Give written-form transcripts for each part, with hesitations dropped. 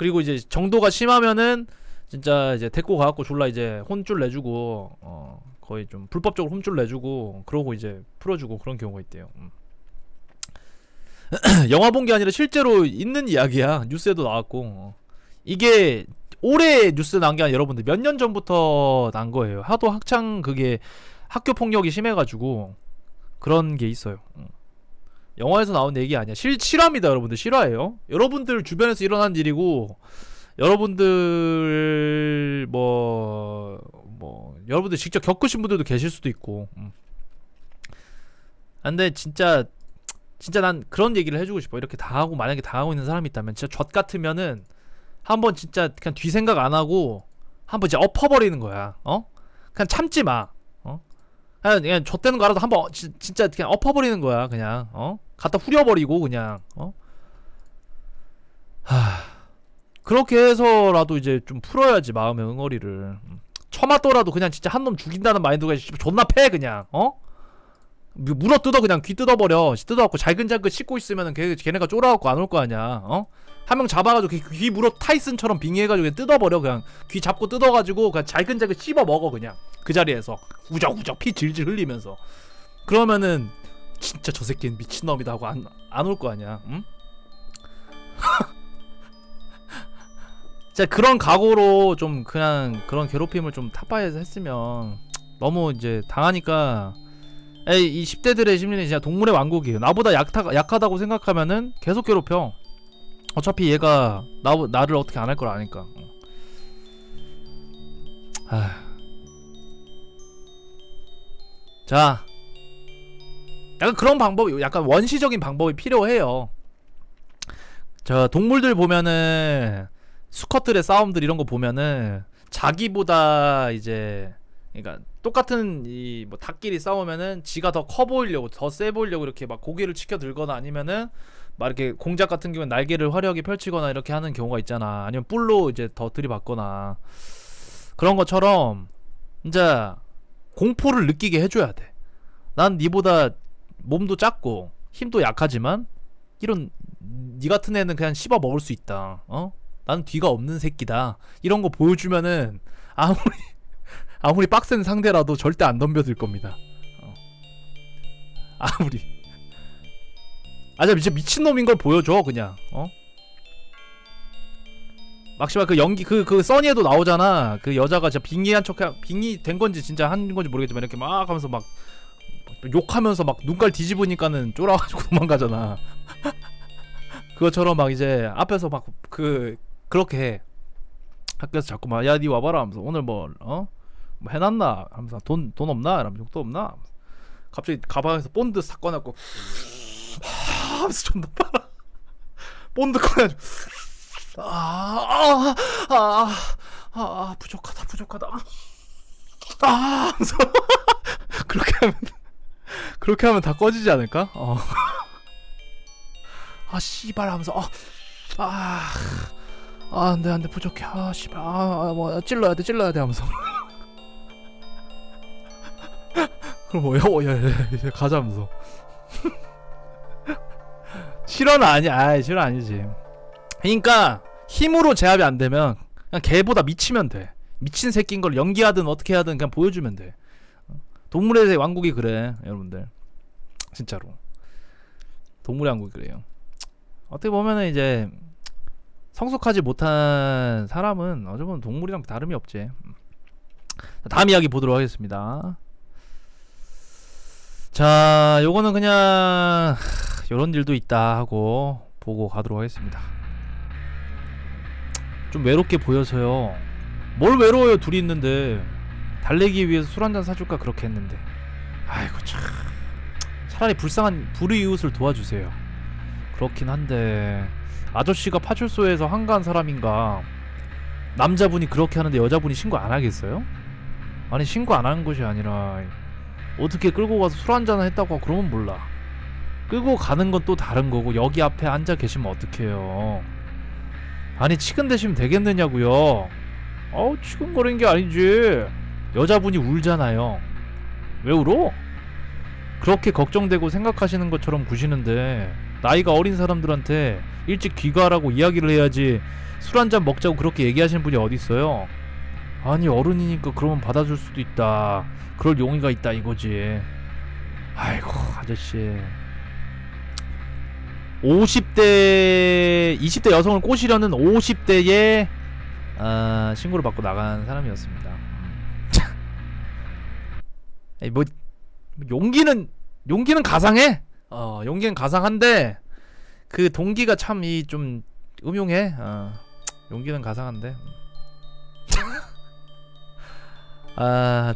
그리고 이제 정도가 심하면은 진짜 이제 데리고 가갖고 졸라 이제 혼쭐 내주고 거의 좀 불법적으로 혼쭐 내주고 그러고 이제 풀어주고 그런 경우가 있대요. 영화 본 게 아니라 실제로 있는 이야기야. 뉴스에도 나왔고 이게 올해 뉴스 난 게 아니라 여러분들 몇 년 전부터 난 거예요. 하도 학창 그게 학교 폭력이 심해가지고 그런 게 있어요. 영화에서 나온 얘기 아니야. 실화입니다, 여러분들. 실화예요. 여러분들 주변에서 일어난 일이고 여러분들 여러분들 직접 겪으신 분들도 계실 수도 있고. 근데 진짜 난 그런 얘기를 해주고 싶어. 이렇게 당하고 만약에 당하고 있는 사람이 있다면 진짜 젖 같으면은 한번 진짜 그냥 뒤 생각 안 하고 한번 이제 엎어버리는 거야. 그냥 참지 마. 그냥 젖대는 거 알아도 한번 진짜 그냥 엎어버리는 거야. 그냥 갖다 후려버리고 그냥 그렇게 해서라도 이제 좀 풀어야지 마음의 응어리를. 처맞더라도 그냥 진짜 한 놈 죽인다는 마인드가 존나 패 그냥. 물어 뜯어 그냥 귀 뜯어버려. 뜯어갖고 잘근잘근 씻고 있으면은 걔네가 쫄아갖고 안 올 거 아니야. 한 명 잡아가지고 귀 물어 타이슨처럼 빙의해가지고 그냥 뜯어버려. 그냥 귀 잡고 뜯어가지고 그냥 잘근잘근 씹어 먹어 그냥 그 자리에서 우적우적 피 질질 흘리면서. 그러면은 진짜 저 새끼는 미친놈이다 하고 안 올 거 아니야. 응? 진짜 그런 각오로 좀 그냥 그런 괴롭힘을 좀 타파해서 했으면. 너무 이제 당하니까 이 10대들의 심리는 진짜 동물의 왕국이에요. 나보다 약하다고 생각하면은 계속 괴롭혀. 어차피 얘가 나를 어떻게 안 할 걸 아니까. 자, 약간 그런 방법이, 약간 원시적인 방법이 필요해요. 저 동물들 보면은 수컷들의 싸움들 이런 거 보면은 자기보다 이제, 그러니까 똑같은 이 뭐 닭끼리 싸우면은 지가 더 커 보이려고, 더 세 보이려고 이렇게 막 고개를 치켜 들거나, 아니면은 막 이렇게 공작 같은 경우는 날개를 화려하게 펼치거나 이렇게 하는 경우가 있잖아. 아니면 뿔로 이제 더 들이받거나. 그런 것처럼 이제 공포를 느끼게 해줘야 돼. 난 니보다 몸도 작고 힘도 약하지만 이런 니 같은 애는 그냥 씹어 먹을 수 있다. 나는 뒤가 없는 새끼다. 이런 거 보여주면은 아무리 빡센 상대라도 절대 안 덤벼들 겁니다. 아무리. 진짜 미친놈인 걸 보여줘 그냥. 막시마 그 연기 그 써니에도 나오잖아. 그 여자가 진짜 빙의한 척, 빙의 된 건지 진짜 한 건지 모르겠지만 이렇게 막 하면서 막 욕하면서 막 눈깔 뒤집으니까는 쫄아가지고 도망가잖아. 그것처럼 막 이제 앞에서 막 그렇게 해. 학교에서 자꾸 막 야 니 와봐라 하면서 오늘 뭐 해놨나 하면서 돈 없나? 이러면서 욕도 없나? 갑자기 가방에서 본드 싹 꺼내갖고 하면서 존나 빨아. 본드 꺼내가지고 부족하다 하면서 그렇게 하면 다 꺼지지 않을까? 씨발 하면서 안돼 부족해. 씨발 뭐 찔러야 돼 하면서. 그럼 야 가자 하면서. 실화는 아니야. 실화 아니지. 그러니까 힘으로 제압이 안 되면 그냥 걔보다 미치면 돼. 미친 새끼인 걸 연기하든 어떻게 하든 그냥 보여주면 돼. 동물의 왕국이 그래, 여러분들. 진짜로. 동물의 왕국이 그래요. 어떻게 보면은 이제 성숙하지 못한 사람은 어찌 보면 동물이랑 다름이 없지. 다음 이야기 보도록 하겠습니다. 자, 요거는 그냥 요런 일도 있다 하고 보고 가도록 하겠습니다. 좀 외롭게 보여서요. 뭘 외로워요, 둘이 있는데. 달래기 위해서 술 한잔 사줄까 그렇게 했는데. 아이고 참. 차라리 불쌍한 불이웃을 도와주세요. 그렇긴 한데 아저씨가 파출소에서 한가한 사람인가. 남자분이 그렇게 하는데 여자분이 신고 안 하겠어요? 아니 신고 안 하는 것이 아니라 어떻게 끌고 가서 술 한잔 했다고 그러면 몰라. 끌고 가는 건 또 다른 거고 여기 앞에 앉아 계시면 어떡해요. 아니 치근대시면 되겠느냐고요. 치근거리는 게 아니지. 여자분이 울잖아요. 왜 울어? 그렇게 걱정되고 생각하시는 것처럼 구시는데 나이가 어린 사람들한테 일찍 귀가하라고 이야기를 해야지 술 한잔 먹자고 그렇게 얘기하시는 분이 어디 있어요? 아니 어른이니까 그러면 받아줄 수도 있다. 그럴 용의가 있다 이거지. 아이고 아저씨. 50대 20대 여성을 꼬시려는 50대의 신고를 받고 나간 사람이었습니다. 뭐 용기는 가상해. 용기는 가상한데 그 동기가 참 이 좀 음흉해. 용기는 가상한데.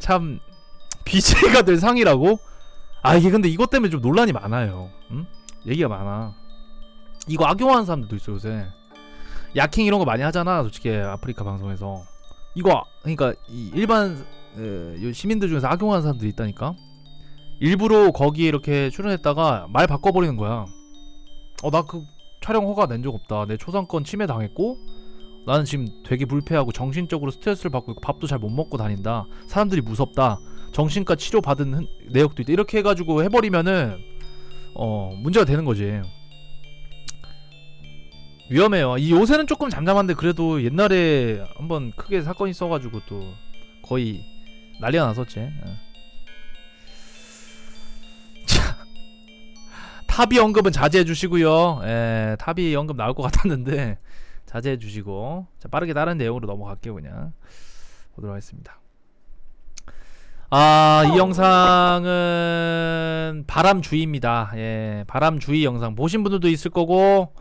참 BJ가 될 상이라고? 이게 근데 이것 때문에 좀 논란이 많아요. 응? 얘기가 많아. 이거 악용하는 사람들도 있어 요새. 야킹 이런 거 많이 하잖아 솔직히 아프리카 방송에서. 이거 그러니까 이 일반 시민들 중에서 악용하는 사람들이 있다니까. 일부러 거기에 이렇게 출연했다가 말 바꿔버리는 거야. 나 그 촬영 허가 낸 적 없다. 내 초상권 침해 당했고 나는 지금 되게 불쾌하고 정신적으로 스트레스를 받고 있고 밥도 잘 못 먹고 다닌다. 사람들이 무섭다. 정신과 치료 받은 내역도 있다. 이렇게 해가지고 해버리면은 문제가 되는 거지. 위험해요. 이 요새는 조금 잠잠한데 그래도 옛날에 한번 크게 사건이 있어가지고 또 거의 난리가 났었지. 타비 언급은 자제해 주시고요. 타비 언급 나올 것 같았는데 자제해 주시고. 자, 빠르게 다른 내용으로 넘어갈게요. 그냥 보도록 하겠습니다. 이 영상은 바람주의입니다. 바람주의 영상 보신 분들도 있을 거고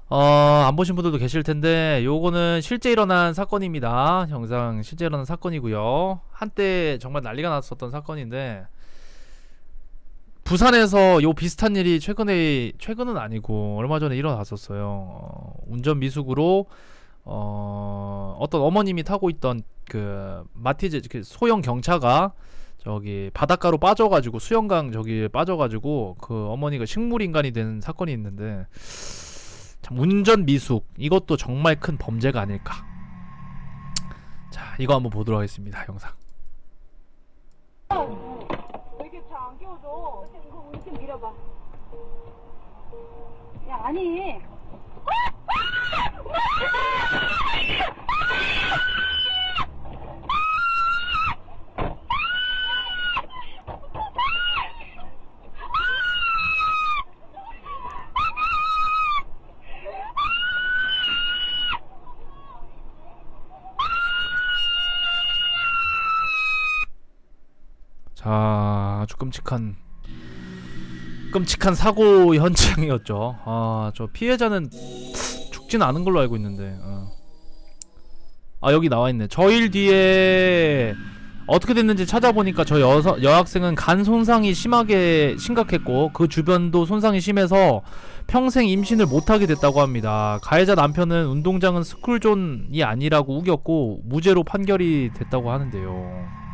안 보신 분들도 계실 텐데 요거는 실제 일어난 사건입니다. 영상 실제 일어난 사건이고요. 한때 정말 난리가 났었던 사건인데 부산에서 요 비슷한 일이 최근은 아니고 얼마 전에 일어났었어요. 운전 미숙으로 어떤 어머님이 타고 있던 그 마티즈 소형 경차가 저기 바닷가로 빠져가지고 수영강 저기 빠져가지고 그 어머니가 식물인간이 된 사건이 있는데 참 운전 미숙 이것도 정말 큰 범죄가 아닐까. 자 이거 한번 보도록 하겠습니다. 영상. 왜 이렇게 잘 안 끼워줘? 이거 좀 밀어봐. 야 아니. 자 아주 끔찍한 사고 현장이었죠. 저 피해자는 죽지는 않은 걸로 알고 있는데 여기 나와있네. 저 일 뒤에 어떻게 됐는지 찾아보니까 저 여학생은 간 손상이 심각했고 그 주변도 손상이 심해서 평생 임신을 못하게 됐다고 합니다. 가해자 남편은 운동장은 스쿨존이 아니라고 우겼고 무죄로 판결이 됐다고 하는데요.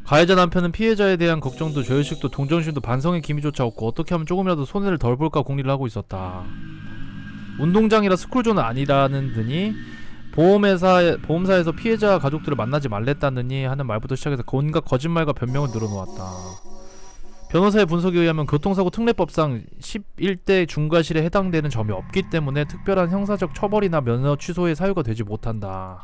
가해자 남편은 피해자에 대한 걱정도 죄의식도 동정심도 반성의 기미조차 없고 어떻게 하면 조금이라도 손해를 덜 볼까 궁리를 하고 있었다. 운동장이라 스쿨존은 아니라는 듯이 보험사에서 피해자 가족들을 만나지 말랬다느니 하는 말부터 시작해서 온갖 거짓말과 변명을 늘어놓았다. 변호사의 분석에 의하면 교통사고 특례법상 11대 중과실에 해당되는 점이 없기 때문에 특별한 형사적 처벌이나 면허 취소의 사유가 되지 못한다.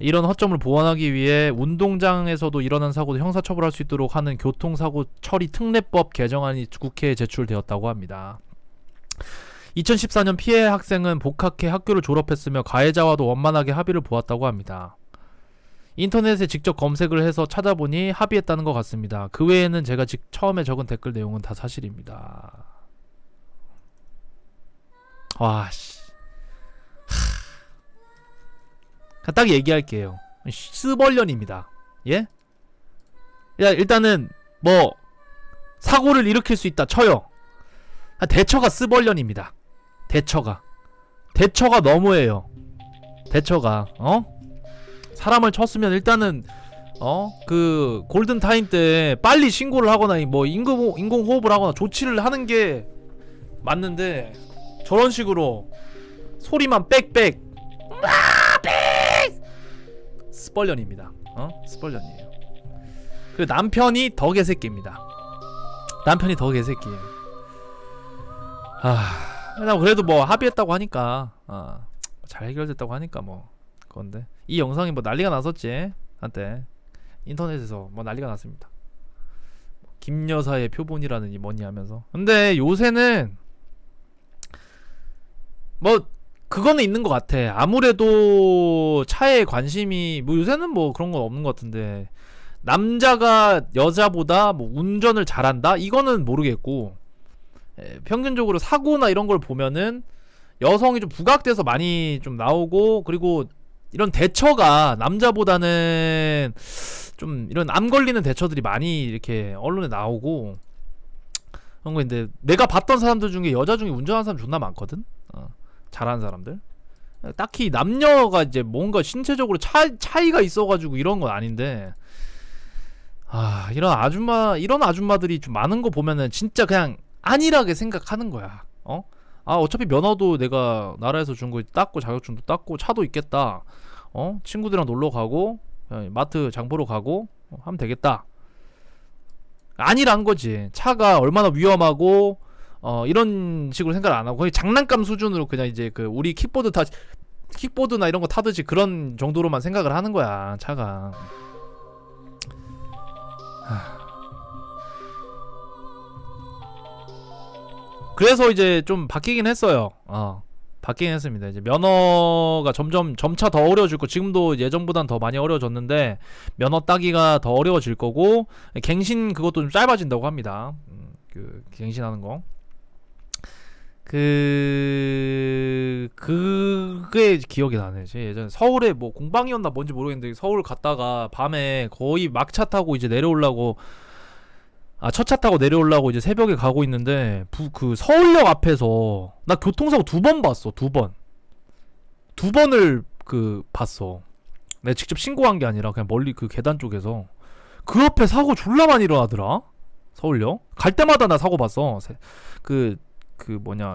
이런 허점을 보완하기 위해 운동장에서도 일어난 사고도 형사처벌할 수 있도록 하는 교통사고 처리 특례법 개정안이 국회에 제출되었다고 합니다. 2014년 피해 학생은 복학해 학교를 졸업했으며 가해자와도 원만하게 합의를 보았다고 합니다. 인터넷에 직접 검색을 해서 찾아보니 합의했다는 것 같습니다. 그 외에는 제가 처음에 적은 댓글 내용은 다 사실입니다. 와씨. 딱 얘기할게요. 스벌년입니다. 예? 일단은 뭐 사고를 일으킬 수 있다 쳐요. 대처가 스벌년입니다. 대처가 너무해요. 대처가 사람을 쳤으면 일단은 그 골든타임 때 빨리 신고를 하거나 뭐 인공호흡을 하거나 조치를 하는 게 맞는데 저런 식으로 소리만 빽빽 스벌년입니다. 스벌년이에요. 그리고 남편이 더 개새끼입니다. 남편이 더 개새끼예요. 그래도 뭐 합의했다고 하니까 잘 해결됐다고 하니까 뭐 그건데, 이 영상이 뭐 난리가 났었지 한때 인터넷에서 뭐 난리가 났습니다. 김 여사의 표본이라느니 뭐니 하면서. 근데 요새는 뭐 그거는 있는 것 같아. 아무래도 차에 관심이 뭐 요새는 뭐 그런 건 없는 것 같은데, 남자가 여자보다 뭐 운전을 잘한다? 이거는 모르겠고, 평균적으로 사고나 이런 걸 보면은 여성이 좀 부각돼서 많이 좀 나오고, 그리고 이런 대처가 남자보다는 좀 이런 암 걸리는 대처들이 많이 이렇게 언론에 나오고 그런 거인데, 내가 봤던 사람들 중에 여자 중에 운전하는 사람 존나 많거든. 잘하는 사람들. 딱히 남녀가 이제 뭔가 신체적으로 차이가 있어가지고 이런 건 아닌데, 이런 아줌마들이 좀 많은 거 보면은 진짜 그냥 안일하게 생각하는 거야. 어차피 면허도 내가 나라에서 준 거 땄고, 자격증도 땄고, 차도 있겠다. 친구들이랑 놀러 가고, 마트 장 보러 가고, 하면 되겠다. 안일한 거지. 차가 얼마나 위험하고, 이런 식으로 생각을 안 하고, 거의 장난감 수준으로 그냥 이제 그 우리 킥보드나 이런 거 타듯이 그런 정도로만 생각을 하는 거야, 차가. 그래서 이제 좀 바뀌긴 했어요. 바뀌긴 했습니다. 이제 면허가 점차 더 어려워질 거. 지금도 예전보단 더 많이 어려워졌는데, 면허 따기가 더 어려워질 거고, 갱신 그것도 좀 짧아진다고 합니다. 그 갱신하는 거. 그게 기억이 나네. 예전에 서울에 뭐 공방이었나 뭔지 모르겠는데, 서울 갔다가 밤에 거의 막차 타고 이제 내려오려고, 첫 차 타고 내려오려고 이제 새벽에 가고 있는데, 그 서울역 앞에서 나 교통사고 2번 봤어. 2번을 봤어. 내가 직접 신고한 게 아니라 그냥 멀리 그 계단 쪽에서. 그 앞에 사고 졸라 많이 일어나더라. 서울역 갈 때마다 나 사고 봤어.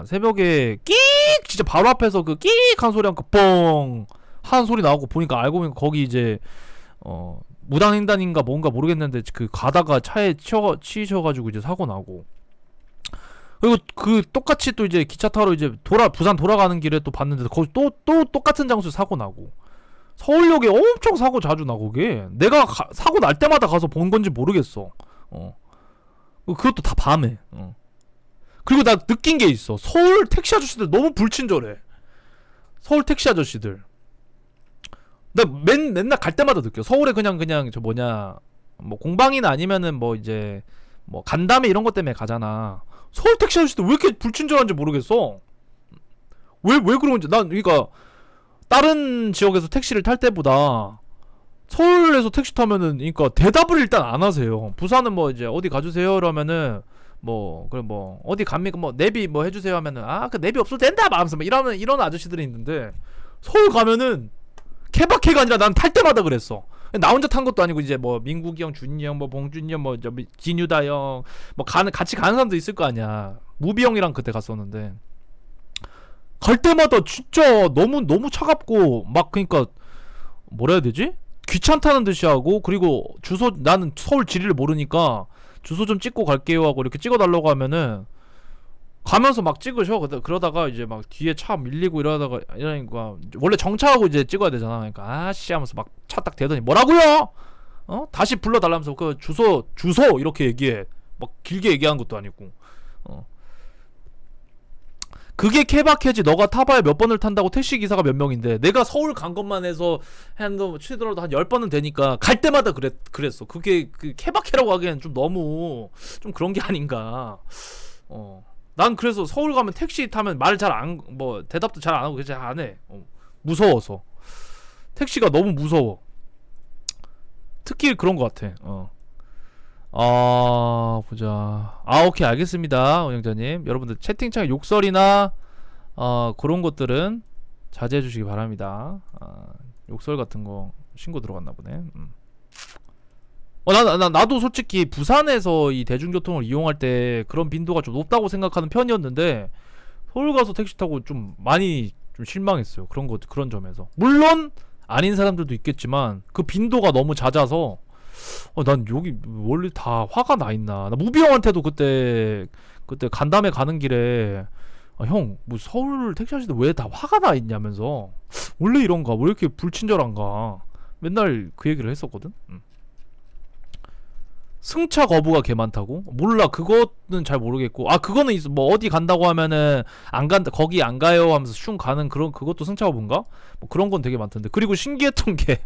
새벽에 끽 진짜 바로 앞에서 그 끽 한 소리 한거 뻥 하는 소리 나오고, 보니까 알고 보니까 거기 이제 무단횡단인가 뭔가 모르겠는데, 그 가다가 차에 치이셔가지고 이제 사고 나고. 그리고 그 똑같이 또 이제 기차 타러 이제 부산 돌아가는 길에 또 봤는데, 거기 또 똑같은 장소에 사고 나고. 서울역에 엄청 사고 자주 나고. 그게 내가 사고 날 때마다 가서 본 건지 모르겠어. 그것도 다 밤에. 그리고 나 느낀 게 있어. 서울 택시 아저씨들 너무 불친절해. 서울 택시 아저씨들. 나 맨날 갈 때마다 느껴. 서울에 그냥 뭐 공방이나 아니면은 뭐 이제 뭐 간담회 이런 것 때문에 가잖아. 서울 택시 아저씨들 왜 이렇게 불친절한지 모르겠어. 왜 그런지. 난 그러니까 다른 지역에서 택시를 탈 때보다 서울에서 택시 타면은, 그러니까 대답을 일단 안 하세요. 부산은 뭐 이제 어디 가주세요 이러면은 그래 뭐 어디 갑니까 뭐 내비 뭐 해주세요 하면은 그 내비 없어도 된다 하면서 뭐 이런 아저씨들이 있는데, 서울 가면은 케바케가 아니라 난 탈 때마다 그랬어. 나 혼자 탄 것도 아니고 이제 뭐 민국이 형, 준이 형, 뭐 봉준이 형, 뭐 진유다 형, 뭐 같이 가는 사람도 있을 거 아니야. 무비 형이랑 그때 갔었는데, 갈 때마다 진짜 너무 차갑고 막, 그러니까 뭐라 해야 되지? 귀찮다는 듯이 하고, 그리고 나는 서울 지리를 모르니까 주소 좀 찍고 갈게요 하고 이렇게 찍어달라고 하면은 가면서 막 찍으셔. 그러다가 이제 막 뒤에 차 밀리고 이러니까 원래 정차하고 이제 찍어야 되잖아. 그러니까 아씨 하면서 막 차 딱 대더니 뭐라고요? 다시 불러달라면서 그 주소 이렇게 얘기해. 막 길게 얘기하는 것도 아니고. 그게 케바케지. 너가 타봐야 몇 번을 탄다고 택시기사가 몇 명인데, 내가 서울 간 것만 해서 치더라도 한 10번은 되니까 갈 때마다 그랬어. 그게 그 케바케라고 하기엔 좀 너무 좀 그런 게 아닌가. 난 그래서 서울 가면 택시 타면 말 잘 대답도 잘 안 하고 그냥 안 해. 무서워서. 택시가 너무 무서워. 특히 그런 것 같아. 보자. 오케이, 알겠습니다, 운영자님. 여러분들 채팅창에 욕설이나 그런 것들은 자제해 주시기 바랍니다. 욕설 같은 거 신고 들어갔나 보네. 나도 솔직히 부산에서 이 대중교통을 이용할 때 그런 빈도가 좀 높다고 생각하는 편이었는데, 서울 가서 택시 타고 좀 많이 좀 실망했어요. 그런 점에서. 물론 아닌 사람들도 있겠지만 그 빈도가 너무 잦아서 난 여기 원래 다 화가 나 있나. 나 무비 형한테도 그때 간담회 가는 길에 형, 뭐 서울 택시 아저씨들 왜 다 화가 나 있냐면서 원래 이런가? 왜 이렇게 불친절한가? 맨날 그 얘기를 했었거든. 승차 거부가 개 많다고? 몰라. 그거는 잘 모르겠고. 그거는 있어. 뭐 어디 간다고 하면은 안 간다. 거기 안 가요 하면서 슝 가는 그것도 승차 거부인가? 뭐 그런 건 되게 많던데. 그리고 신기했던 게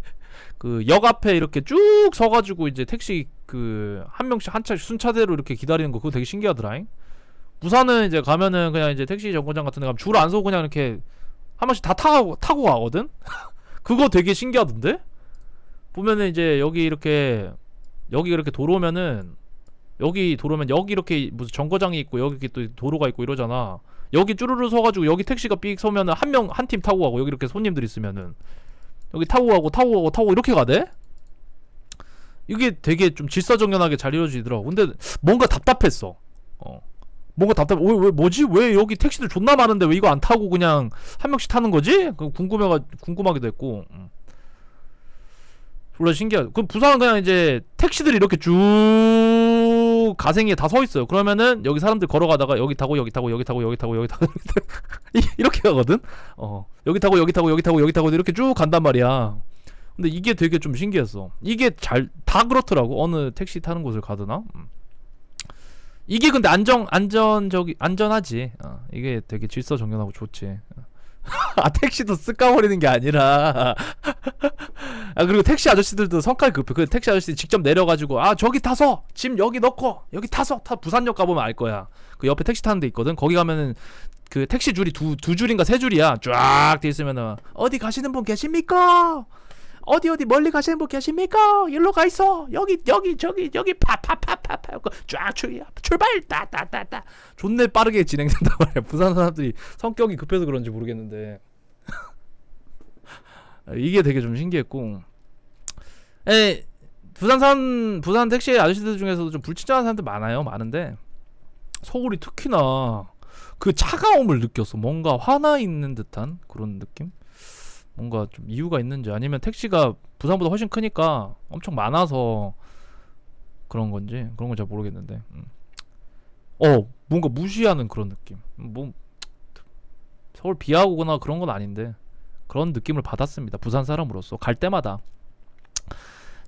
그 역 앞에 이렇게 쭉 서가지고 이제 택시 그 한 명씩 한 차 순차대로 이렇게 기다리는 거 그거 되게 신기하더라잉. 부산은 이제 가면은 그냥 이제 택시 정거장 같은 데 가면 줄 안 서고 그냥 이렇게 한 번씩 다 타고 가거든? 그거 되게 신기하던데? 보면은 이제 여기 이렇게 도로면은 여기 이렇게 무슨 정거장이 있고 여기 또 도로가 있고 이러잖아. 여기 쭈루루 서가지고 여기 택시가 삑 서면은 한 팀 타고 가고 여기 이렇게 손님들 있으면은 여기 타고 가고 이렇게 가대? 이게 되게 좀 질서정연하게 잘 이루어지더라고. 근데 뭔가 답답했어. 뭔가 답답해. 왜 뭐지? 왜 여기 택시들 존나 많은데 왜 이거 안 타고 그냥 한 명씩 타는 거지? 궁금하기도 했고. 몰라 신기하다. 그럼 부산은 그냥 이제 택시들이 이렇게 쭉 가생이에 다 서 있어요. 그러면은 여기 사람들 걸어가다가 여기 타고 이렇게 가거든. 여기 타고 이렇게 쭉 간단 말이야. 근데 이게 되게 좀 신기했어. 이게 다 그렇더라고. 어느 택시 타는 곳을 가더나. 이게 근데 안전하지. 이게 되게 질서정연하고 좋지. 택시도 쓱 까버리는 게 아니라 그리고 택시 아저씨들도 성깔 급해. 그 택시 아저씨 직접 내려가지고 저기 타서 짐 여기 넣고 여기 타서 부산역 가보면 알 거야. 그 옆에 택시 타는 데 있거든. 거기 가면은 그 택시 줄이 두 줄인가 세 줄이야. 쫙 돼 있으면은 어디 가시는 분 계십니까? 어디 멀리 가시는 분 계십니까? 일로 가 있어. 여기 저기 파파파파파 쫙 출발 따따따따 존내 빠르게 진행된단 말이야. 부산 사람들이 성격이 급해서 그런지 모르겠는데 이게 되게 좀 신기했고. 부산 택시 아저씨들 중에서도 좀 불친절한 사람들 많은데 서울이 특히나 그 차가움을 느꼈어. 뭔가 화나 있는 듯한 그런 느낌? 뭔가 좀 이유가 있는지 아니면 택시가 부산보다 훨씬 크니까 엄청 많아서 그런 건지 그런 건 잘 모르겠는데 뭔가 무시하는 그런 느낌. 뭐 서울 비하고나 그런 건 아닌데 그런 느낌을 받았습니다. 부산 사람으로서 갈 때마다.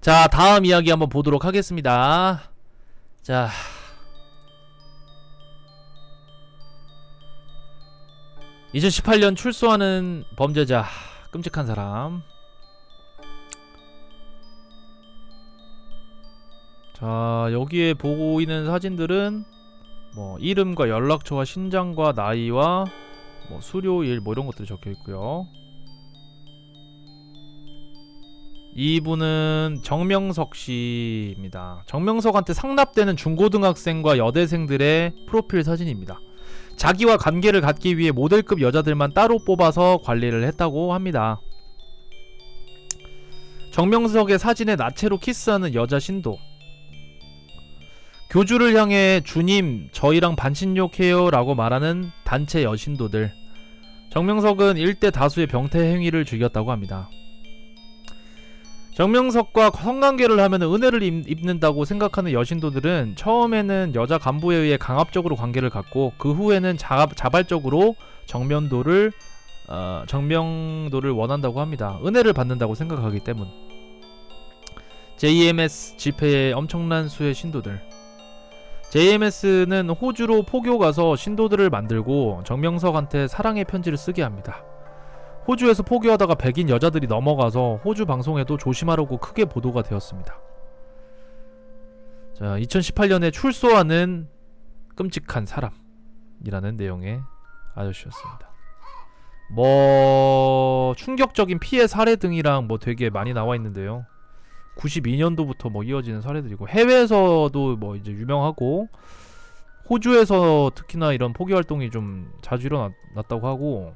자, 다음 이야기 한번 보도록 하겠습니다. 자, (2018년) 출소하는 범죄자, 끔찍한 사람. 자, 여기에 보이는 사진들은 뭐 이름과 연락처와 신장과 나이와 뭐 수료일 뭐 이런 것들이 적혀 있고요. 이분은 정명석 씨입니다. 정명석한테 상납되는 중고등학생과 여대생들의 프로필 사진입니다. 자기와 관계를 갖기 위해 모델급 여자들만 따로 뽑아서 관리를 했다고 합니다. 정명석의 사진에 나체로 키스하는 여자 신도. 교주를 향해 주님 저희랑 반신욕해요 라고 말하는 단체 여신도들. 정명석은 일대 다수의 병태 행위를 즐겼다고 합니다. 정명석과 성관계를 하면 은혜를 입는다고 생각하는 여신도들은 처음에는 여자 간부에 의해 강압적으로 관계를 갖고 그 후에는 자발적으로 정명도를 원한다고 합니다. 은혜를 받는다고 생각하기 때문. JMS 집회의 엄청난 수의 신도들. JMS는 호주로 포교 가서 신도들을 만들고 정명석한테 사랑의 편지를 쓰게 합니다. 호주에서 포교하다가 백인 여자들이 넘어가서 호주 방송에도 조심하라고 크게 보도가 되었습니다. 자, 2018년에 출소하는 끔찍한 사람이라는 내용의 아저씨였습니다. 뭐 충격적인 피해 사례 등이랑 뭐 되게 많이 나와 있는데요. 92년도부터 뭐 이어지는 사례들이고 해외에서도 뭐 이제 유명하고 호주에서 특히나 이런 포교 활동이 좀 자주 일어났다고 하고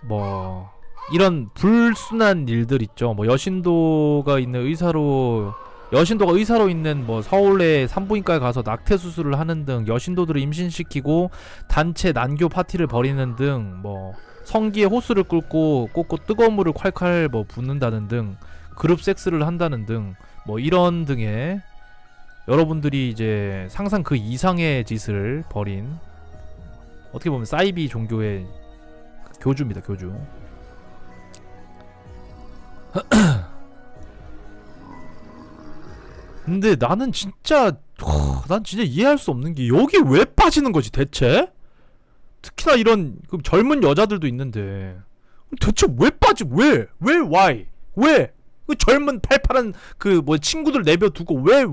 뭐 이런 불순한 일들 있죠. 뭐 여신도가 의사로 있는 뭐 서울의 산부인과에 가서 낙태 수술을 하는 등 여신도들을 임신시키고 단체 난교 파티를 벌이는 등 뭐 성기에 호스를 끓고 뜨거운 물을 콸콸 뭐 붓는다는 등 그룹 섹스를 한다는 등 뭐 이런 등의 여러분들이 이제 상상 그 이상의 짓을 벌인 어떻게 보면 사이비 종교의 교주입니다. 교주. 근데 나는 진짜 난 진짜 이해할 수 없는 게 여기 왜 빠지는 거지 대체? 특히나 이런 그 젊은 여자들도 있는데 대체 왜 빠지? 왜? why? 왜? 그 젊은 팔팔한 그 뭐 친구들 내버두고 왜?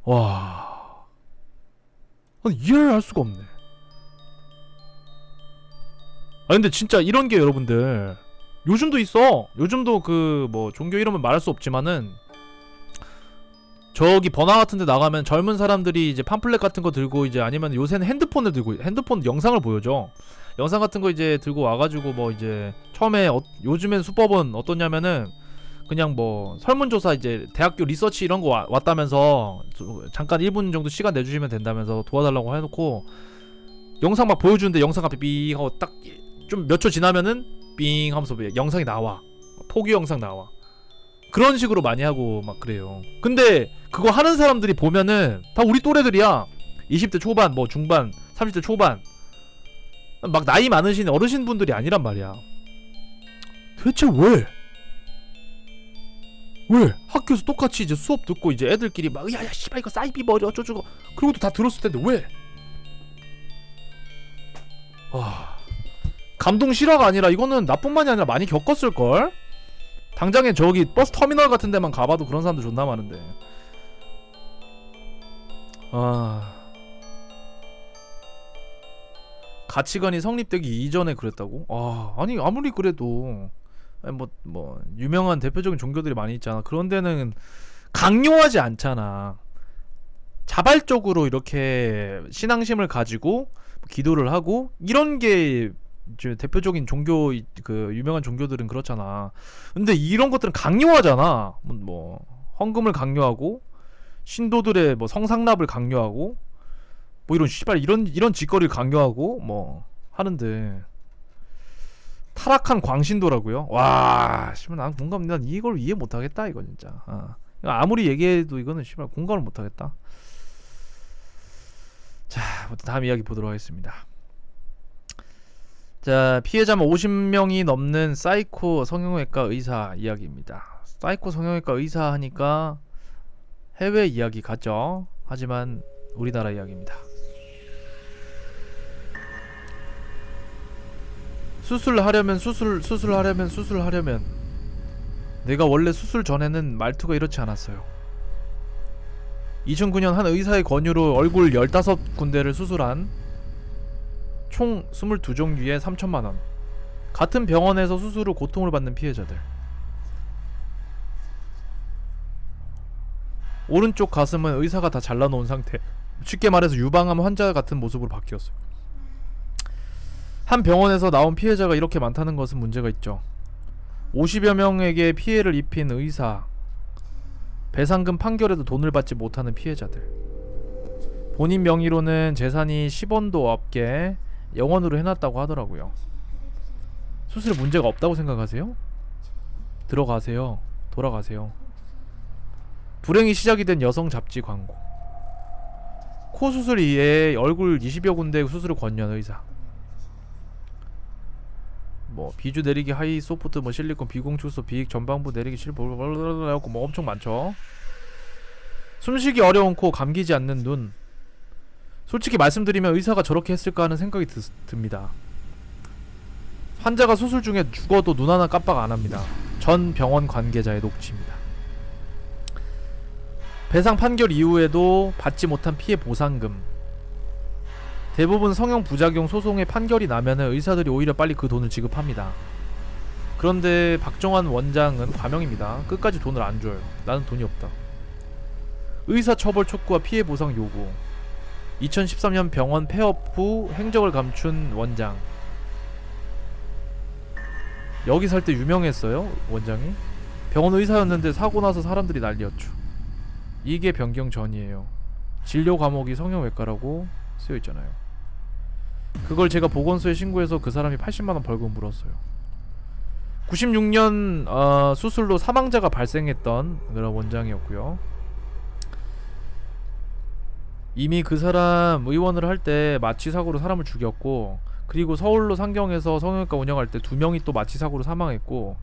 와, 아니, 이해를 할 수가 없네. 아 근데 진짜 이런 게 여러분들 요즘도 있어. 요즘도 그 뭐 종교 이름은 말할 수 없지만은 저기 번화 같은 데 나가면 젊은 사람들이 이제 팜플렛 같은 거 들고 이제 아니면 요새는 핸드폰을 들고 핸드폰 영상을 보여줘. 영상 같은 거 이제 들고 와가지고 뭐 이제 처음에 요즘엔 수법은 어떠냐면은 그냥 뭐 설문조사 이제 대학교 리서치 이런 거 왔다면서 잠깐 1분 정도 시간 내주시면 된다면서 도와달라고 해놓고 영상 막 보여주는데 영상 앞에 삥 하고 딱 좀 몇 초 지나면은 삥 하면서 영상이 나와. 포기 영상 나와. 그런 식으로 많이 하고 막 그래요. 근데 그거 하는 사람들이 보면은 다 우리 또래들이야. 20대 초반 뭐 중반 30대 초반 막 나이 많으신 어르신분들이 아니란 말이야. 대체 왜? 학교에서 똑같이 이제 수업 듣고 이제 애들끼리 막 야야 씨발 이거 사이비 머리 어쩌고 그러고도 다 들었을 텐데 왜? 감동 실화가 아니라 이거는 나뿐만이 아니라 많이 겪었을걸? 당장에 저기 버스 터미널 같은 데만 가봐도 그런 사람들 존나 많은데. 가치관이 성립되기 이전에 그랬다고? 아니 아무리 그래도 아니 뭐 유명한 대표적인 종교들이 많이 있잖아. 그런 데는 강요하지 않잖아. 자발적으로 이렇게 신앙심을 가지고 기도를 하고 이런 게 이제 대표적인 종교 그 유명한 종교들은 그렇잖아. 근데 이런 것들은 강요하잖아. 뭐 헌금을 강요하고 신도들의 뭐 성상납을 강요하고 뭐 이런 씨발 이런 짓거리를 강요하고 뭐 하는데 타락한 광신도라고요? 와, 씨발 난 난 이걸 이해 못하겠다 이거 진짜. 아무리 얘기해도 이거는 씨발 공감을 못하겠다. 자, 다음 이야기 보도록 하겠습니다. 자, 피해자만 50명이 넘는 사이코 성형외과 의사 이야기입니다. 사이코 성형외과 의사 하니까 해외 이야기 같죠? 하지만 우리나라 이야기입니다. 수술하려면 내가 원래 수술 전에는 말투가 이렇지 않았어요. 2009년 한 의사의 권유로 얼굴 15군데를 수술한 총 22종류에 3천만원. 같은 병원에서 수술 후 고통을 받는 피해자들. 오른쪽 가슴은 의사가 다 잘라놓은 상태. 쉽게 말해서 유방암 환자 같은 모습으로 바뀌었어요. 한 병원에서 나온 피해자가 이렇게 많다는 것은 문제가 있죠. 50여 명에게 피해를 입힌 의사, 배상금 판결에도 돈을 받지 못하는 피해자들. 본인 명의로는 재산이 10원도 없게 영원으로 해놨다고 하더라고요. 수술에 문제가 없다고 생각하세요? 들어가세요. 돌아가세요. 불행이 시작이 된 여성 잡지 광고. 코 수술 이외에 얼굴 20여 군데 수술을 권유한 의사. 뭐 비주 내리기, 하이 소프트, 뭐 실리콘, 비공출소, 비익, 전방부 내리기, 실버, 뭐 엄청 많죠. 숨쉬기 어려운 코, 감기지 않는 눈. 솔직히 말씀드리면 의사가 저렇게 했을까 하는 생각이 듭니다. 환자가 수술 중에 죽어도 눈 하나 깜빡 안 합니다. 전 병원 관계자의 녹취입니다. 배상 판결 이후에도 받지 못한 피해 보상금. 대부분 성형 부작용 소송의 판결이 나면은 의사들이 오히려 빨리 그 돈을 지급합니다. 그런데 박정환 원장은 과명입니다. 끝까지 돈을 안 줘요. 나는 돈이 없다. 의사 처벌 촉구와 피해 보상 요구. 2013년 병원 폐업 후 행적을 감춘 원장. 여기 살 때 유명했어요, 원장이. 병원 의사였는데 사고 나서 사람들이 난리였죠. 이게 변경 전이에요. 진료 과목이 성형외과라고 쓰여 있잖아요. 그걸 제가 보건소에 신고해서 그 사람이 80만원 벌금 물었어요. 96년 수술로 사망자가 발생했던 그런 원장이었고요. 이미 그 사람 의원을 할 때 마취 사고로 사람을 죽였고, 그리고 서울로 상경해서 성형외과 운영할 때 2명이 또 마취 사고로 사망했고,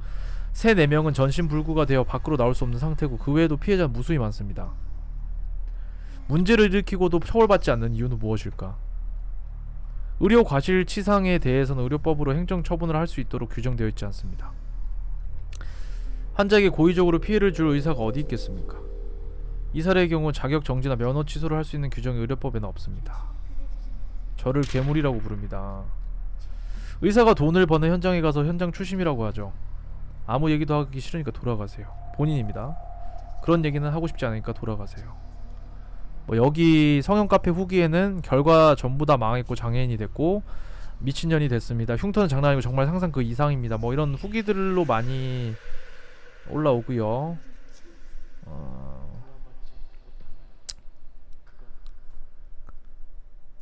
새 4명은 전신불구가 되어 밖으로 나올 수 없는 상태고, 그 외에도 피해자는 무수히 많습니다. 문제를 일으키고도 처벌받지 않는 이유는 무엇일까? 의료 과실치상에 대해서는 의료법으로 행정처분을 할 수 있도록 규정되어 있지 않습니다. 환자에게 고의적으로 피해를 줄 의사가 어디 있겠습니까? 이 사례의 경우 자격 정지나 면허 취소를 할 수 있는 규정이 의료법에는 없습니다. 저를 괴물이라고 부릅니다. 의사가 돈을 버는 현장에 가서 현장 추심이라고 하죠. 아무 얘기도 하기 싫으니까 돌아가세요. 본인입니다. 그런 얘기는 하고 싶지 않으니까 돌아가세요. 뭐 여기 성형 카페 후기에는 결과 전부 다 망했고 장애인이 됐고 미친년이 됐습니다. 흉터는 장난 아니고 정말 상상 그 이상입니다. 뭐 이런 후기들로 많이 올라오고요.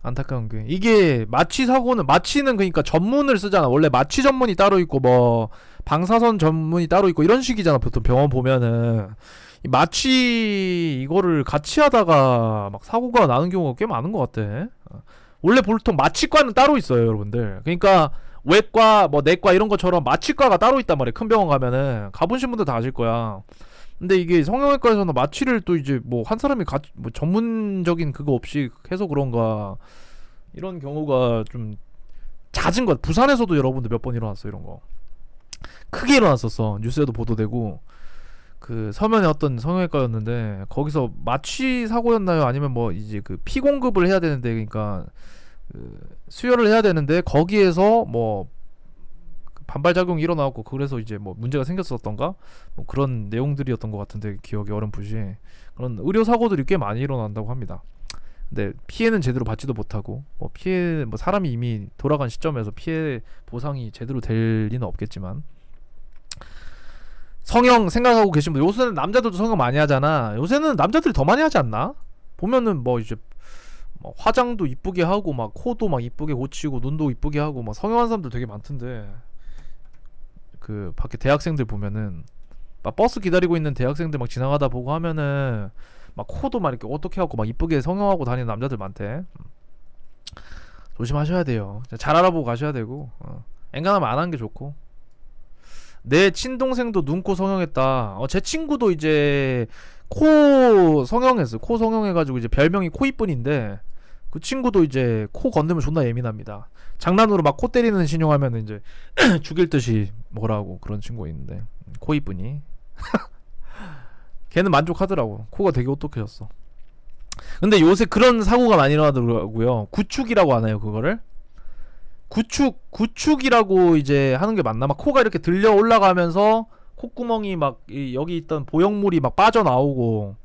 안타까운 게 이게 마취 사고는, 마취는 그러니까 전문을 쓰잖아. 원래 마취 전문이 따로 있고 뭐 방사선 전문이 따로 있고 이런 식이잖아. 보통 병원 보면은 이 마취 이거를 같이 하다가 막 사고가 나는 경우가 꽤 많은 것 같아. 원래 보통 마취과는 따로 있어요, 여러분들. 그러니까 외과 뭐 내과 이런 것처럼 마취과가 따로 있단 말이야. 큰 병원 가면은 가보신 분들 다 아실 거야. 근데 이게 성형외과에서는 마취를 또 이제 뭐 한 사람이 뭐 전문적인 그거 없이 해서 그런가 이런 경우가 좀 잦은 것. 부산에서도 여러분들 몇 번 일어났어. 이런 거 크게 일어났었어. 뉴스에도 보도되고. 그 서면에 어떤 성형외과였는데 거기서 마취 사고였나요? 아니면 뭐 이제 그 피 공급을 해야 되는데, 그러니까 그 수혈을 해야 되는데 거기에서 뭐 반발작용이 일어나고, 그래서 이제 뭐 문제가 생겼었던가 뭐 그런 내용들이었던 것 같은데, 기억이 어렴풋이. 그런 의료 사고들이 꽤 많이 일어난다고 합니다. 근데 피해는 제대로 받지도 못하고, 뭐 피해 뭐 사람이 이미 돌아간 시점에서 피해 보상이 제대로 될 리는 없겠지만, 성형 생각하고 계신 분, 요새는 남자들도 성형 많이 하잖아. 요새는 남자들이 더 많이 하지 않나? 보면은 뭐 이제 뭐 화장도 이쁘게 하고 막 코도 막 이쁘게 고치고 눈도 이쁘게 하고 막 성형한 사람들 되게 많던데, 그 밖에 대학생들 보면은 막 버스 기다리고 있는 대학생들 막 지나가다 보고 하면은 막 코도 막 이렇게 어떻게 하고 막 이쁘게 성형하고 다니는 남자들 많대. 조심하셔야 돼요. 잘 알아보고 가셔야 되고, 엔간하면 안 하는 게 좋고. 내 친동생도 눈코 성형했다. 제 친구도 이제 코 성형했어. 코 성형해가지고 이제 별명이 코이쁜인데, 그 친구도 이제 코 건드면 존나 예민합니다. 장난으로 막 코 때리는 신용하면 이제 죽일 듯이 뭐라고 그런 친구가 있는데, 코이쁜이 걔는 만족하더라고. 코가 되게 오똑해졌어. 근데 요새 그런 사고가 많이 일어나더라고요. 구축이라고 하나요, 그거를? 구축이라고 이제 하는 게 맞나? 막 코가 이렇게 들려 올라가면서 콧구멍이 막 여기 있던 보형물이 막 빠져나오고,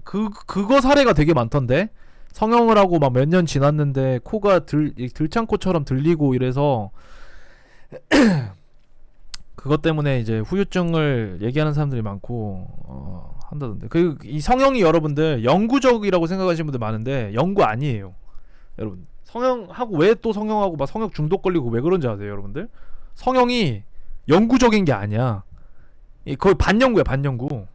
그거 사례가 되게 많던데? 성형을 하고 막 몇 년 지났는데 코가 들창코처럼 들리고 이래서 그것 때문에 이제 후유증을 얘기하는 사람들이 많고 한다던데. 이 성형이 여러분들 영구적이라고 생각하시는 분들 많은데 영구 아니에요. 여러분, 성형하고 왜 또 성형하고 막 성형 중독 걸리고 왜 그런지 아세요, 여러분들? 성형이 영구적인 게 아니야. 거의 반영구야, 반영구.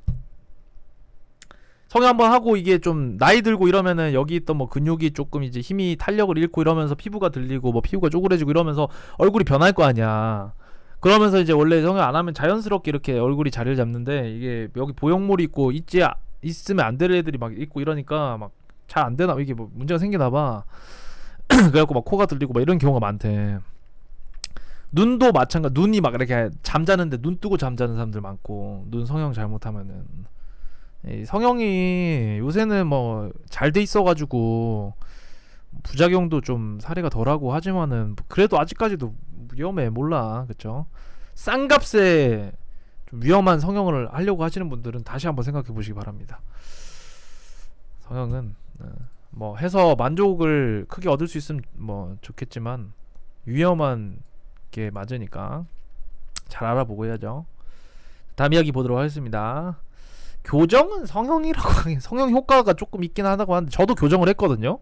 성형 한번 하고 이게 좀 나이 들고 이러면은 여기 있던 뭐 근육이 조금 이제 힘이 탄력을 잃고 이러면서 피부가 들리고 뭐 피부가 쪼그래지고 이러면서 얼굴이 변할 거 아니야. 그러면서 이제 원래 성형 안 하면 자연스럽게 이렇게 얼굴이 자리를 잡는데, 이게 여기 보형물이 있고 있으면 안 될 애들이 막 있고 이러니까 막 잘 안 되나, 이게 뭐 문제가 생기나 봐. 그래갖고 막 코가 들리고 막 이런 경우가 많대. 눈도 마찬가지. 눈이 막 이렇게 잠자는데 눈 뜨고 잠자는 사람들 많고, 눈 성형 잘못하면은. 이 성형이 요새는 뭐 잘 돼 있어가지고 부작용도 좀 사례가 덜하고 하지만은 그래도 아직까지도 위험해. 몰라, 그쵸? 싼 값에 좀 위험한 성형을 하려고 하시는 분들은 다시 한번 생각해 보시기 바랍니다. 성형은 뭐 해서 만족을 크게 얻을 수 있으면 뭐 좋겠지만 위험한 게 맞으니까 잘 알아보고 해야죠. 다음 이야기 보도록 하겠습니다. 교정은 성형이라고 하긴, 성형 효과가 조금 있긴 하다고 하는데 저도 교정을 했거든요.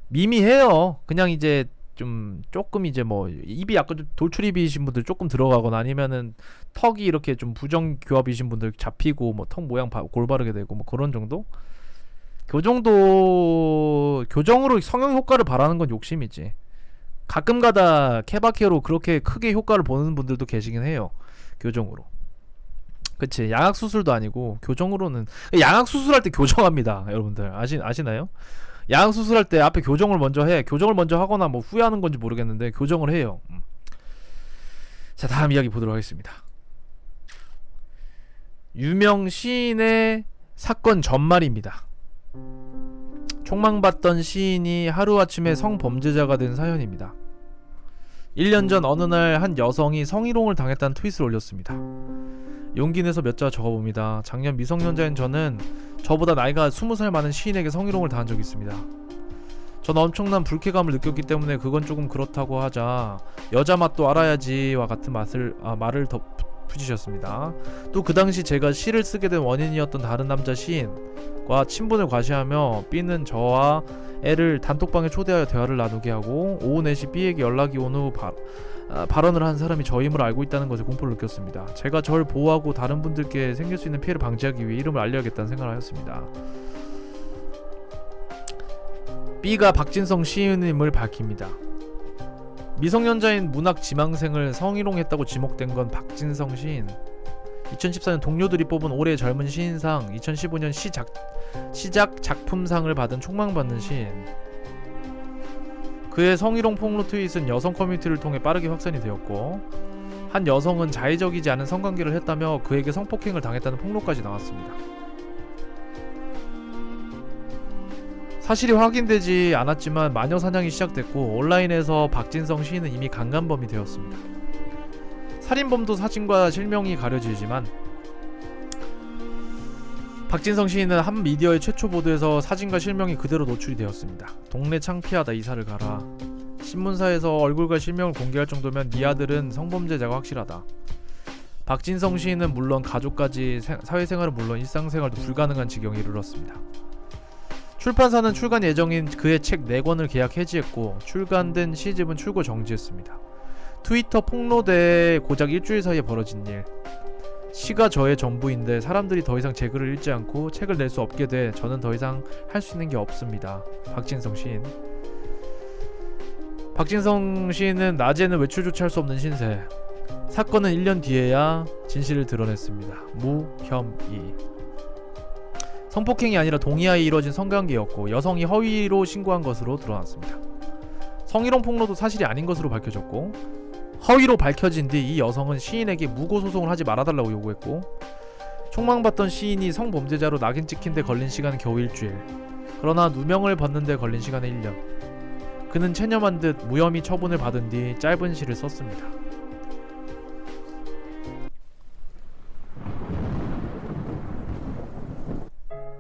미미해요. 그냥 이제 좀 조금 이제 뭐 입이 약간 좀 돌출입이신 분들 조금 들어가거나 아니면은 턱이 이렇게 좀 부정교합이신 분들 잡히고 뭐 턱 모양 골바르게 되고 뭐 그런 정도? 교정으로 성형 효과를 바라는 건 욕심이지. 가끔가다 케바케로 그렇게 크게 효과를 보는 분들도 계시긴 해요. 교정으로. 그치. 양악 수술도 아니고 교정으로는 양악 수술할 때 교정합니다. 여러분들 아시나요? 양악 수술할 때 앞에 교정을 먼저 해. 교정을 먼저 하거나 뭐 후회하는 건지 모르겠는데 교정을 해요. 자, 다음 이야기 보도록 하겠습니다. 유명 시인의 사건 전말입니다. 총망받던 시인이 하루아침에 성범죄자가 된 사연입니다. 1년 전 어느 날 한 여성이 성희롱을 당했다는 트윗을 올렸습니다. 용기 내서 몇 자 적어봅니다. 작년 미성년자인 저는 저보다 나이가 20살 많은 시인에게 성희롱을 당한 적이 있습니다. 저는 엄청난 불쾌감을 느꼈기 때문에 그건 조금 그렇다고 하자 여자 맛도 알아야지와 같은 말을 덧붙이셨습니다. 또 그 당시 제가 시를 쓰게 된 원인이었던 다른 남자 시인과 친분을 과시하며 B는 저와 애를 단톡방에 초대하여 대화를 나누게 하고 오후 4시 B에게 연락이 온 후 발언을 한 사람이 저임을 알고 있다는 것에 공포를 느꼈습니다. 제가 절 보호하고 다른 분들께 생길 수 있는 피해를 방지하기 위해 이름을 알려야겠다는 생각을 하였습니다. B가 박진성 시인임을 밝힙니다. 미성년자인 문학 지망생을 성희롱했다고 지목된 건 박진성 시인. 2014년 동료들이 뽑은 올해의 젊은 시인상, 2015년 시작 작품상을 받은 촉망받는 시인. 그의 성희롱 폭로 트윗은 여성 커뮤니티를 통해 빠르게 확산이 되었고 한 여성은 자의적이지 않은 성관계를 했다며 그에게 성폭행을 당했다는 폭로까지 나왔습니다. 사실이 확인되지 않았지만 마녀 사냥이 시작됐고 온라인에서 박진성 시인은 이미 강간범이 되었습니다. 살인범도 사진과 실명이 가려지지만 박진성 시인은 한 미디어의 최초 보도에서 사진과 실명이 그대로 노출이 되었습니다. 동네 창피하다 이사를 가라. 신문사에서 얼굴과 실명을 공개할 정도면 네 아들은 성범죄자가 확실하다. 박진성 시인은 물론 가족까지 사회생활은 물론 일상생활도 불가능한 지경에 이르렀습니다. 출판사는 출간 예정인 그의 책 4권을 계약 해지했고 출간된 시집은 출고 정지했습니다. 트위터 폭로대 고작 일주일 사이에 벌어진 일. 시가 저의 전부인데 사람들이 더 이상 제 글을 읽지 않고 책을 낼 수 없게 돼 저는 더 이상 할 수 있는 게 없습니다. 박진성 시인. 박진성 시인은 낮에는 외출조차 할 수 없는 신세. 사건은 1년 뒤에야 진실을 드러냈습니다. 무혐의. 성폭행이 아니라 동의하에 이뤄진 성관계였고 여성이 허위로 신고한 것으로 드러났습니다. 성희롱 폭로도 사실이 아닌 것으로 밝혀졌고 허위로 밝혀진 뒤 이 여성은 시인에게 무고 소송을 하지 말아달라고 요구했고 총망받던 시인이 성범죄자로 낙인 찍힌 데 걸린 시간은 겨우 일주일. 그러나 누명을 벗는 데 걸린 시간은 1년. 그는 체념한 듯 무혐의 처분을 받은 뒤 짧은 시를 썼습니다.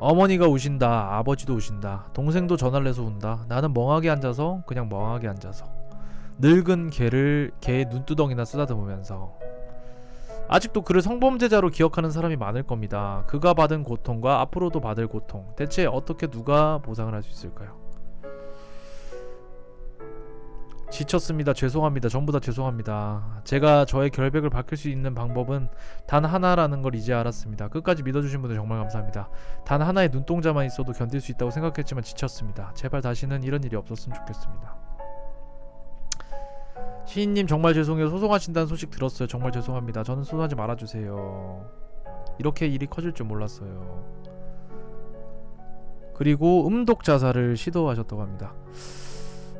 어머니가 우신다. 아버지도 우신다. 동생도 전화를 해서 운다. 나는 멍하게 앉아서 그냥 멍하게 앉아서 늙은 개의 눈두덩이나 쓰다듬으면서. 아직도 그를 성범죄자로 기억하는 사람이 많을 겁니다. 그가 받은 고통과 앞으로도 받을 고통, 대체 어떻게 누가 보상을 할 수 있을까요? 지쳤습니다. 죄송합니다. 전부 다 죄송합니다. 제가 저의 결백을 밝힐 수 있는 방법은 단 하나라는 걸 이제 알았습니다. 끝까지 믿어주신 분들 정말 감사합니다. 단 하나의 눈동자만 있어도 견딜 수 있다고 생각했지만 지쳤습니다. 제발 다시는 이런 일이 없었으면 좋겠습니다. 시인님 정말 죄송해요. 소송하신다는 소식 들었어요. 정말 죄송합니다. 저는 소송하지 말아주세요. 이렇게 일이 커질 줄 몰랐어요. 그리고 음독 자살을 시도하셨다고 합니다.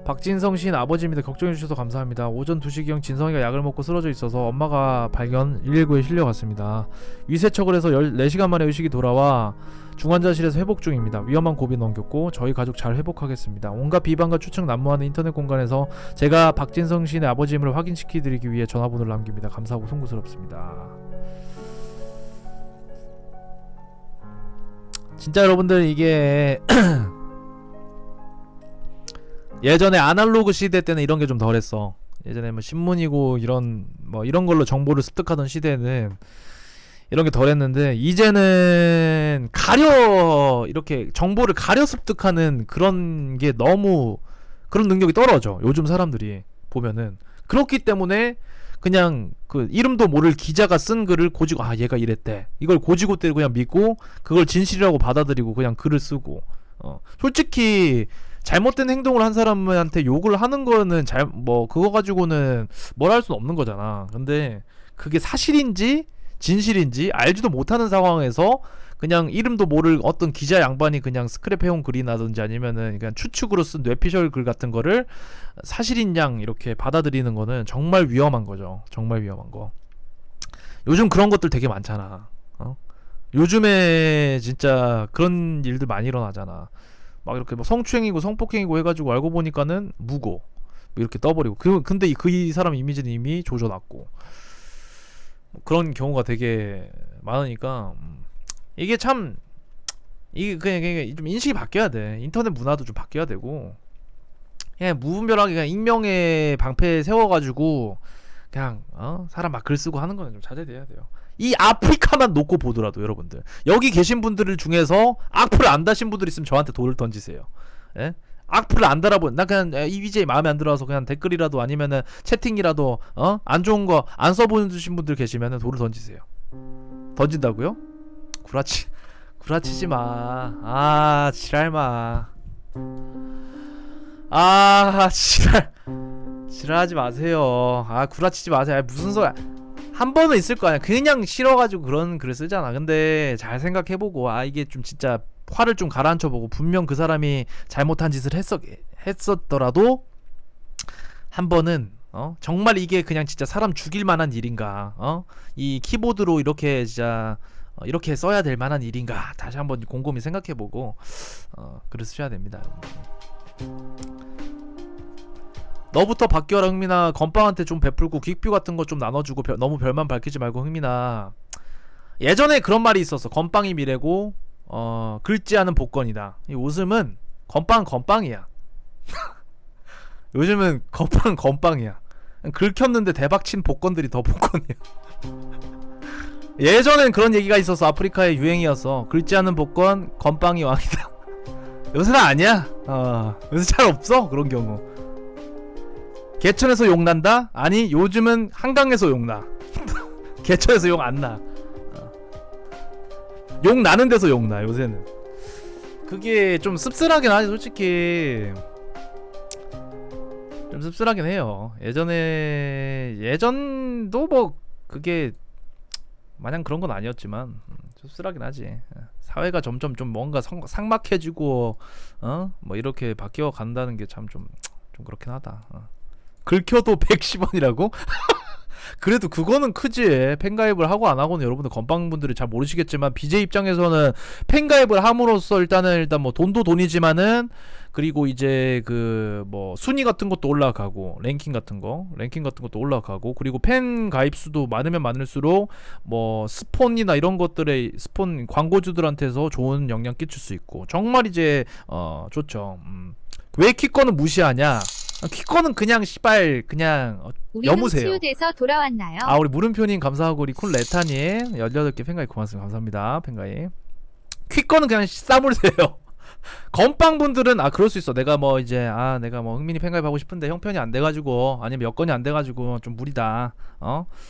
박진성 시인 아버지입니다. 걱정해주셔서 감사합니다. 오전 2시경 진성이가 약을 먹고 쓰러져 있어서 엄마가 발견 119에 실려갔습니다. 위세척을 해서 14시간 만에 의식이 돌아와 중환자실에서 회복 중입니다. 위험한 고비 넘겼고 저희 가족 잘 회복하겠습니다. 온갖 비방과 추측 난무하는 인터넷 공간에서 제가 박진성 시인의 아버지임을 확인시켜드리기 위해 전화번호를 남깁니다. 감사하고 송구스럽습니다. 진짜 여러분들 이게 예전에 아날로그 시대 때는 이런 게 좀 덜했어. 예전에 뭐 신문이고 이런 걸로 정보를 습득하던 시대는 이런 게 덜했는데 이제는 이렇게 정보를 가려 습득하는 그런 게 너무 그런 능력이 떨어져. 요즘 사람들이 보면은. 그렇기 때문에 그냥 그 이름도 모를 기자가 쓴 글을 고지고 아 얘가 이랬대. 이걸 고지고대로 그냥 믿고 그걸 진실이라고 받아들이고 그냥 글을 쓰고. 솔직히 잘못된 행동을 한 사람한테 욕을 하는 거는 그거 가지고는 뭘 할 수는 없는 거잖아. 근데 그게 사실인지 진실인지 알지도 못하는 상황에서 그냥 이름도 모를 어떤 기자 양반이 그냥 스크랩해온 글이나든지 아니면은 그냥 추측으로 쓴 뇌피셜 글 같은 거를 사실인 양 이렇게 받아들이는 거는 정말 위험한 거죠. 정말 위험한 거. 요즘 그런 것들 되게 많잖아. 요즘에 진짜 그런 일들 많이 일어나잖아. 막 이렇게 뭐 성추행이고 성폭행이고 해가지고 알고 보니까는 무고 이렇게 떠버리고 근데 이 사람 이미지는 이미 조져놨고 그런 경우가 되게 많으니까 이게 참 이게 그냥 좀 인식이 바뀌어야 돼. 인터넷 문화도 좀 바뀌어야 되고 그냥 무분별하게 그냥 익명의 방패 세워가지고 그냥 사람 막 글 쓰고 하는 거는 좀 자제돼야 돼요. 이 아프리카만 놓고 보더라도 여러분들 여기 계신 분들 중에서 악플을 안 다신 분들 있으면 저한테 돌을 던지세요. 예? 악플을 안 달아본 나 그냥 이 BJ 마음에 안 들어서 그냥 댓글이라도 아니면은 채팅이라도 안 좋은 거 안 써보신 분들 계시면은 돌을 던지세요. 던진다고요? 구라치지 마. 아 지랄마. 아 지랄하지 마세요. 아 구라치지 마세요. 무슨 소리야. 한 번은 있을 거 아니야. 그냥 싫어가지고 그런 글을 쓰잖아. 근데 잘 생각해보고 이게 좀 진짜 화를 좀 가라앉혀보고 분명 그 사람이 잘못한 짓을 했었더라도 한 번은 정말 이게 그냥 진짜 사람 죽일 만한 일인가, 이 키보드로 이렇게 진짜 이렇게 써야 될 만한 일인가 다시 한번 곰곰이 생각해보고 글을 쓰셔야 됩니다. 너부터 바뀌어라 흥민아. 건빵한테 좀 베풀고 퀵뷰 같은 거 좀 나눠주고 너무 별만 밝히지 말고 흥민아. 예전에 그런 말이 있었어. 건빵이 미래고 긁지 않은 복권이다. 이 웃음은 건빵은 건빵이야. 요즘은 건빵은 건빵이야. 긁혔는데 대박친 복권들이 더 복권이야. 예전엔 그런 얘기가 있었어. 아프리카의 유행이었어. 긁지 않은 복권 건빵이 왕이다. 요새는 아니야. 요새 잘 없어 그런 경우. 개천에서 욕난다? 아니 요즘은 한강에서 욕나. 개천에서 욕 안나. 욕 나는 데서 욕나 요새는. 그게 좀 씁쓸하긴 하지 솔직히. 좀 씁쓸하긴 해요. 예전도 뭐 그게 마냥 그런 건 아니었지만 씁쓸하긴 하지. 사회가 점점 좀 뭔가 삭막해지고 뭐 이렇게 바뀌어 간다는 게 참 좀 그렇긴 하다. 긁혀도 110원이라고? 그래도 그거는 크지. 팬가입을 하고 안 하고는 여러분들 건빵분들이 잘 모르시겠지만 BJ 입장에서는 팬가입을 함으로써 일단 뭐 돈도 돈이지만은 그리고 이제 그 뭐 순위 같은 것도 올라가고 랭킹 같은 것도 올라가고 그리고 팬 가입 수도 많으면 많을수록 뭐 스폰이나 이런 것들의 스폰 광고주들한테서 좋은 영향 끼칠 수 있고 정말 이제 좋죠. 왜 키커는 무시하냐? 키커는 그냥 시발 그냥 여무세요. 치유돼서 돌아왔나요? 우리 물음표님 감사하고 우리 쿨 레타님 18개 팬가입 고맙습니다. 감사합니다. 팬가입. 퀴커는 그냥 싸물세요. 건빵분들은 그럴 수 있어. 내가 뭐 이제 내가 뭐 흥민이 팬가입 하고 싶은데 형편이 안 돼가지고 아니면 여건이 안 돼가지고 좀 무리다.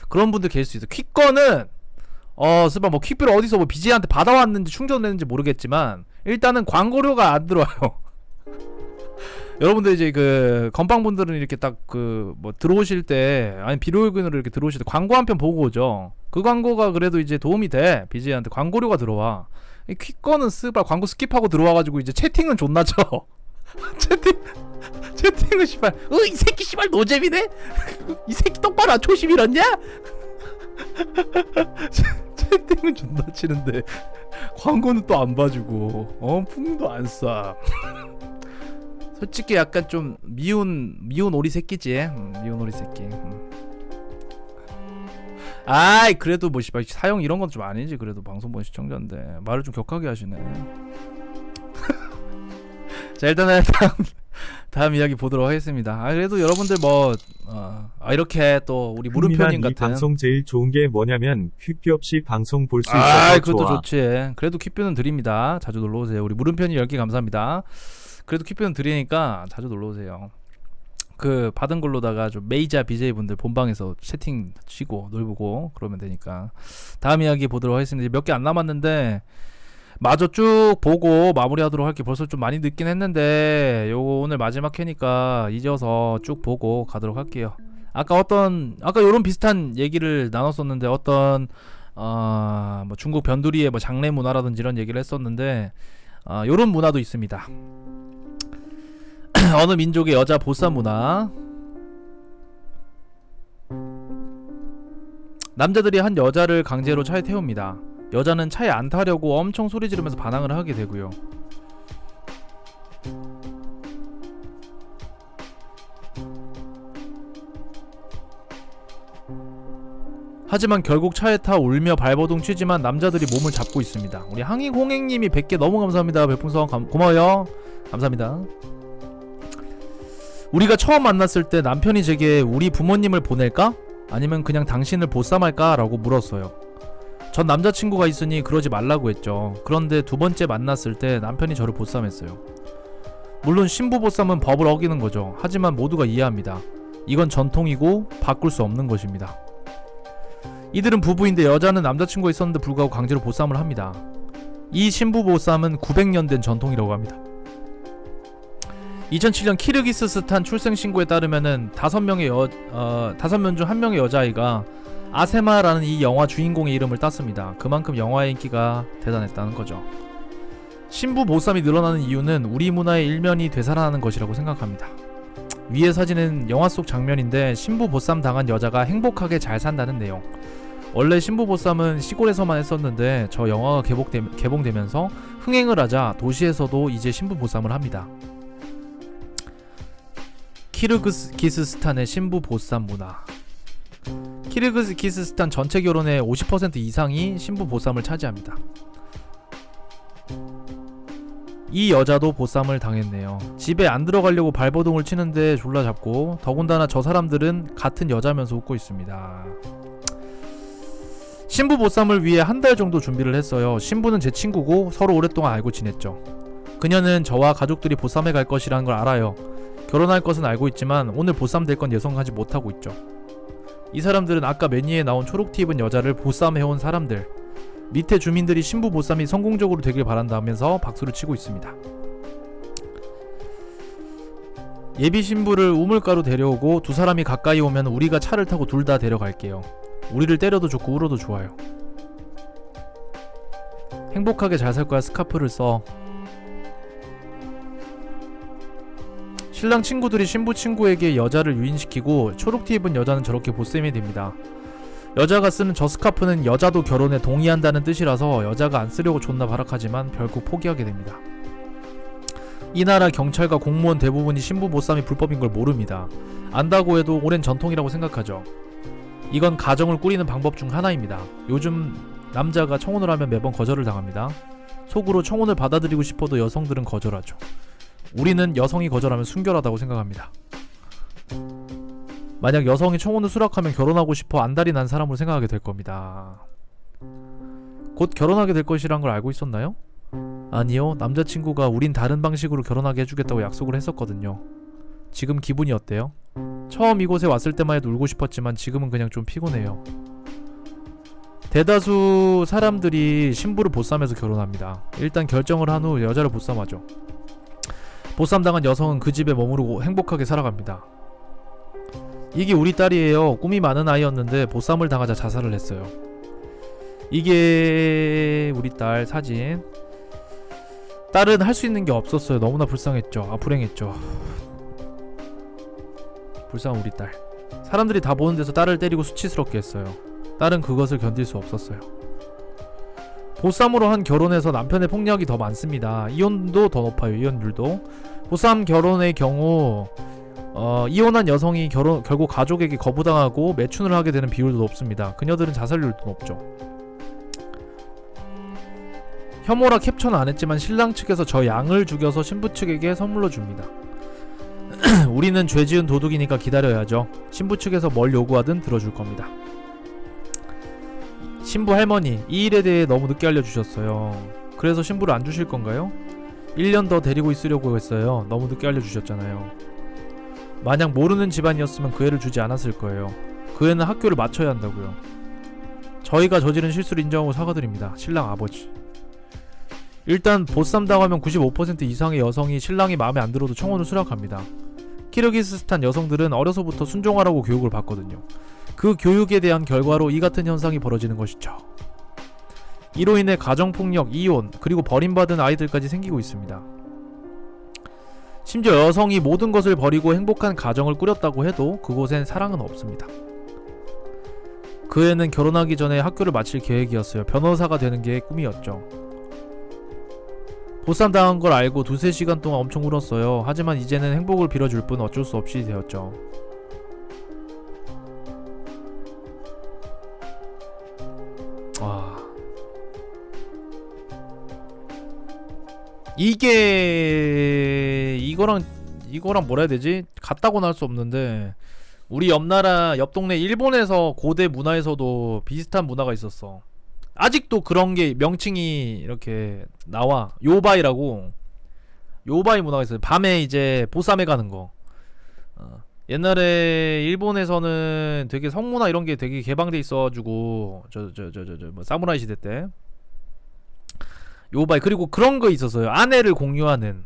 그런 분들 계실 수 있어. 퀴커는 스바 뭐 퀵비를 어디서 뭐 BJ한테 받아왔는지 충전했는지 모르겠지만 일단은 광고료가 안 들어와요. 여러분들 이제 그 건빵분들은 이렇게 딱 그 뭐 들어오실 때 아니 비료일근으로 이렇게 들어오실 때 광고 한 편 보고 오죠. 그 광고가 그래도 이제 도움이 돼. BJ한테 광고료가 들어와. 이 퀵거는 스발 광고 스킵하고 들어와가지고 이제 채팅은 존나 쳐. 채팅은 씨발 이 새끼 씨발 노잼이네. 이 새끼 똑바로 안 초심 잃었냐? 채팅은 존나 치는데 광고는 또 안 봐주고 풍도 안 쏴. 솔직히 약간 좀 미운 오리 새끼지. 미운 오리 새끼. 그래도 뭐 씨발 사형 이런 건 좀 아니지. 그래도 방송 본 시청자인데 말을 좀 격하게 하시네. 자 일단은 다음 이야기 보도록 하겠습니다. 그래도 여러분들 뭐 이렇게 또 우리 물음표님 같은 방송 제일 좋은 게 뭐냐면 퀵뷰 없이 방송 볼 수 있어서 그것도 좋아. 좋지. 그래도 퀵뷰는 드립니다. 자주 놀러오세요. 우리 물음표님 10개 감사합니다. 그래도 퀵비는 드리니까 자주 놀러오세요. 그 받은 걸로다가 좀 메이저 BJ분들 본방에서 채팅 치고 놀고 그러면 되니까. 다음 이야기 보도록 하겠습니다. 몇 개 안 남았는데 마저 쭉 보고 마무리하도록 할게요. 벌써 좀 많이 늦긴 했는데 요거 오늘 마지막 회니까 잊어서 쭉 보고 가도록 할게요. 아까 요런 비슷한 얘기를 나눴었는데 어떤 뭐 중국 변두리의 뭐 장례 문화라든지 이런 얘기를 했었는데 요런 문화도 있습니다. 어느 민족의 여자 보쌈 문화. 남자들이 한 여자를 강제로 차에 태웁니다. 여자는 차에 안 타려고 엄청 소리 지르면서 반항을 하게 되고요. 하지만 결국 차에 타 울며 발버둥 치지만 남자들이 몸을 잡고 있습니다. 우리 항익홍행님이 100개 너무 감사합니다. 별풍선 고마워요. 감사합니다. 우리가 처음 만났을 때 남편이 제게 우리 부모님을 보낼까? 아니면 그냥 당신을 보쌈할까? 라고 물었어요. 전 남자친구가 있으니 그러지 말라고 했죠. 그런데 두 번째 만났을 때 남편이 저를 보쌈했어요. 물론 신부 보쌈은 법을 어기는 거죠. 하지만 모두가 이해합니다. 이건 전통이고 바꿀 수 없는 것입니다. 이들은 부부인데 여자는 남자친구가 있었는데 불구하고 강제로 보쌈을 합니다. 이 신부 보쌈은 900년 된 전통이라고 합니다. 2007년 키르기스스탄 출생신고에 따르면은 5명 중 1명의 여자아이가 아세마라는 이 영화 주인공의 이름을 땄습니다. 그만큼 영화의 인기가 대단했다는 거죠. 신부 보쌈이 늘어나는 이유는 우리 문화의 일면이 되살아나는 것이라고 생각합니다. 위의 사진은 영화 속 장면인데 신부 보쌈 당한 여자가 행복하게 잘 산다는 내용. 원래 신부 보쌈은 시골에서만 했었는데 저 영화가 개봉되면서 흥행을 하자 도시에서도 이제 신부 보쌈을 합니다. 키르기스스탄의 신부 보쌈 문화. 키르기스스탄 전체 결혼의 50% 이상이 신부 보쌈을 차지합니다. 이 여자도 보쌈을 당했네요. 집에 안 들어가려고 발버둥을 치는데 졸라 잡고, 더군다나 저 사람들은 같은 여자면서 웃고 있습니다. 신부 보쌈을 위해 한 달 정도 준비를 했어요. 신부는 제 친구고 서로 오랫동안 알고 지냈죠. 그녀는 저와 가족들이 보쌈에 갈 것이라는 걸 알아요. 결혼할 것은 알고 있지만 오늘 보쌈 될 건 예상하지 못하고 있죠. 이 사람들은 아까 매니에 나온 초록티 입은 여자를 보쌈해온 사람들. 밑에 주민들이 신부 보쌈이 성공적으로 되길 바란다면서 박수를 치고 있습니다. 예비 신부를 우물가로 데려오고 두 사람이 가까이 오면 우리가 차를 타고 둘 다 데려갈게요. 우리를 때려도 좋고 울어도 좋아요. 행복하게 잘 살 거야. 스카프를 써. 신랑 친구들이 신부 친구에게 여자를 유인시키고 초록티 입은 여자는 저렇게 보쌈이 됩니다. 여자가 쓰는 저 스카프는 여자도 결혼에 동의한다는 뜻이라서 여자가 안 쓰려고 존나 발악하지만 결국 포기하게 됩니다. 이 나라 경찰과 공무원 대부분이 신부 보쌈이 불법인 걸 모릅니다. 안다고 해도 오랜 전통이라고 생각하죠. 이건 가정을 꾸리는 방법 중 하나입니다. 요즘 남자가 청혼을 하면 매번 거절을 당합니다. 속으로 청혼을 받아들이고 싶어도 여성들은 거절하죠. 우리는 여성이 거절하면 순결하다고 생각합니다. 만약 여성이 청혼을 수락하면 결혼하고 싶어 안달이 난 사람으로 생각하게 될 겁니다. 곧 결혼하게 될 것이란 걸 알고 있었나요? 아니요. 남자친구가 우린 다른 방식으로 결혼하게 해주겠다고 약속을 했었거든요. 지금 기분이 어때요? 처음 이곳에 왔을 때만 해도 울고 싶었지만 지금은 그냥 좀 피곤해요. 대다수 사람들이 신부를 보쌈해서 결혼합니다. 일단 결정을 한 후 여자를 보쌈하죠. 보쌈당한 여성은 그 집에 머무르고 행복하게 살아갑니다. 이게 우리 딸이에요. 꿈이 많은 아이였는데 보쌈을 당하자 자살을 했어요. 이게 우리 딸 사진. 딸은 할 수 있는 게 없었어요. 너무나 불쌍했죠. 불행했죠. 불쌍한 우리 딸. 사람들이 다 보는 데서 딸을 때리고 수치스럽게 했어요. 딸은 그것을 견딜 수 없었어요. 보쌈으로 한 결혼에서 남편의 폭력이 더 많습니다. 이혼도 더 높아요. 이혼율도. 보쌈 결혼의 경우 이혼한 여성이 결국 가족에게 거부당하고 매춘을 하게 되는 비율도 높습니다. 그녀들은 자살률도 높죠. 혐오라 캡처는 안 했지만 신랑 측에서 저 양을 죽여서 신부 측에게 선물로 줍니다. 우리는 죄지은 도둑이니까 기다려야죠. 신부 측에서 뭘 요구하든 들어줄 겁니다. 신부 할머니, 이 일에 대해 너무 늦게 알려주셨어요. 그래서 신부를 안 주실 건가요? 1년 더 데리고 있으려고 했어요. 너무 늦게 알려주셨잖아요. 만약 모르는 집안이었으면 그 애를 주지 않았을 거예요. 그 애는 학교를 마쳐야 한다고요. 저희가 저지른 실수를 인정하고 사과드립니다. 신랑 아버지. 일단 보쌈 당하면 95% 이상의 여성이 신랑이 마음에 안 들어도 청혼을 수락합니다. 키르기스스탄 여성들은 어려서부터 순종하라고 교육을 받거든요. 그 교육에 대한 결과로 이 같은 현상이 벌어지는 것이죠. 이로 인해 가정폭력, 이혼, 그리고 버림받은 아이들까지 생기고 있습니다. 심지어 여성이 모든 것을 버리고 행복한 가정을 꾸렸다고 해도 그곳엔 사랑은 없습니다. 그 애는 결혼하기 전에 학교를 마칠 계획이었어요. 변호사가 되는 게 꿈이었죠. 보쌈 당한 걸 알고 2-3시간 동안 엄청 울었어요. 하지만 이제는 행복을 빌어줄 뿐 어쩔 수 없이 되었죠. 와. 이거랑 뭐라 해야 되지? 같다고는 할 수 없는데 우리 옆나라 옆 동네 일본에서 고대 문화에서도 비슷한 문화가 있었어. 아직도 그런 게 명칭이 이렇게 나와. 요바이라고. 요바이 문화가 있어요. 밤에 이제 보쌈에 가는 거. 옛날에 일본에서는 되게 성문화 이런 게 되게 개방돼 있어가지고 뭐 사무라이 시대 때 요바이. 그리고 그런 거 있었어요. 아내를 공유하는.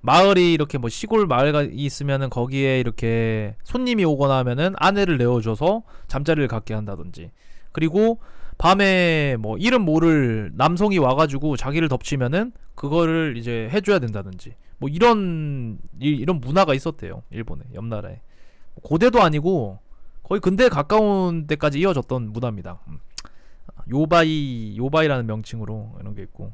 마을이 이렇게 뭐 시골 마을이 있으면은 거기에 이렇게 손님이 오거나 하면은 아내를 내어줘서 잠자리를 갖게 한다든지. 그리고 밤에 뭐 이름 모를 남성이 와가지고 자기를 덮치면은 그거를 이제 해줘야 된다든지. 뭐 이런 문화가 있었대요. 일본에 옆나라에. 고대도 아니고 거의 근대에 가까운 데까지 이어졌던 문화입니다. 요바이라는 명칭으로 이런 게 있고.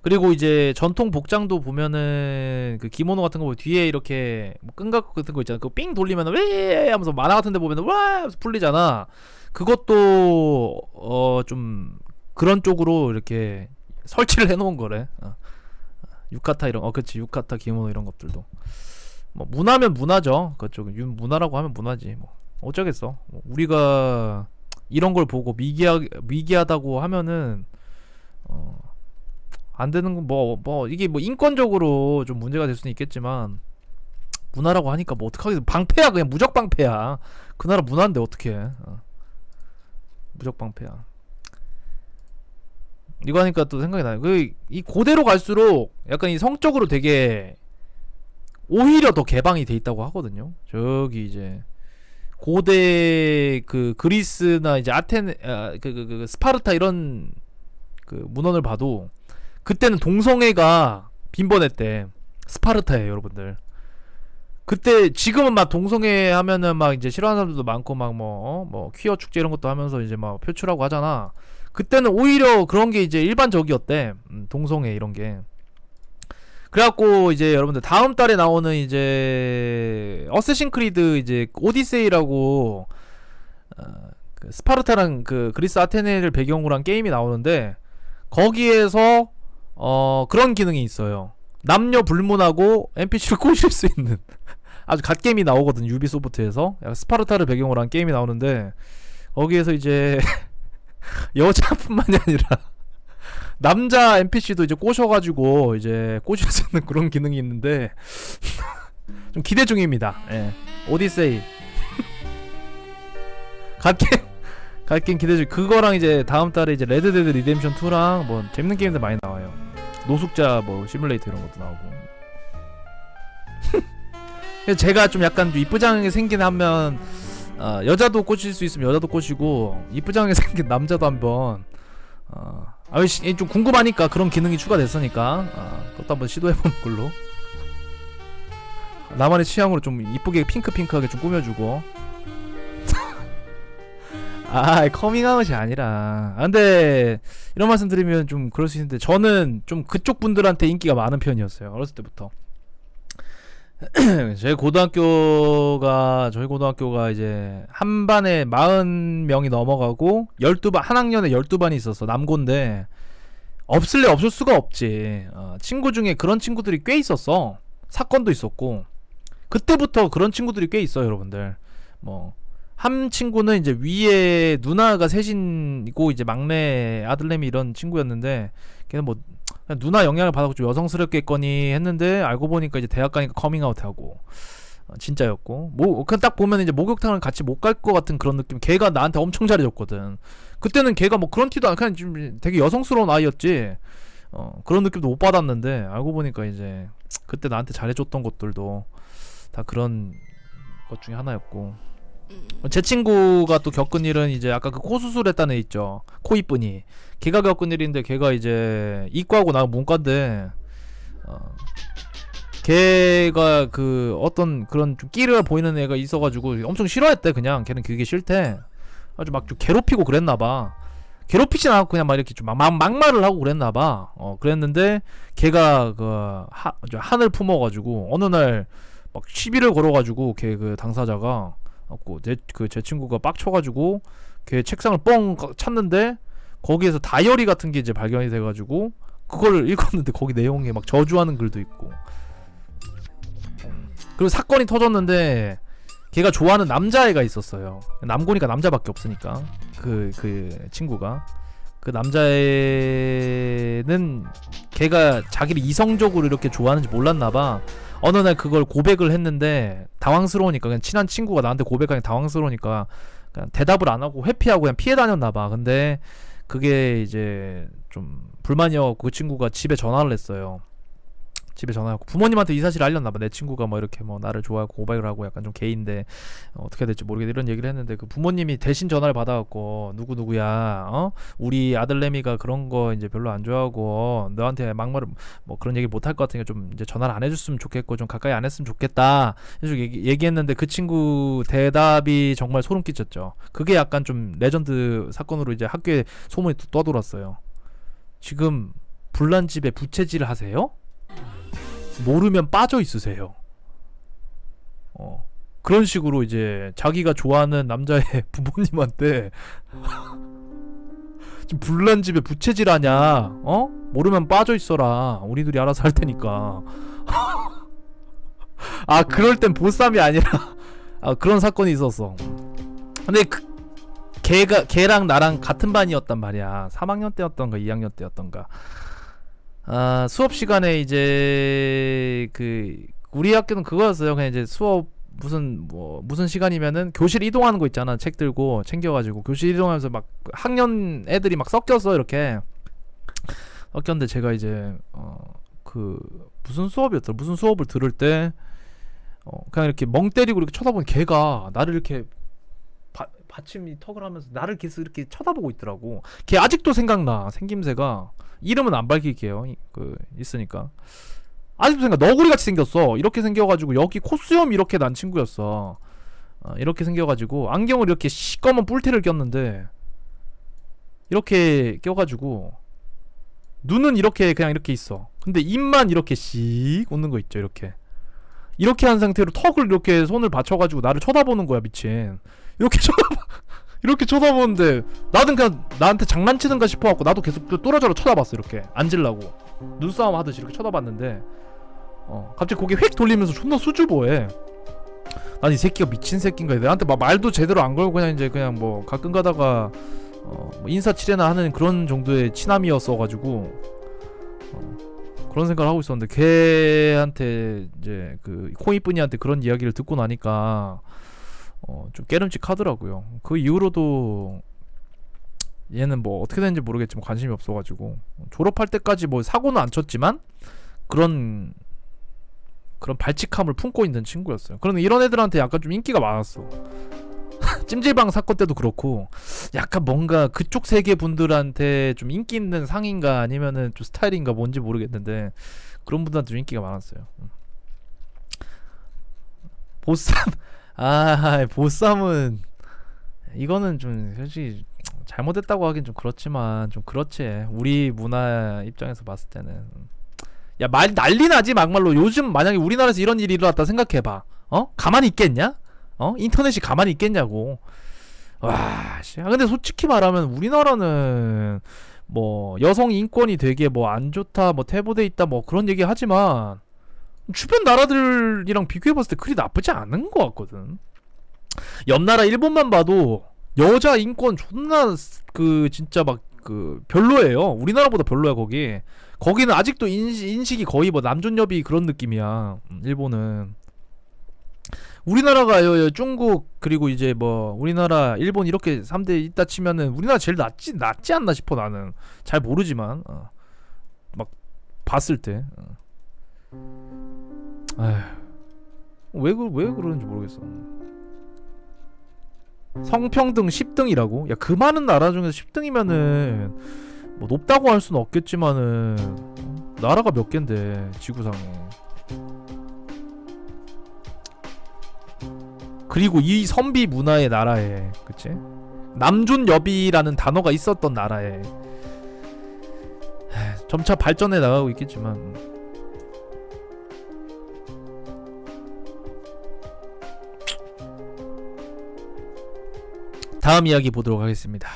그리고 이제 전통 복장도 보면은 그 기모노 같은 거 보면 뒤에 이렇게 뭐 끈각 같은 거 있잖아. 그거 삥 돌리면은 왜 하면서 만화 같은 데 보면은 와 하면서 풀리잖아. 그것도 좀 그런 쪽으로 이렇게 설치를 해놓은 거래. 유카타 이런 그치 유카타 기모노 이런 것들도 뭐 문화면 문화죠. 그쪽 문화라고 하면 문화지. 뭐 어쩌겠어. 뭐 우리가 이런 걸 보고 미개하다고 하면은 안 되는 건 뭐 이게 뭐 인권적으로 좀 문제가 될 수는 있겠지만 문화라고 하니까 뭐 어떡하겠어. 방패야. 그냥 무적 방패야. 그 나라 문화인데 어떡해. 무적 방패야. 이거 하니까 또 생각이 나요. 이 고대로 갈수록 약간 이 성적으로 되게 오히려 더 개방이 돼 있다고 하거든요. 저기 이제 고대 그 그리스나 이제 아테네 스파르타 이런 그 문헌을 봐도 그때는 동성애가 빈번했대. 스파르타에 여러분들. 그때 지금은 막 동성애 하면은 막 이제 싫어하는 사람들도 많고 막 뭐 퀴어 축제 이런 것도 하면서 이제 막 표출하고 하잖아. 그때는 오히려 그런 게 이제 일반적이었대. 동성애 이런 게. 그래갖고 이제 여러분들 다음 달에 나오는 이제 어쌔신 크리드 이제 오디세이라고 그 스파르타랑 그 그리스 아테네를 배경으로 한 게임이 나오는데 거기에서 그런 기능이 있어요. 남녀 불문하고 NPC를 꼬실 수 있는 아주 갓게임이 나오거든. 유비소프트에서 스파르타를 배경으로 한 게임이 나오는데 거기에서 이제 여자뿐만이 아니라 남자 NPC도 이제 꼬셔가지고 이제 꼬실 수 있는 그런 기능이 있는데 좀 기대 중입니다. 예. 오디세이 갓게임 기대 중. 그거랑 이제 다음 달에 이제 레드데드 리뎀션 2랑 뭐 재밌는 게임들 많이 나와요. 노숙자 뭐 시뮬레이터 이런 것도 나오고. 제가 좀 약간 좀 이쁘장하게 생긴 하면 여자도 꼬실 수 있으면 여자도 꼬시고 이쁘장하게 생긴 남자도 한번 좀 궁금하니까 그런 기능이 추가됐으니까 그것도 한번 시도해보는 걸로. 나만의 취향으로 좀 이쁘게 핑크하게 좀 꾸며주고. 커밍아웃이 아니라. 근데 이런 말씀 드리면 좀 그럴 수 있는데 저는 좀 그쪽 분들한테 인기가 많은 편이었어요. 어렸을 때부터. 저희 고등학교가 이제 한 반에 40명이 넘어가고 12반, 한 학년에 12반이 있었어. 남고인데 없을래 없을 수가 없지. 친구 중에 그런 친구들이 꽤 있었어. 사건도 있었고. 그때부터 그런 친구들이 꽤 있어요, 여러분들. 뭐 한 친구는 이제 위에 누나가 셋이고 이제 막내 아들내미 이런 친구였는데 걔는 뭐 그냥 누나 영향을 받아서 좀 여성스럽겠거니 했는데 알고 보니까 이제 대학 가니까 커밍아웃하고 진짜였고 뭐 그냥 딱 보면 이제 목욕탕을 같이 못 갈 것 같은 그런 느낌. 걔가 나한테 엄청 잘해줬거든. 그때는 걔가 뭐 그런 티도 안 그냥 좀 되게 여성스러운 아이였지. 그런 느낌도 못 받았는데 알고 보니까 이제 그때 나한테 잘해줬던 것들도 다 그런 것 중에 하나였고. 제 친구가 또 겪은 일은 이제 아까 그 코 수술했다는 애 있죠. 코 이쁜이. 걔가 겪은 일인데 걔가 이제 이과하고 나 문과인데 걔가 그 어떤 그런 좀 끼를 보이는 애가 있어가지고 엄청 싫어했대. 그냥 걔는 그게 싫대. 아주 막 좀 괴롭히고 그랬나봐. 괴롭히진 않고 그냥 막 이렇게 좀 막말을 하고 그랬나봐. 그랬는데 걔가 그 한을 품어가지고 어느 날 막 시비를 걸어가지고 걔 그 당사자가 제 친구가 빡쳐가지고 걔 책상을 뻥 찾는데 거기에서 다이어리 같은 게 이제 발견이 돼가지고 그걸 읽었는데 거기 내용에 막 저주하는 글도 있고. 그리고 사건이 터졌는데 걔가 좋아하는 남자애가 있었어요. 남고니까 남자밖에 없으니까 그 친구가 그 남자애는 걔가 자기를 이성적으로 이렇게 좋아하는지 몰랐나봐. 어느 날 그걸 고백을 했는데 당황스러우니까 그냥 친한 친구가 나한테 고백하니 당황스러우니까 그냥 대답을 안 하고 회피하고 그냥 피해 다녔나봐. 근데 그게 이제 좀 불만이어갖고 그 친구가 집에 전화를 했어요. 집에 전화하고 부모님한테 이 사실을 알렸나봐. 내 친구가 뭐 이렇게 뭐 나를 좋아하고 고백을 하고 약간 좀 게인데 어떻게 해야 될지 모르겠다 이런 얘기를 했는데 그 부모님이 대신 전화를 받아갖고 누구누구야 우리 아들내미가 그런 거 이제 별로 안 좋아하고 너한테 막말을 뭐 그런 얘기 못할 것 같으니까 좀 이제 전화를 안 해줬으면 좋겠고 좀 가까이 안 했으면 좋겠다 해서 얘기했는데 그 친구 대답이 정말 소름 끼쳤죠. 그게 약간 좀 레전드 사건으로 이제 학교에 소문이 떠돌았어요. 지금 불난 집에 부채질 하세요? 모르면 빠져 있으세요. 그런 식으로 이제 자기가 좋아하는 남자의 부모님한테 지금 불난 집에 부채질하냐? 모르면 빠져 있어라. 우리들이 알아서 할 테니까. 아 그럴 땐 보쌈이 아니라 그런 사건이 있었어. 근데 걔랑 나랑 같은 반이었단 말이야. 3학년 때였던가 2학년 때였던가. 수업 시간에 이제 우리 학교는 그거였어요. 그냥 이제 수업 무슨 시간이면은 교실 이동하는 거 있잖아. 책 들고 챙겨가지고 교실 이동하면서 막 학년 애들이 막 섞였어. 이렇게 섞였는데 제가 이제 무슨 수업을 들을 때 그냥 이렇게 멍 때리고 이렇게 쳐다보는 걔가 나를 이렇게 받침이 턱을 하면서 나를 계속 이렇게 쳐다보고 있더라고. 걔 아직도 생각나. 생김새가. 이름은 안 밝힐게요. 있으니까. 아직도 생각. 너구리 같이 생겼어. 이렇게 생겨가지고 여기 콧수염 이렇게 난 친구였어. 이렇게 생겨가지고 안경을 이렇게 시꺼먼 뿔테를 꼈는데 이렇게 껴가지고 눈은 이렇게 그냥 이렇게 있어. 근데 입만 이렇게 씩 웃는 거 있죠. 이렇게 한 상태로 턱을 이렇게 손을 받쳐가지고 나를 쳐다보는 거야. 미친. 이렇게 쳐다보는데 나는 그냥 나한테 장난치는가 싶어갖고 나도 계속 뚫어져라 쳐다봤어. 이렇게 앉으려고 눈싸움 하듯이 이렇게 쳐다봤는데 갑자기 고개 휙 돌리면서 존나 수줍어해. 난 이 새끼가 미친 새끼인가. 나한테 막 말도 제대로 안 걸고 그냥 뭐 가끔 가다가 뭐 인사치레나 하는 그런 정도의 친함이었어가지고 그런 생각을 하고 있었는데 걔한테 이제 그 코이쁜이한테 그런 이야기를 듣고 나니까 좀 깨름직하더라고요. 그 이후로도 얘는 뭐 어떻게 됐는지 모르겠지만 관심이 없어가지고 졸업할 때까지 뭐 사고는 안 쳤지만 그런 발칙함을 품고 있는 친구였어요. 그런데 이런 애들한테 약간 좀 인기가 많았어. 찜질방 사건 때도 그렇고 약간 뭔가 그쪽 세계 분들한테 좀 인기 있는 상인가 아니면은 좀 스타일인가 뭔지 모르겠는데 그런 분들한테 좀 인기가 많았어요. 보쌈은 이거는 좀 솔직히 잘못했다고 하긴 좀 그렇지만 좀 그렇지. 우리 문화 입장에서 봤을 때는 야 말 난리 나지 막말로. 요즘 만약에 우리나라에서 이런 일이 일어났다 생각해봐. 가만히 있겠냐? 인터넷이 가만히 있겠냐고. 와, 씨. 근데 솔직히 말하면 우리나라는 뭐 여성 인권이 되게 뭐 안 좋다, 뭐 퇴보돼 있다, 뭐 그런 얘기 하지만 주변 나라들이랑 비교해봤을 때 그리 나쁘지 않은 것 같거든. 옆 나라 일본만 봐도 여자 인권 존나 진짜 막 그 별로예요. 우리나라보다 별로야 거기. 거기는 아직도 인식이 거의 뭐 남존여비 그런 느낌이야. 일본은. 우리나라가 중국 그리고 이제 뭐 우리나라 일본 이렇게 3대 있다 치면은 우리나라 제일 낫지 않나 싶어. 나는 잘 모르지만 막 봤을 때 왜 그러는지 모르겠어. 성평등 10등이라고? 야, 그 많은 나라 중에서 10등이면은 뭐 높다고 할 수는 없겠지만은 나라가 몇 갠데 지구상에. 그리고 이 선비 문화의 나라에, 그치? 남존여비라는 단어가 있었던 나라에 점차 발전해 나가고 있겠지만 다음 이야기 보도록 하겠습니다.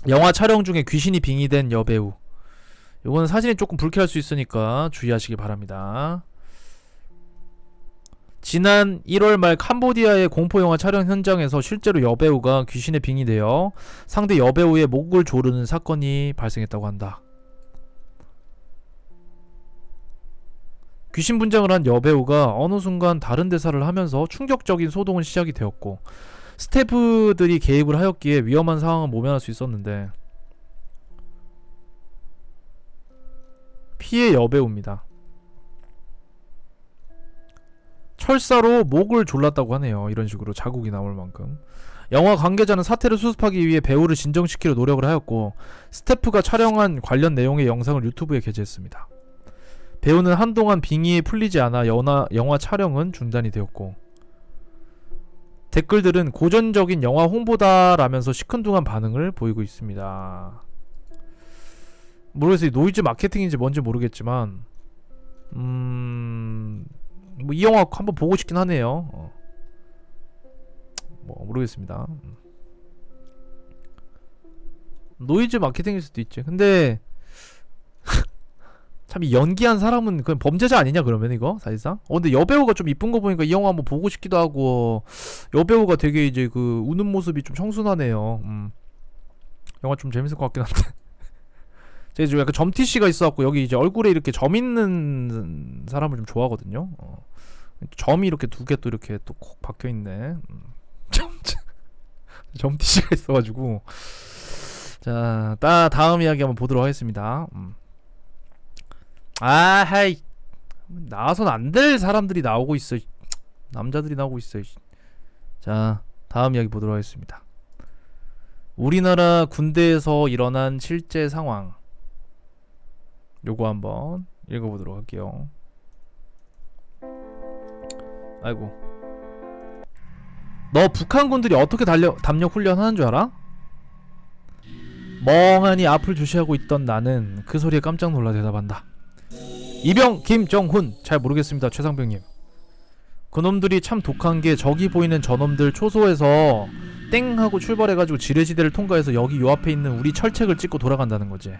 영화 촬영 중에 귀신이 빙의된 여배우. 요거는 사진이 조금 불쾌할 수 있으니까 주의하시기 바랍니다. 지난 1월 말 캄보디아의 공포영화 촬영 현장에서 실제로 여배우가 귀신에 빙의되어 상대 여배우의 목을 조르는 사건이 발생했다고 한다. 귀신 분장을 한 여배우가 어느 순간 다른 대사를 하면서 충격적인 소동은 시작이 되었고 스태프들이 개입을 하였기에 위험한 상황을 모면할 수 있었는데 피해 여배우입니다. 철사로 목을 졸랐다고 하네요. 이런 식으로 자국이 나올 만큼. 영화 관계자는 사태를 수습하기 위해 배우를 진정시키려 노력을 하였고 스태프가 촬영한 관련 내용의 영상을 유튜브에 게재했습니다. 배우는 한동안 빙의에 풀리지 않아 영화 촬영은 중단이 되었고 댓글들은 고전적인 영화 홍보다라면서 시큰둥한 반응을 보이고 있습니다. 모르겠어요. 노이즈 마케팅인지 뭔지 모르겠지만 뭐 이 영화 한번 보고 싶긴 하네요. 뭐 모르겠습니다. 노이즈 마케팅일 수도 있지. 근데 참 이 연기한 사람은 그냥 범죄자 아니냐 그러면 이거 사실상? 근데 여배우가 좀 이쁜 거 보니까 이 영화 한번 보고 싶기도 하고 여배우가 되게 이제 그 우는 모습이 좀 청순하네요. 영화 좀 재밌을 것 같긴 한데 제가 좀 약간 점티씨가 있어갖고 여기 이제 얼굴에 이렇게 점 있는 사람을 좀 좋아하거든요. 점이 이렇게 두 개 또 이렇게 또 콕 박혀있네. 점티씨가 있어가지고 자 다음 이야기 한번 보도록 하겠습니다. 하이 나와선 안 될 사람들이 나오고 있어. 남자들이 나오고 있어. 자 다음 이야기 보도록 하겠습니다. 우리나라 군대에서 일어난 실제 상황 요거 한번 읽어보도록 할게요. 아이고 너 북한군들이 어떻게 담력 훈련하는 줄 알아? 멍하니 앞을 주시하고 있던 나는 그 소리에 깜짝 놀라 대답한다. 이병 김정훈. 잘 모르겠습니다 최상병님. 그놈들이 참 독한게 저기 보이는 저놈들 초소에서 땡 하고 출발해가지고 지뢰지대를 통과해서 여기 요 앞에 있는 우리 철책을 찍고 돌아간다는 거지.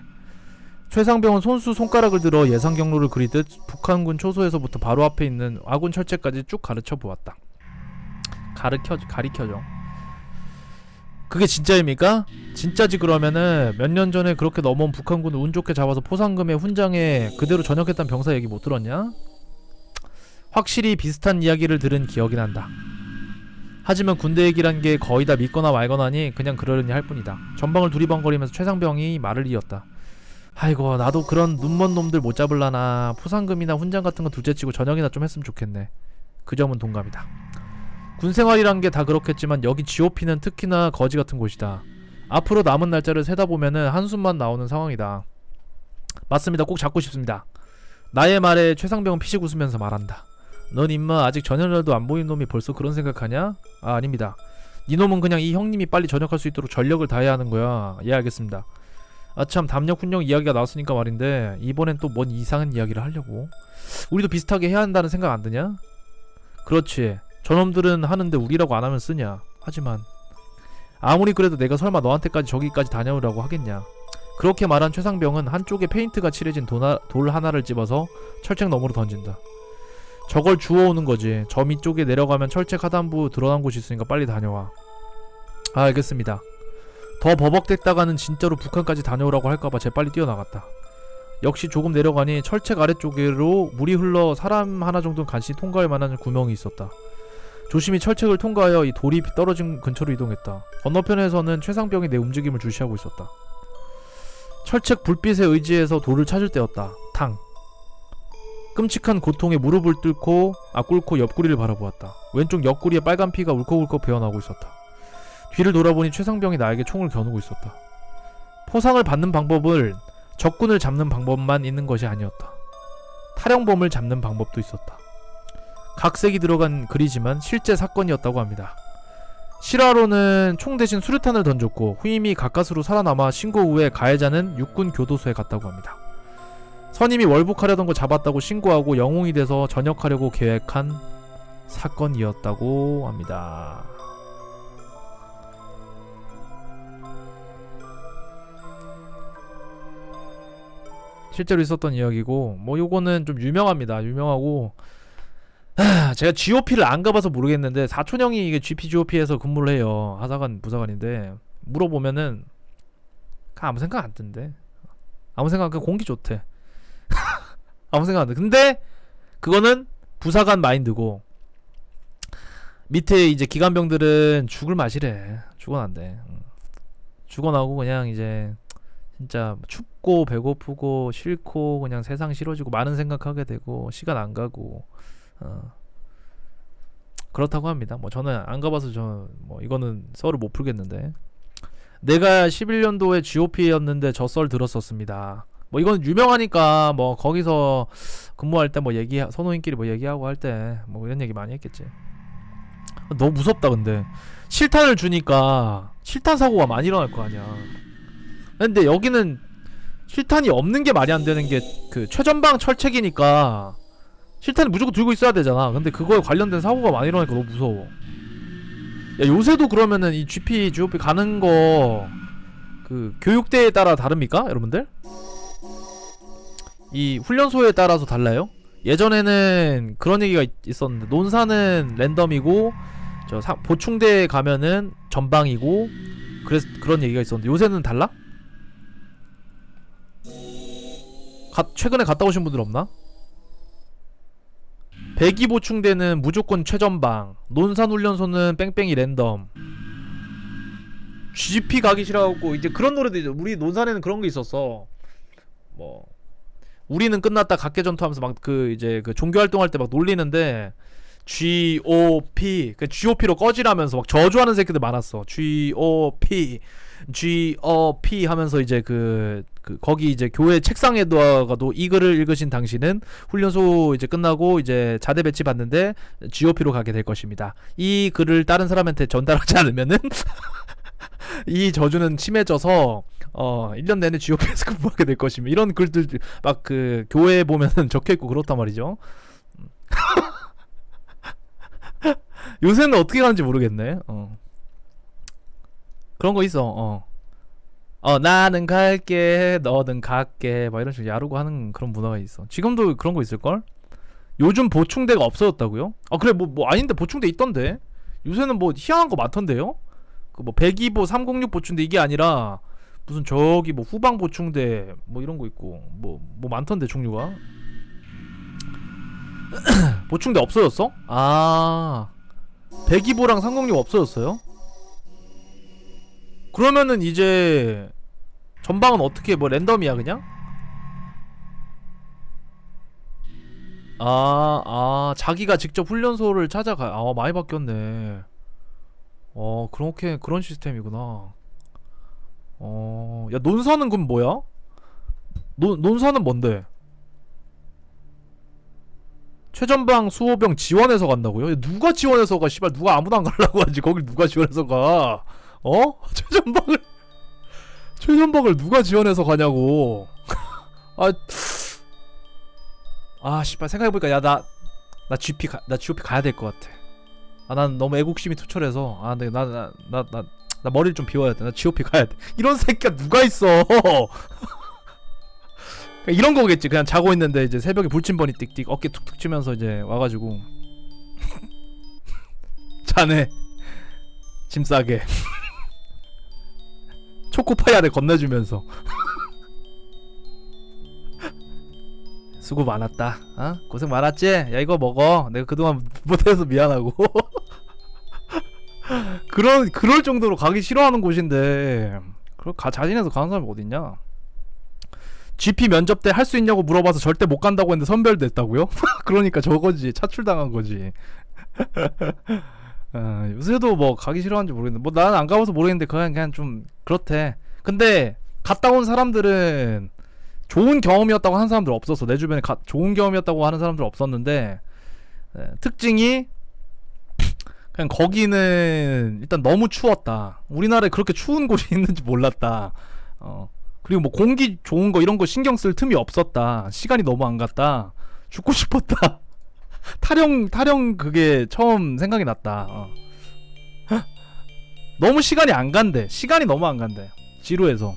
최상병은 손가락을 들어 예상 경로를 그리듯 북한군 초소에서부터 바로 앞에 있는 아군 철책까지 쭉 가르쳐 보았다. 가리켜줘. 그게 진짜입니까? 진짜지. 그러면은 몇 년 전에 그렇게 넘어온 북한군을 운 좋게 잡아서 포상금에 훈장에 그대로 전역했던 병사 얘기 못 들었냐? 확실히 비슷한 이야기를 들은 기억이 난다. 하지만 군대 얘기란 게 거의 다 믿거나 말거나니 그냥 그러려니 할 뿐이다. 전방을 두리번거리면서 최상병이 말을 이었다. 아이고 나도 그런 눈먼 놈들 못 잡을라나. 포상금이나 훈장 같은 건 둘째치고 전역이나 좀 했으면 좋겠네. 그 점은 동감이다. 군생활이란 게 다 그렇겠지만 여기 GOP는 특히나 거지 같은 곳이다. 앞으로 남은 날짜를 세다 보면은 한숨만 나오는 상황이다. 맞습니다. 꼭 잡고 싶습니다. 나의 말에 최상병은 피식 웃으면서 말한다. 넌 임마 아직 전열날도 안 보인 놈이 벌써 그런 생각하냐? 아닙니다. 니놈은 그냥 이 형님이 빨리 전역할 수 있도록 전력을 다해야 하는 거야. 예 알겠습니다. 아참 담력 훈령 이야기가 나왔으니까 말인데 이번엔 또 뭔 이상한 이야기를 하려고? 우리도 비슷하게 해야 한다는 생각 안 드냐? 그렇지. 저놈들은 하는데 우리라고 안 하면 쓰냐. 하지만 아무리 그래도 내가 설마 너한테까지 저기까지 다녀오라고 하겠냐. 그렇게 말한 최상병은 한쪽에 페인트가 칠해진 돌 하나를 집어서 철책 너머로 던진다. 저걸 주워오는 거지. 저 밑쪽에 내려가면 철책 하단부 드러난 곳이 있으니까 빨리 다녀와. 알겠습니다. 더 버벅댔다가는 진짜로 북한까지 다녀오라고 할까봐 재빨리 뛰어나갔다. 역시 조금 내려가니 철책 아래쪽으로 물이 흘러 사람 하나 정도는 간신히 통과할 만한 구멍이 있었다. 조심히 철책을 통과하여 이 돌이 떨어진 근처로 이동했다. 건너편에서는 최상병이 내 움직임을 주시하고 있었다. 철책 불빛에 의지해서 돌을 찾을 때였다. 탕. 끔찍한 고통에 무릎을 꿇고 옆구리를 바라보았다. 왼쪽 옆구리에 빨간 피가 울컥울컥 배어나오고 있었다. 뒤를 돌아보니 최상병이 나에게 총을 겨누고 있었다. 포상을 받는 방법을 적군을 잡는 방법만 있는 것이 아니었다. 탈영범을 잡는 방법도 있었다. 각색이 들어간 글이지만 실제 사건이었다고 합니다. 실화로는 총 대신 수류탄을 던졌고 후임이 가까스로 살아남아 신고 후에 가해자는 육군 교도소에 갔다고 합니다. 선임이 월북하려던 거 잡았다고 신고하고 영웅이 돼서 전역하려고 계획한 사건이었다고 합니다. 실제로 있었던 이야기고 뭐 요거는 좀 유명합니다. 유명하고 제가 GOP를 안 가봐서 모르겠는데 사촌 형이 이게 GOP에서 근무를 해요. 하사관 부사관인데 물어보면은 아무 생각 안 든대. 아무 생각 안 든. 공기 좋대. 아무 생각 안 든. 근데 그거는 부사관 마인드고 밑에 이제 기관병들은 죽을 맛이래. 죽어난대. 죽어나고 그냥 이제 진짜 춥고 배고프고 싫고 그냥 세상 싫어지고 많은 생각하게 되고 시간 안 가고 그렇다고 합니다. 뭐 저는 안 가봐서 저 뭐 이거는 썰을 못 풀겠는데 내가 11년도에 GOP였는데 저 썰 들었었습니다. 뭐 이건 유명하니까 뭐 거기서 근무할 때 뭐 선호인끼리 뭐 얘기하고 할 때 뭐 이런 얘기 많이 했겠지. 너무 무섭다. 근데 실탄을 주니까 실탄 사고가 많이 일어날 거 아니야. 근데 여기는 실탄이 없는 게 말이 안 되는 게 그 최전방 철책이니까 실탄을 무조건 들고 있어야 되잖아. 근데 그거에 관련된 사고가 많이 일어나니까 너무 무서워. 야 요새도 그러면은 이 GOP 가는 거 그 교육대에 따라 다릅니까 여러분들? 이 훈련소에 따라서 달라요? 예전에는 그런 얘기가 있었는데 논사는 랜덤이고 보충대에 가면은 전방이고 그래서 그런 얘기가 있었는데 요새는 달라? 최근에 갔다 오신 분들 없나? 배기 보충대는 무조건 최전방, 논산훈련소는 뺑뺑이 랜덤. GP 가기 싫어하고 이제 그런 노래도 이제 우리 논산에는 그런 게 있었어. 뭐 우리는 끝났다 각계전투하면서 막 그 이제 그 종교 활동할 때 막 놀리는데 GOP 그 GOP로 꺼지라면서 막 저주하는 새끼들 많았어. GOP 하면서 이제 거기 이제 교회 책상에다가도 이 글을 읽으신 당신은 훈련소 이제 끝나고 이제 자대 배치 받는데 GOP로 가게 될 것입니다. 이 글을 다른 사람한테 전달하지 않으면은 이 저주는 심해져서 1년 내내 GOP에서 근무하게 될 것입니다. 이런 글들 막 그 교회에 보면은 적혀있고 그렇단 말이죠. 요새는 어떻게 가는지 모르겠네. 그런 거 있어. 나는 갈게 너는 갈게 막 이런 식으로 야루고 하는 그런 문화가 있어. 지금도 그런 거 있을걸? 요즘 보충대가 없어졌다고요? 그래 뭐 아닌데 보충대 있던데. 요새는 뭐 희한한 거 많던데요? 그 뭐 102보 306 보충대 이게 아니라 무슨 저기 뭐 후방 보충대 뭐 이런 거 있고 뭐 많던데 종류가. 보충대 없어졌어? 102보랑 306 없어졌어요? 그러면은 이제 전방은 어떻게 뭐 랜덤이야 그냥? 자기가 직접 훈련소를 찾아가. 많이 바뀌었네. 그렇게 그런 시스템이구나. 야 논사는 그럼 뭐야? 논사는 뭔데? 최전방 수호병 지원해서 간다고요? 야, 누가 지원해서 가? 씨발 누가 아무도 안 가려고 하지. 거길 누가 지원해서 가? 최전방을 누가 지원해서 가냐고. 씨발 생각해보니까 야 나 GOP 가야 될 것 같아. 난 너무 애국심이 투철해서 근데 나 머리를 좀 비워야 돼. 나 GOP 가야 돼. 이런 새끼가 누가 있어? 이런 거겠지. 그냥 자고 있는데 이제 새벽에 불침번이 띡띡 어깨 툭툭 치면서 이제 와가지고 자네 짐 싸게 초코파이 안에 건네주면서 수고 많았다. 어? 고생 많았지? 야 이거 먹어. 내가 그동안 못해서 미안하고. 그럴 정도로 가기 싫어하는 곳인데 자진해서 가는 사람이 어딨냐? GP 면접 때 할 수 있냐고 물어봐서 절대 못 간다고 했는데 선별됐다고요? 그러니까 저거지. 차출당한 거지. 요새도 뭐 가기 싫어하는지 모르겠는데 뭐 나는 안 가봐서 모르겠는데 그냥 좀 그렇대. 근데 갔다 온 사람들은 좋은 경험이었다고 하는 사람들 없었어. 내 주변에 좋은 경험이었다고 하는 사람들 없었는데 특징이 그냥 거기는 일단 너무 추웠다. 우리나라에 그렇게 추운 곳이 있는지 몰랐다. 그리고 뭐 공기 좋은 거 이런 거 신경 쓸 틈이 없었다. 시간이 너무 안 갔다. 죽고 싶었다. 타령 그게 처음 생각이 났다. 너무 시간이 안 간대. 시간이 너무 안 간대. 지루해서.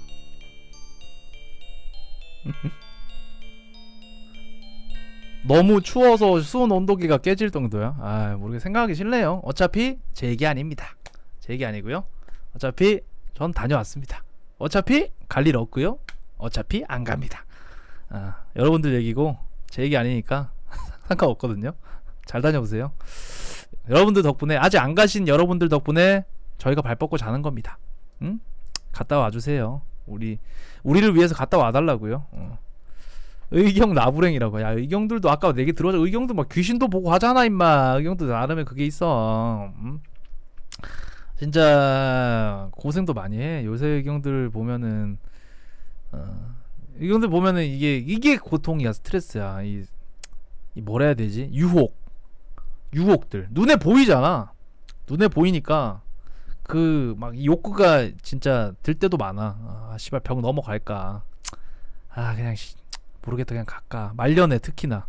너무 추워서 수온 온도계가 깨질 정도야. 아 모르게 생각하기 싫네요. 어차피 제 얘기 아닙니다. 제 얘기 아니고요. 어차피 전 다녀왔습니다. 어차피 갈 일 없고요. 어차피 안 갑니다. 여러분들 얘기고 제 얘기 아니니까 상관없거든요. 잘 다녀오세요. 여러분들 덕분에 아직 안 가신 여러분들 덕분에 저희가 발 뻗고 자는 겁니다. 응? 갔다 와주세요. 우리를 위해서 갔다 와달라고요. 의경 나부랭이라고. 야 의경들도 아까 얘기 들어줘. 의경도 막 귀신도 보고 하잖아 임마. 의경도 나름의 그게 있어. 진짜 고생도 많이 해. 요새 의경들 보면은 의경들 보면은 이게 고통이야. 스트레스야. 이 뭐라 해야 되지? 유혹들 눈에 보이잖아. 눈에 보이니까 그 막 욕구가 진짜 들 때도 많아. 씨발 병 넘어갈까. 그냥 모르겠다. 그냥 갈까. 말년에 특히나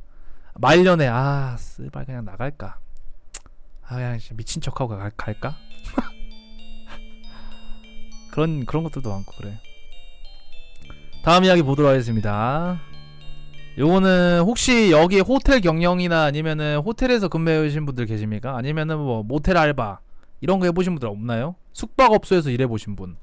말년에 씨발 그냥 나갈까. 그냥 미친 척하고 갈까. 그런 것들도 많고 그래. 다음 이야기 보도록 하겠습니다. 요거는 혹시 여기 호텔 경영이나 아니면은 호텔에서 근무해오신 분들 계십니까? 아니면은 뭐 모텔 알바 이런 거 해보신 분들 없나요? 숙박업소에서 일해보신 분.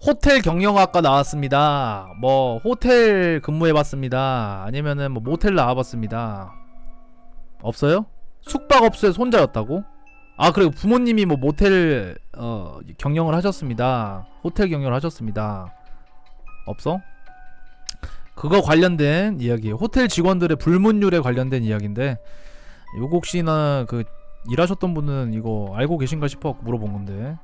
호텔 경영학과 나왔습니다. 뭐 호텔 근무해봤습니다. 아니면은 뭐 모텔 나와봤습니다. 없어요? 숙박업소에서 혼자였다고? 그리고 부모님이 뭐 모텔 경영을 하셨습니다. 호텔 경영을 하셨습니다. 없어? 그거 관련된 이야기. 호텔 직원들의 불문율에 관련된 이야기인데 요거 혹시나 그 일하셨던 분은 이거 알고 계신가 싶어 물어본 건데.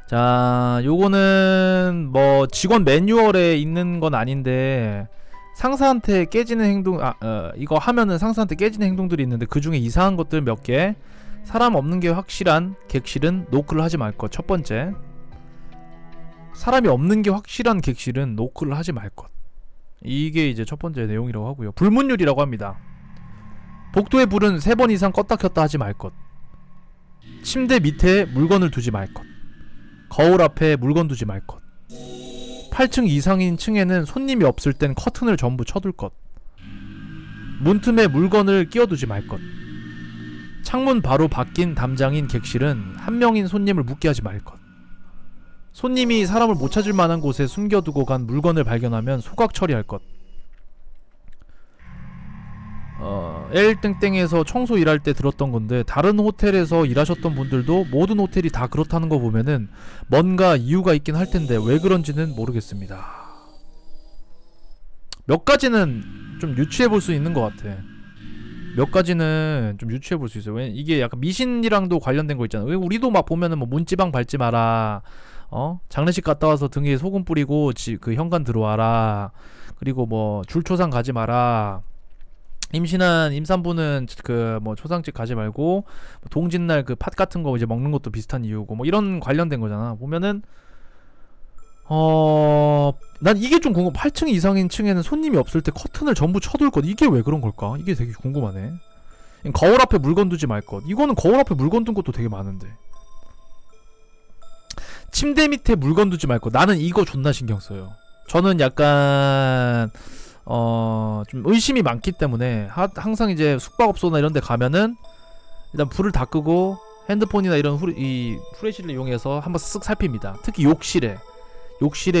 자, 요거는 뭐 직원 매뉴얼에 있는 건 아닌데 상사한테 깨지는 행동, 이거 하면은 상사한테 깨지는 행동들이 있는데 그 중에 이상한 것들 몇 개. 사람 없는 게 확실한 객실은 노크를 하지 말 것. 첫 번째. 사람이 없는 게 확실한 객실은 노크를 하지 말 것. 이게 이제 첫 번째 내용이라고 하고요. 불문율이라고 합니다. 복도의 불은 3번 이상 껐다 켰다 하지 말 것. 침대 밑에 물건을 두지 말 것. 거울 앞에 물건 두지 말 것. 8층 이상인 층에는 손님이 없을 땐 커튼을 전부 쳐둘 것. 문틈에 물건을 끼워두지 말 것. 창문 바로 밖인 담장인 객실은 한 명인 손님을 묵게 하지 말 것. 손님이 사람을 못 찾을 만한 곳에 숨겨두고 간 물건을 발견하면 소각 처리할 것. L땡땡에서 청소 일할 때 들었던 건데 다른 호텔에서 일하셨던 분들도 모든 호텔이 다 그렇다는 거 보면은 뭔가 이유가 있긴 할 텐데 왜 그런지는 모르겠습니다. 몇 가지는 좀 유추해 볼 수 있는 것 같아. 몇 가지는 좀 유추해 볼 수 있어요. 왜 이게 약간 미신이랑도 관련된 거 있잖아. 왜 우리도 막 보면은 뭐 문지방 밟지 마라. 장례식 갔다 와서 등에 소금 뿌리고 그 현관 들어와라. 그리고 뭐 줄초상 가지 마라. 임신한 임산부는 그 뭐 초상집 가지 말고 동짓날 그 팥 같은 거 이제 먹는 것도 비슷한 이유고 뭐 이런 관련된 거잖아. 보면은 난 이게 좀 궁금. 8층 이상인 층에는 손님이 없을 때 커튼을 전부 쳐둘 것. 이게 왜 그런 걸까? 이게 되게 궁금하네. 거울 앞에 물건 두지 말 것. 이거는 거울 앞에 물건 둔 것도 되게 많은데. 침대 밑에 물건 두지 말 것. 나는 이거 존나 신경 써요. 저는 약간 좀 의심이 많기 때문에 항상 이제 숙박업소나 이런 데 가면은 일단 불을 다 끄고 핸드폰이나 이런 이 후레쉬를 이용해서 한번 쓱 살핍니다. 특히 욕실에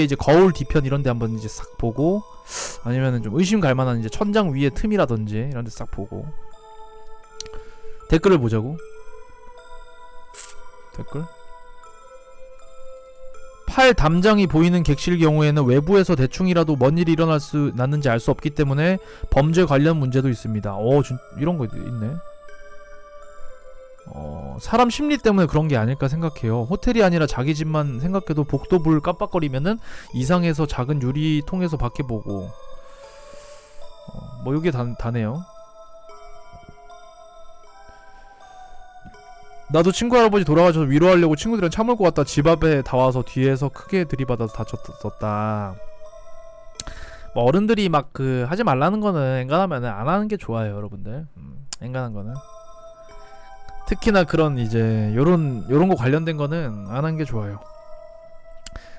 이제 거울 뒤편 이런 데 한번 이제 싹 보고, 아니면은 좀 의심 갈 만한 이제 천장 위에 틈이라든지 이런 데 싹 보고, 댓글을 보자고. 댓글. 팔 담장이 보이는 객실 경우에는 외부에서 대충이라도 뭔 일이 났는지 알 수 없기 때문에 범죄 관련 문제도 있습니다. 이런 거 있네. 사람 심리 때문에 그런 게 아닐까 생각해요. 호텔이 아니라 자기 집만 생각해도 복도불 깜빡거리면은 이상해서 작은 유리통에서 밖에 보고. 뭐 요게 다네요. 나도 친구 할아버지 돌아가셔서 위로하려고 친구들이랑 차 몰고 갔다 집 앞에 다 와서 뒤에서 크게 들이받아서 다쳤었다. 뭐 어른들이 막 하지 말라는 거는 엔간하면은 안 하는 게 좋아요, 여러분들. 엔간한 거는. 특히나 그런 이제 요런 거 관련된 거는 안 하는 게 좋아요.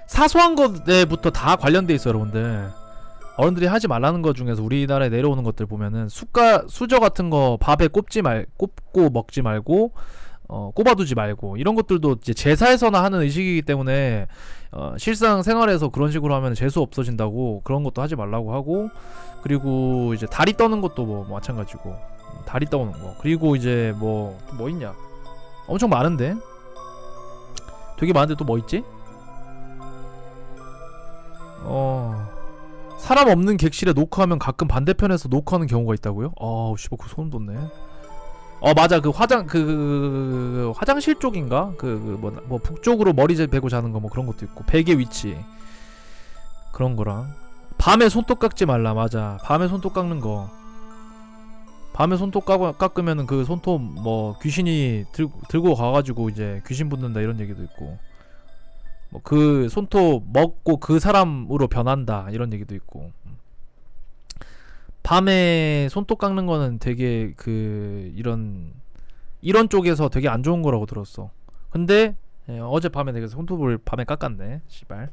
사소한 것에부터 다 관련돼 있어, 여러분들. 어른들이 하지 말라는 것 중에서 우리나라에 내려오는 것들 보면은 수저 같은 거 밥에 꼽고 먹지 말고, 꼽아두지 말고, 이런 것들도 이제 제사에서나 하는 의식이기 때문에 실상 생활에서 그런 식으로 하면 재수 없어진다고 그런 것도 하지 말라고 하고, 그리고 이제 다리 떠는 것도 뭐 마찬가지고, 다리 떠는 거. 그리고 이제 뭐 있냐? 엄청 많은데? 되게 많은데 또 뭐 있지? 사람 없는 객실에 녹화하면 가끔 반대편에서 녹화하는 경우가 있다고요? 씨발, 그 소름 돋네. 맞아. 화장실 쪽인가? 뭐 북쪽으로 머리 베고 자는 거 뭐 그런 것도 있고, 베개 위치. 그런 거랑. 밤에 손톱 깎지 말라. 맞아. 밤에 손톱 깎는 거. 밤에 손톱 깎으면은 그 손톱 뭐 귀신이 들고 가가지고 이제 귀신 붙는다 이런 얘기도 있고, 뭐 그 손톱 먹고 그 사람으로 변한다 이런 얘기도 있고. 밤에 손톱 깎는 거는 되게 이런 쪽에서 되게 안 좋은 거라고 들었어. 근데 어젯밤에 내가 손톱을 밤에 깎았네. 씨발.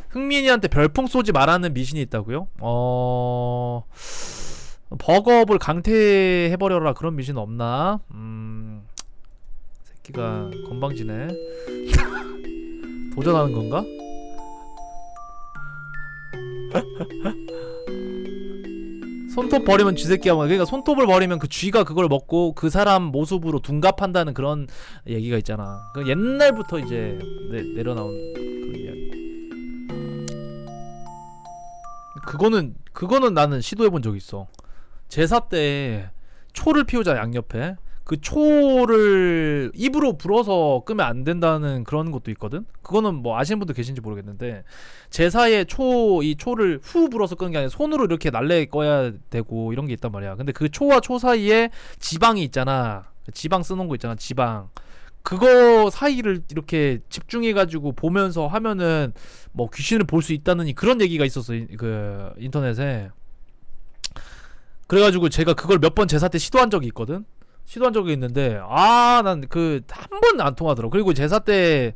흥민이한테 별풍 쏘지 말라는 미신이 있다고요? 버거업을 강퇴해버려라 그런 미신 없나? 새끼가 건방지네. 도전하는 건가? 손톱 버리면 쥐새끼야. 그러니까 손톱을 버리면 그 쥐가 그걸 먹고 그 사람 모습으로 둔갑한다는 그런 얘기가 있잖아. 그 옛날부터 이제 내려나온 그런 이야기. 그거는 나는 시도해본 적 있어. 제사 때 초를 피우자, 양옆에. 그 초를 입으로 불어서 끄면 안 된다는 그런 것도 있거든. 그거는 뭐 아시는 분도 계신지 모르겠는데, 제사에 이 초를 후 불어서 끄는 게 아니라 손으로 이렇게 날래 꺼야 되고 이런 게 있단 말이야. 근데 그 초와 초 사이에 지방이 있잖아. 지방 쓰는 거 있잖아, 지방. 그거 사이를 이렇게 집중해가지고 보면서 하면은 뭐 귀신을 볼 수 있다는 그런 얘기가 있었어, 그 인터넷에. 그래가지고 제가 그걸 몇 번 제사 때 시도한 적이 있거든. 시도한 적이 있는데 난 한 번 안 통하더라고. 그리고 제사 때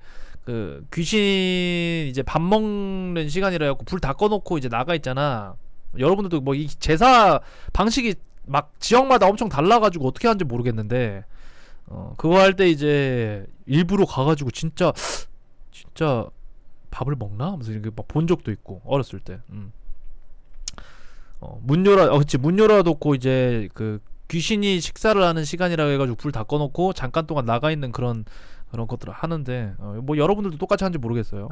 귀신 이제 밥 먹는 시간이라 해갖고 불 다 꺼놓고 이제 나가 있잖아. 여러분들도 뭐 이 제사 방식이 막 지역마다 엄청 달라가지고 어떻게 하는지 모르겠는데, 그거 할 때 이제 일부러 가가지고 진짜 밥을 먹나? 하면서 이렇게 막 본 적도 있고, 어렸을 때. 문 열어놓고 이제 귀신이 식사를 하는 시간이라 해가지고 불 다 꺼놓고 잠깐 동안 나가 있는 그런 것들을 하는데, 뭐 여러분들도 똑같이 하는지 모르겠어요.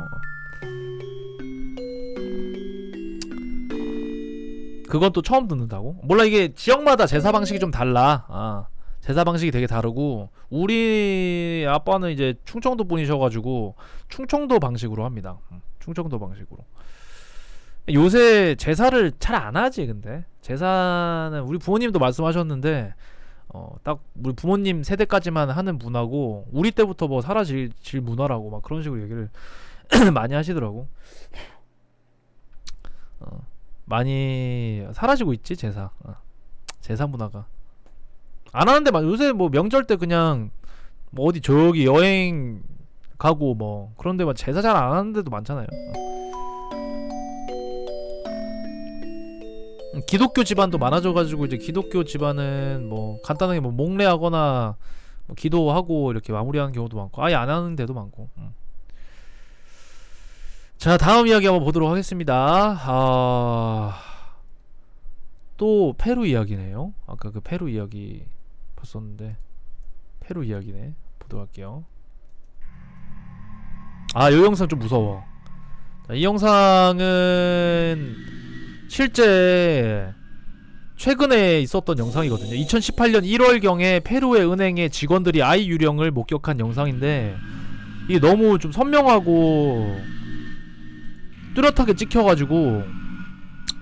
그건 또 처음 듣는다고? 몰라, 이게 지역마다 제사 방식이 좀 달라. 제사 방식이 되게 다르고, 우리 아빠는 이제 충청도 분이셔가지고 충청도 방식으로 합니다. 충청도 방식으로. 요새 제사를 잘 안 하지. 근데 제사는 우리 부모님도 말씀하셨는데, 딱 우리 부모님 세대까지만 하는 문화고, 우리 때부터 뭐 사라질 문화라고 막 그런 식으로 얘기를 많이 하시더라고. 많이 사라지고 있지, 제사. 제사 문화가 안 하는데, 막 요새 뭐 명절 때 그냥 뭐 어디 저기 여행 가고 뭐 그런데 막 제사 잘 안 하는 데도 많잖아요. 기독교 집안도 많아져가지고 이제 기독교 집안은 뭐 간단하게 뭐 목례하거나 뭐 기도하고 이렇게 마무리하는 경우도 많고 아예 안 하는 데도 많고. 자, 다음 이야기 한번 보도록 하겠습니다. 또 페루 이야기네요. 아까 그 페루 이야기 봤었는데 페루 이야기네. 보도록 할게요. 이 영상 좀 무서워. 자, 이 영상은 실제 최근에 있었던 영상이거든요. 2018년 1월경에 페루의 은행의 직원들이 아이 유령을 목격한 영상인데 이게 너무 좀 선명하고 뚜렷하게 찍혀가지고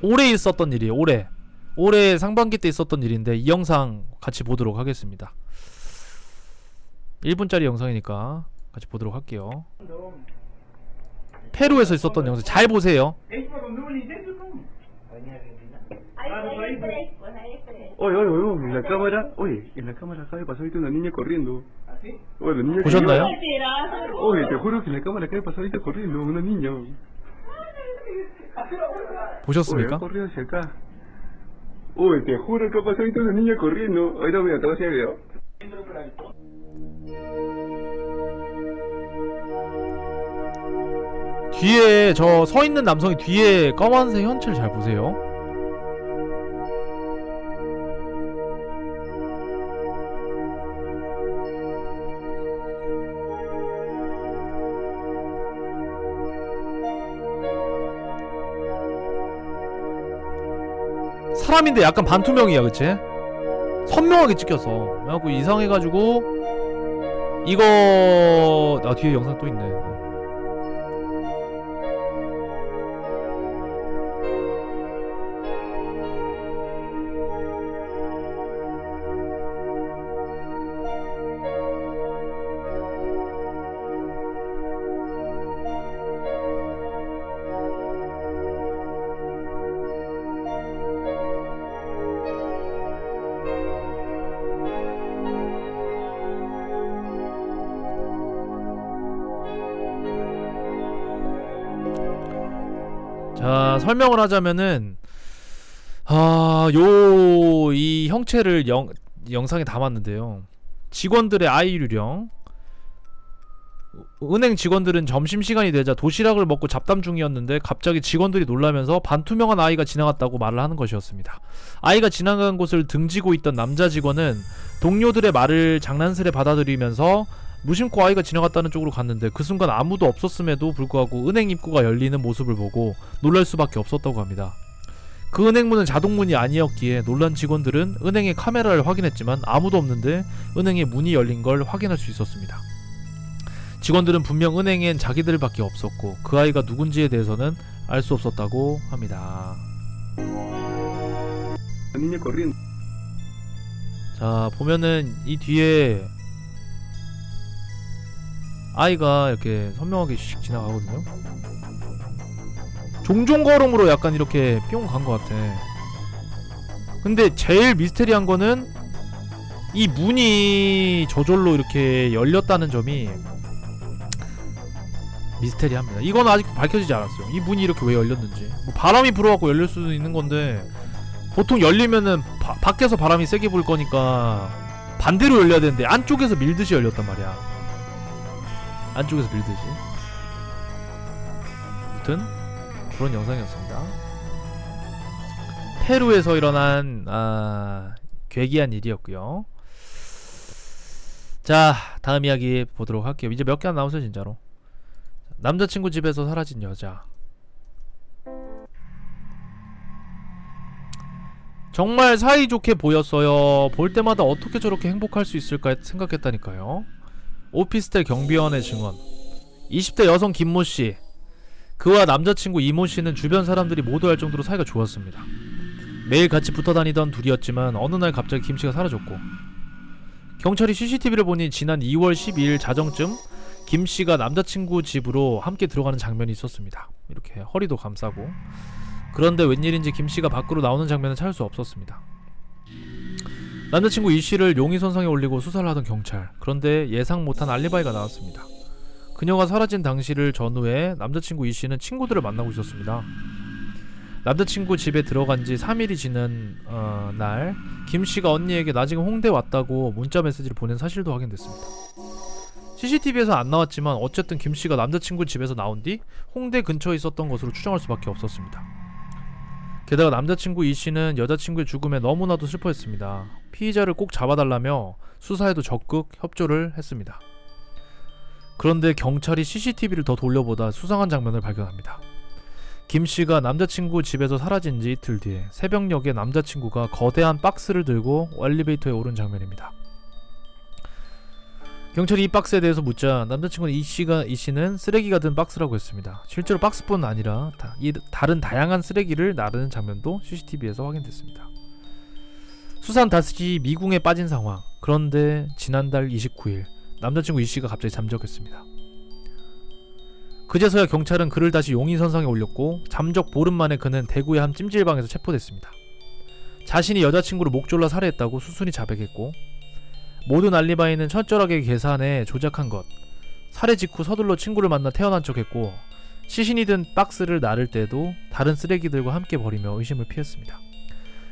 올해 있었던 일이에요. 올해 상반기 때 있었던 일인데 이 영상 같이 보도록 하겠습니다. 1분짜리 영상이니까 같이 보도록 할게요. 페루에서 있었던 영상 잘 보세요. Oye, oye, oye, en la cámara, oye, en la cámara acaba de pasar ahorita una niña corriendo. Oye, la niña 보셨나요? Oye, te juro que en la cámara acaba de pasar ahorita corriendo una niña. Oye, 보셨습니까? ha corrido hacia acá. Oye, te juro que ha pasado ahorita una niña corriendo. Ahorita mira, te voy a hacer el video. 뒤에 저 서 있는 남성이 뒤에 검은색 현치를 잘 보세요. 사람인데 약간 반투명이야, 그치? 선명하게 찍혔어. 그래갖고 이상해가지고 이거 뒤에 영상 또 있네. 자, 설명을 하자면은 이 형체를 영상에 담았는데요. 직원들의 아이 유령. 은행 직원들은 점심시간이 되자 도시락을 먹고 잡담 중이었는데 갑자기 직원들이 놀라면서 반투명한 아이가 지나갔다고 말을 하는 것이었습니다. 아이가 지나간 곳을 등지고 있던 남자 직원은 동료들의 말을 장난스레 받아들이면서 무심코 아이가 지나갔다는 쪽으로 갔는데 그 순간 아무도 없었음에도 불구하고 은행 입구가 열리는 모습을 보고 놀랄 수밖에 없었다고 합니다. 그 은행문은 자동문이 아니었기에 놀란 직원들은 은행의 카메라를 확인했지만 아무도 없는데 은행의 문이 열린 걸 확인할 수 있었습니다. 직원들은 분명 은행엔 자기들밖에 없었고 그 아이가 누군지에 대해서는 알 수 없었다고 합니다. La niña corriendo. 자, 보면은 이 뒤에 아이가 이렇게 선명하게 씩 지나가거든요. 종종 걸음으로 약간 이렇게 뿅 간 것 같아. 근데 제일 미스테리한 거는 이 문이 저절로 이렇게 열렸다는 점이 미스테리합니다. 이건 아직 밝혀지지 않았어요. 이 문이 이렇게 왜 열렸는지. 뭐 바람이 불어갖고 열릴 수도 있는 건데 보통 열리면은 밖에서 바람이 세게 불 거니까 반대로 열려야 되는데 안쪽에서 밀듯이 열렸단 말이야. 안쪽에서 밀듯이. 아무튼 그런 영상이었습니다. 페루에서 일어난 괴기한 일이었고요. 자, 다음 이야기 보도록 할게요. 이제 몇 개 안 남았어요, 진짜로. 남자친구 집에서 사라진 여자. 정말 사이좋게 보였어요. 볼 때마다 어떻게 저렇게 행복할 수 있을까 생각했다니까요. 오피스텔 경비원의 증언. 20대 여성 김모씨, 그와 남자친구 이모씨는 주변 사람들이 모두 알 정도로 사이가 좋았습니다. 매일 같이 붙어다니던 둘이었지만 어느 날 갑자기 김씨가 사라졌고, 경찰이 CCTV를 보니 지난 2월 12일 자정쯤 김씨가 남자친구 집으로 함께 들어가는 장면이 있었습니다. 이렇게 허리도 감싸고. 그런데 웬일인지 김씨가 밖으로 나오는 장면은 찾을 수 없었습니다. 남자친구 이씨를 용의선상에 올리고 수사를 하던 경찰. 그런데 예상 못한 알리바이가 나왔습니다. 그녀가 사라진 당시를 전후해 남자친구 이씨는 친구들을 만나고 있었습니다. 남자친구 집에 들어간 지 3일이 지난 날 김씨가 언니에게 나 지금 홍대 왔다고 문자 메시지를 보낸 사실도 확인됐습니다. CCTV에서 안 나왔지만 어쨌든 김씨가 남자친구 집에서 나온 뒤 홍대 근처에 있었던 것으로 추정할 수밖에 없었습니다. 게다가 남자친구 이씨는 여자친구의 죽음에 너무나도 슬퍼했습니다. 피의자를 꼭 잡아달라며 수사에도 적극 협조를 했습니다. 그런데 경찰이 CCTV를 더 돌려보다 수상한 장면을 발견합니다. 김씨가 남자친구 집에서 사라진 지 이틀 뒤에 새벽녘에 남자친구가 거대한 박스를 들고 엘리베이터에 오른 장면입니다. 경찰이 이 박스에 대해서 묻자 남자친구는 이씨는 쓰레기가 든 박스라고 했습니다. 실제로 박스뿐 아니라 다른 다양한 쓰레기를 나르는 장면도 CCTV에서 확인됐습니다. 수사는 다시 미궁에 빠진 상황. 그런데 지난달 29일 남자친구 이씨가 갑자기 잠적했습니다. 그제서야 경찰은 그를 다시 용의선상에 올렸고 잠적 보름 만에 그는 대구의 한 찜질방에서 체포됐습니다. 자신이 여자친구를 목 졸라 살해했다고 수순이 자백했고 모든 알리바이는 철저하게 계산해 조작한 것, 살해 직후 서둘러 친구를 만나 태어난 척했고 시신이 든 박스를 나를 때도 다른 쓰레기들과 함께 버리며 의심을 피했습니다.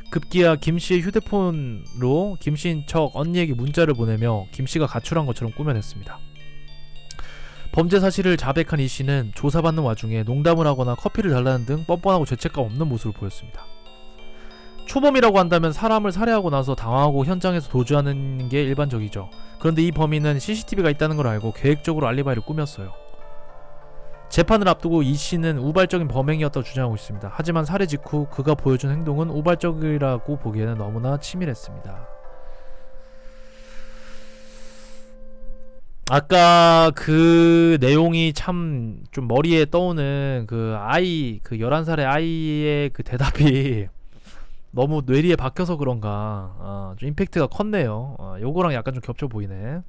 급기야 김씨의 휴대폰으로 김씨인 척 언니에게 문자를 보내며 김씨가 가출한 것처럼 꾸며냈습니다. 범죄 사실을 자백한 이씨는 조사받는 와중에 농담을 하거나 커피를 달라는 등 뻔뻔하고 죄책감 없는 모습을 보였습니다. 초범이라고 한다면 사람을 살해하고 나서 당황하고 현장에서 도주하는 게 일반적이죠. 그런데 이 범인은 CCTV가 있다는 걸 알고 계획적으로 알리바이를 꾸몄어요. 재판을 앞두고 이씨는 우발적인 범행이었다고 주장하고 있습니다. 하지만 살해 직후 그가 보여준 행동은 우발적이라고 보기에는 너무나 치밀했습니다. 아까 그 내용이 참 좀 머리에 떠오는 그 11살의 아이의 그 대답이 너무 뇌리에 박혀서 그런가 좀 임팩트가 컸네요. 요거랑 약간 좀 겹쳐 보이네.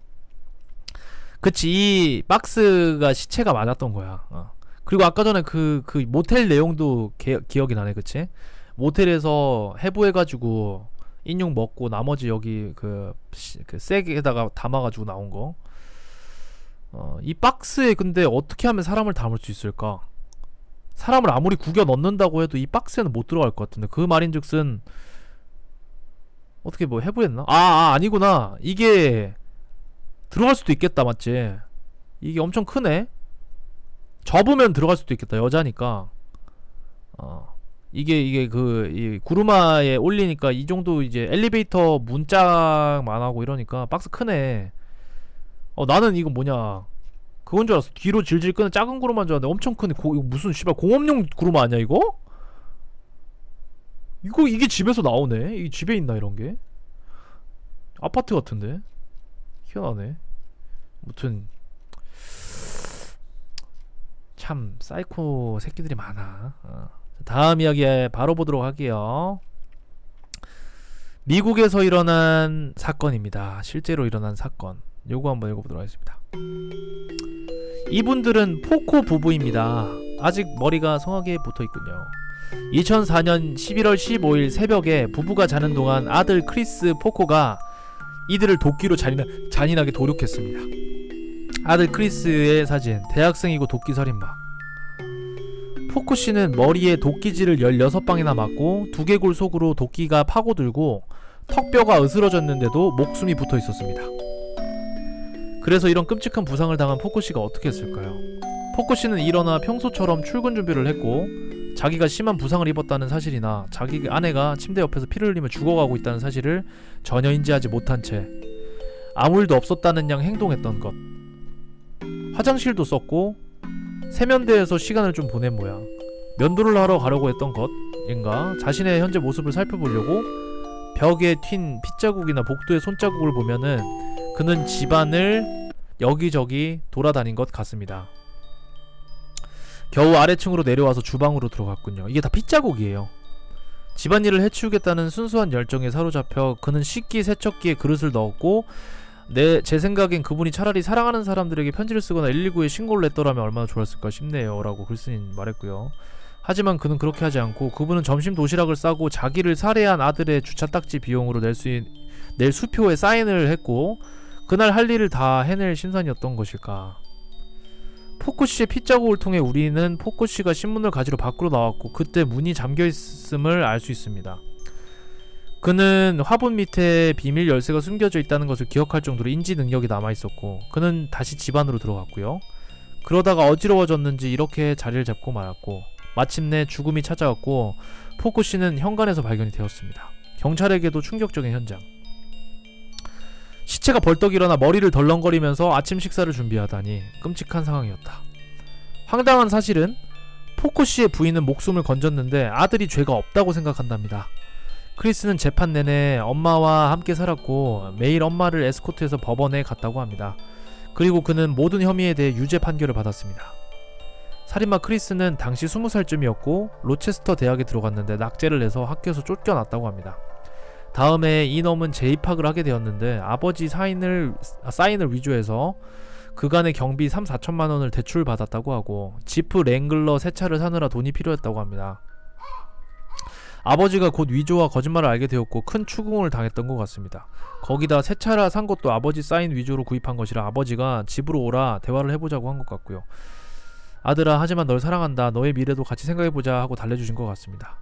그치, 이 박스가 시체가 맞았던 거야. 그리고 아까 전에 그 모텔 내용도 기억이 나네. 그치? 모텔에서 해부해가지고 인육 먹고 나머지 여기 그 쇠에다가 담아가지고 나온 거. 이 박스에 근데 어떻게 하면 사람을 담을 수 있을까? 사람을 아무리 구겨 넣는다고 해도 이 박스에는 못 들어갈 것 같은데, 그 말인즉슨 어떻게 뭐 해부했나? 아니구나. 이게 들어갈 수도 있겠다. 맞지? 이게 엄청 크네. 접으면 들어갈 수도 있겠다. 여자니까. 이게 이 구루마에 올리니까 이 정도 이제 엘리베이터 문짝만 하고 이러니까 박스 크네. 나는 이거 뭐냐, 그건 줄 알았어. 뒤로 질질 끄는 작은 구루마인 줄 알았는데 엄청 크네. 이거 무슨 씨발 공업용 구루마 아니야 이거? 이게 집에서 나오네. 이게 집에 있나 이런게? 아파트 같은데? 희한하네. 무튼 참 사이코 새끼들이 많아. 다음 이야기 바로 보도록 할게요. 미국에서 일어난 사건입니다. 실제로 일어난 사건. 요거 한번 읽어보도록 하겠습니다. 이분들은 포코 부부입니다. 아직 머리가 성하게 붙어있군요. 2004년 11월 15일 새벽에 부부가 자는 동안 아들 크리스 포코가 이들을 도끼로 잔인하게 도륙했습니다. 아들 크리스의 사진, 대학생이고 도끼 살인마. 포코 씨는 머리에 도끼질을 16방이나 맞고 두개골 속으로 도끼가 파고들고 턱뼈가 으스러졌는데도 목숨이 붙어 있었습니다. 그래서 이런 끔찍한 부상을 당한 포코 씨가 어떻게 했을까요? 포코 씨는 일어나 평소처럼 출근 준비를 했고 자기가 심한 부상을 입었다는 사실이나 자기 아내가 침대 옆에서 피를 흘리며 죽어가고 있다는 사실을 전혀 인지하지 못한 채 아무 일도 없었다는 양 행동했던 것. 화장실도 썼고 세면대에서 시간을 좀 보낸 모양. 면도를 하러 가려고 했던 것인가? 자신의 현재 모습을 살펴보려고 벽에 튄 핏자국이나 복도의 손자국을 보면은 그는 집안을 여기저기 돌아다닌 것 같습니다. 겨우 아래층으로 내려와서 주방으로 들어갔군요. 이게 다 핏자국이에요. 집안일을 해치우겠다는 순수한 열정에 사로잡혀 그는 식기 세척기에 그릇을 넣었고 제 생각엔 그분이 차라리 사랑하는 사람들에게 편지를 쓰거나 119에 신고를 냈더라면 얼마나 좋았을까 싶네요 라고 글쓴이는 말했고요. 하지만 그는 그렇게 하지 않고 그분은 점심 도시락을 싸고 자기를 살해한 아들의 주차 딱지 비용으로 낼 수표에 사인을 했고 그날 할 일을 다 해낼 심산이었던 것일까. 포코씨의 핏자국을 통해 우리는 포코씨가 신문을 가지러 밖으로 나왔고 그때 문이 잠겨있음을 알 수 있습니다. 그는 화분 밑에 비밀 열쇠가 숨겨져 있다는 것을 기억할 정도로 인지 능력이 남아있었고 그는 다시 집 안으로 들어갔고요. 그러다가 어지러워졌는지 이렇게 자리를 잡고 말았고 마침내 죽음이 찾아왔고 포코씨는 현관에서 발견이 되었습니다. 경찰에게도 충격적인 현장. 시체가 벌떡 일어나 머리를 덜렁거리면서 아침 식사를 준비하다니 끔찍한 상황이었다. 황당한 사실은 포코씨의 부인은 목숨을 건졌는데 아들이 죄가 없다고 생각한답니다. 크리스는 재판 내내 엄마와 함께 살았고 매일 엄마를 에스코트해서 법원에 갔다고 합니다. 그리고 그는 모든 혐의에 대해 유죄 판결을 받았습니다. 살인마 크리스는 당시 20살쯤이었고 로체스터 대학에 들어갔는데 낙제를 내서 학교에서 쫓겨났다고 합니다. 다음해 이놈은 재입학을 하게 되었는데 아버지 사인을 위조해서 그간의 경비 3-4천만 원을 대출받았다고 하고 지프 랭글러 새 차를 사느라 돈이 필요했다고 합니다. 아버지가 곧 위조와 거짓말을 알게 되었고 큰 추궁을 당했던 것 같습니다. 거기다 새 차를 산 것도 아버지 사인 위조로 구입한 것이라 아버지가 집으로 오라 대화를 해보자고 한 것 같고요. 아들아, 하지만 널 사랑한다. 너의 미래도 같이 생각해보자 하고 달래주신 것 같습니다.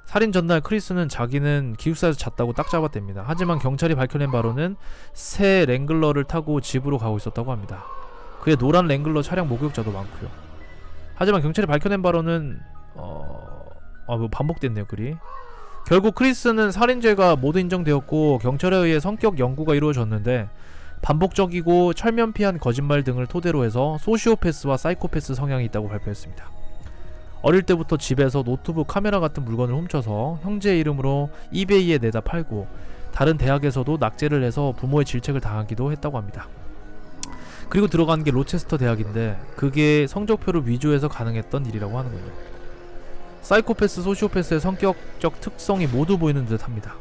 살인 전날 크리스는 자기는 기숙사에서 잤다고 딱 잡아댑니다. 하지만 경찰이 밝혀낸 바로는 새 랭글러를 타고 집으로 가고 있었다고 합니다. 그의 노란 랭글러 차량 목격자도 많고요. 하지만 경찰이 밝혀낸 바로는 반복됐네요 글이. 결국 크리스는 살인죄가 모두 인정되었고 경찰에 의해 성격 연구가 이루어졌는데 반복적이고 철면피한 거짓말 등을 토대로 해서 소시오패스와 사이코패스 성향이 있다고 발표했습니다. 어릴 때부터 집에서 노트북, 카메라 같은 물건을 훔쳐서 형제의 이름으로 이베이에 내다 팔고 다른 대학에서도 낙제를 해서 부모의 질책을 당하기도 했다고 합니다. 그리고 들어간 게 로체스터 대학인데 그게 성적표를 위조해서 가능했던 일이라고 하는군요. 사이코패스, 소시오패스의 성격적 특성이 모두 보이는 듯 합니다.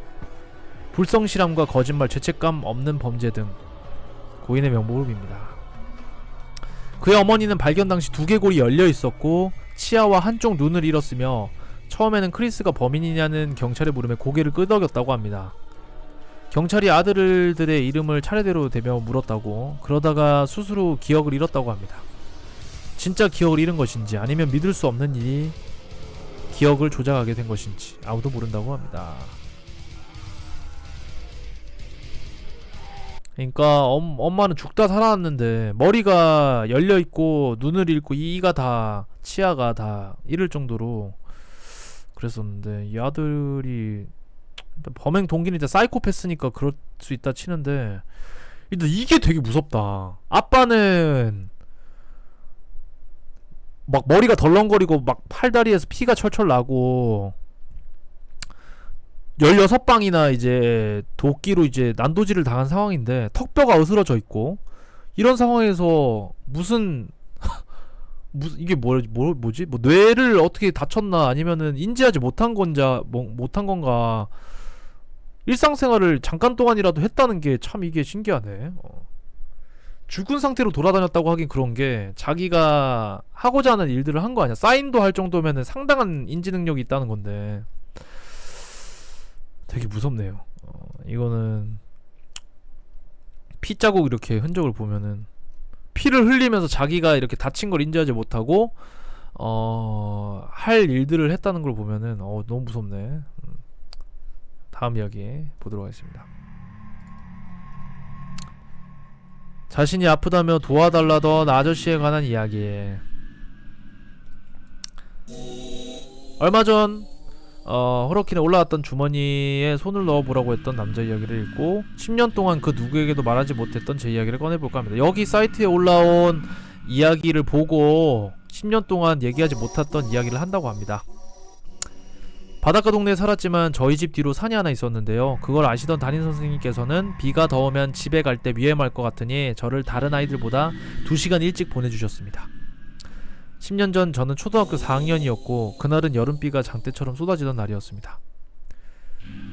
불성실함과 거짓말, 죄책감 없는 범죄 등 고인의 명복을 빕니다. 그의 어머니는 발견 당시 두개골이 열려 있었고 치아와 한쪽 눈을 잃었으며 처음에는 크리스가 범인이냐는 경찰의 물음에 고개를 끄덕였다고 합니다. 경찰이 아들들의 이름을 차례대로 대며 물었다고, 그러다가 스스로 기억을 잃었다고 합니다. 진짜 기억을 잃은 것인지 아니면 믿을 수 없는 일이 기억을 조작하게 된 것인지 아무도 모른다고 합니다. 그러니까 엄마는 죽다 살아났는데 머리가 열려있고 눈을 잃고 이가 다 치아가 다 잃을 정도로 그랬었는데 이 아들이 일단 범행 동기는 이제 사이코패스니까 그럴 수 있다 치는데 일단 이게 되게 무섭다. 아빠는 막 머리가 덜렁거리고 막 팔다리에서 피가 철철 나고 16방이나 이제 도끼로 이제 난도질을 당한 상황인데 턱뼈가 으스러져 있고 이런 상황에서 무슨 이게 뭐지? 뭐 뇌를 어떻게 다쳤나 아니면은 인지하지 못한 건가 일상생활을 잠깐 동안이라도 했다는 게 참 이게 신기하네. 죽은 상태로 돌아다녔다고 하긴 그런 게 자기가 하고자 하는 일들을 한 거 아니야. 사인도 할 정도면은 상당한 인지 능력이 있다는 건데 되게 무섭네요. 이거는 피자국 이렇게 흔적을 보면은 피를 흘리면서 자기가 이렇게 다친 걸 인지하지 못하고 할 일들을 했다는 걸 보면은 너무 무섭네. 다음 이야기 보도록 하겠습니다. 자신이 아프다며 도와달라던 아저씨에 관한 이야기. 얼마 전 허러킨에 올라왔던 주머니에 손을 넣어보라고 했던 남자 이야기를 읽고 10년 동안 그 누구에게도 말하지 못했던 제 이야기를 꺼내볼까 합니다. 여기 사이트에 올라온 이야기를 보고 10년 동안 얘기하지 못했던 이야기를 한다고 합니다. 바닷가 동네에 살았지만 저희 집 뒤로 산이 하나 있었는데요. 그걸 아시던 담임 선생님께서는 비가 더 오면 집에 갈 때 위험할 것 같으니 저를 다른 아이들보다 2시간 일찍 보내주셨습니다. 10년 전 저는 초등학교 4학년이었고 그날은 여름비가 장대처럼 쏟아지던 날이었습니다.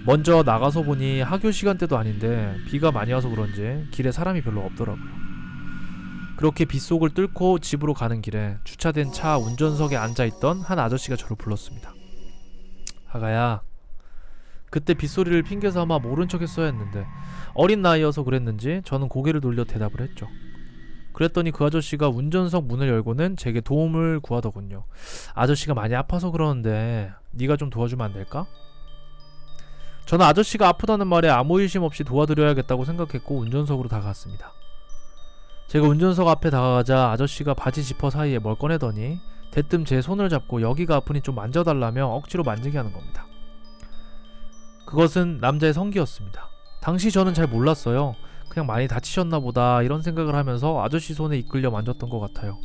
먼저 나가서 보니 학교 시간대도 아닌데 비가 많이 와서 그런지 길에 사람이 별로 없더라고요. 그렇게 빗속을 뚫고 집으로 가는 길에 주차된 차 운전석에 앉아있던 한 아저씨가 저를 불렀습니다. 아가야, 그때 빗소리를 핑계삼아 모른 척 했어야 했는데 어린 나이여서 그랬는지 저는 고개를 돌려 대답을 했죠. 그랬더니 그 아저씨가 운전석 문을 열고는 제게 도움을 구하더군요. 아저씨가 많이 아파서 그러는데 네가 좀 도와주면 안 될까? 저는 아저씨가 아프다는 말에 아무 의심 없이 도와드려야겠다고 생각했고 운전석으로 다가갔습니다. 제가 운전석 앞에 다가가자 아저씨가 바지 지퍼 사이에 뭘 꺼내더니 대뜸 제 손을 잡고 여기가 아프니 좀 만져달라며 억지로 만지게 하는 겁니다. 그것은 남자의 성기였습니다. 당시 저는 잘 몰랐어요. 그냥 많이 다치셨나 보다 이런 생각을 하면서 아저씨 손에 이끌려 만졌던 것 같아요.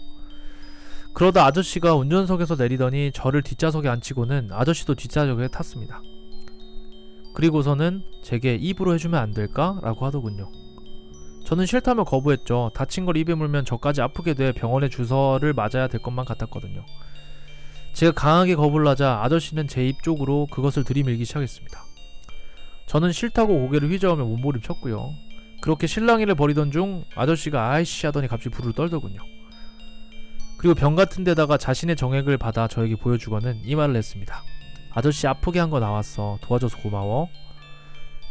그러다 아저씨가 운전석에서 내리더니 저를 뒷좌석에 앉히고는 아저씨도 뒷좌석에 탔습니다. 그리고서는 제게 입으로 해주면 안 될까? 라고 하더군요. 저는 싫다며 거부했죠. 다친 걸 입에 물면 저까지 아프게 돼 병원에 주사를 맞아야 될 것만 같았거든요. 제가 강하게 거부를 하자 아저씨는 제 입 쪽으로 그것을 들이밀기 시작했습니다. 저는 싫다고 고개를 휘저으며 몸부림쳤고요. 그렇게 실랑이를 벌이던 중 아저씨가 아이씨 하더니 갑자기 불을 떨더군요. 그리고 병 같은 데다가 자신의 정액을 받아 저에게 보여주고는 이 말을 했습니다. 아저씨 아프게 한 거 나왔어. 도와줘서 고마워.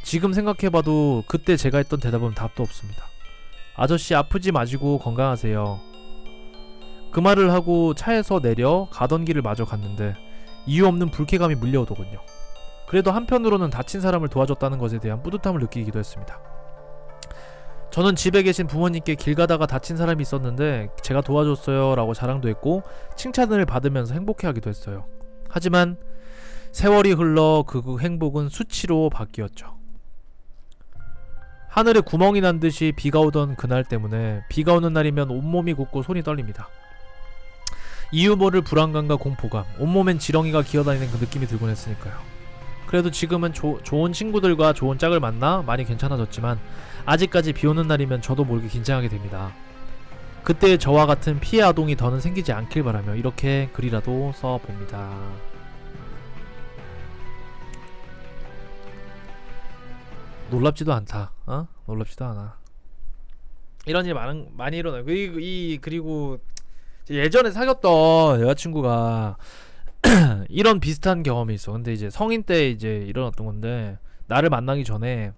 지금 생각해봐도 그때 제가 했던 대답은 답도 없습니다. 아저씨 아프지 마시고 건강하세요. 그 말을 하고 차에서 내려 가던 길을 마저 갔는데 이유 없는 불쾌감이 물려오더군요. 그래도 한편으로는 다친 사람을 도와줬다는 것에 대한 뿌듯함을 느끼기도 했습니다. 저는 집에 계신 부모님께 길 가다가 다친 사람이 있었는데 제가 도와줬어요 라고 자랑도 했고 칭찬을 받으면서 행복해하기도 했어요. 하지만 세월이 흘러 그 행복은 수치로 바뀌었죠. 하늘에 구멍이 난 듯이 비가 오던 그날 때문에 비가 오는 날이면 온몸이 굳고 손이 떨립니다. 이유 모를 불안감과 공포감, 온몸엔 지렁이가 기어다니는 그 느낌이 들곤 했으니까요. 그래도 지금은 좋은 친구들과 좋은 짝을 만나 많이 괜찮아졌지만 아직까지 비 오는 날이면 저도 모르게 긴장하게 됩니다. 그때 저와 같은 피해 아동이 더는 생기지 않길 바라며 이렇게 글이라도 써봅니다. 놀랍지도 않다. 놀랍지도 않아. 이런 일이 많이 일어나요. 그리고 예전에 사귀었던 여자친구가 이런 비슷한 경험이 있어. 근데 이제 성인 때 이제 일어났던 건데 나를 만나기 전에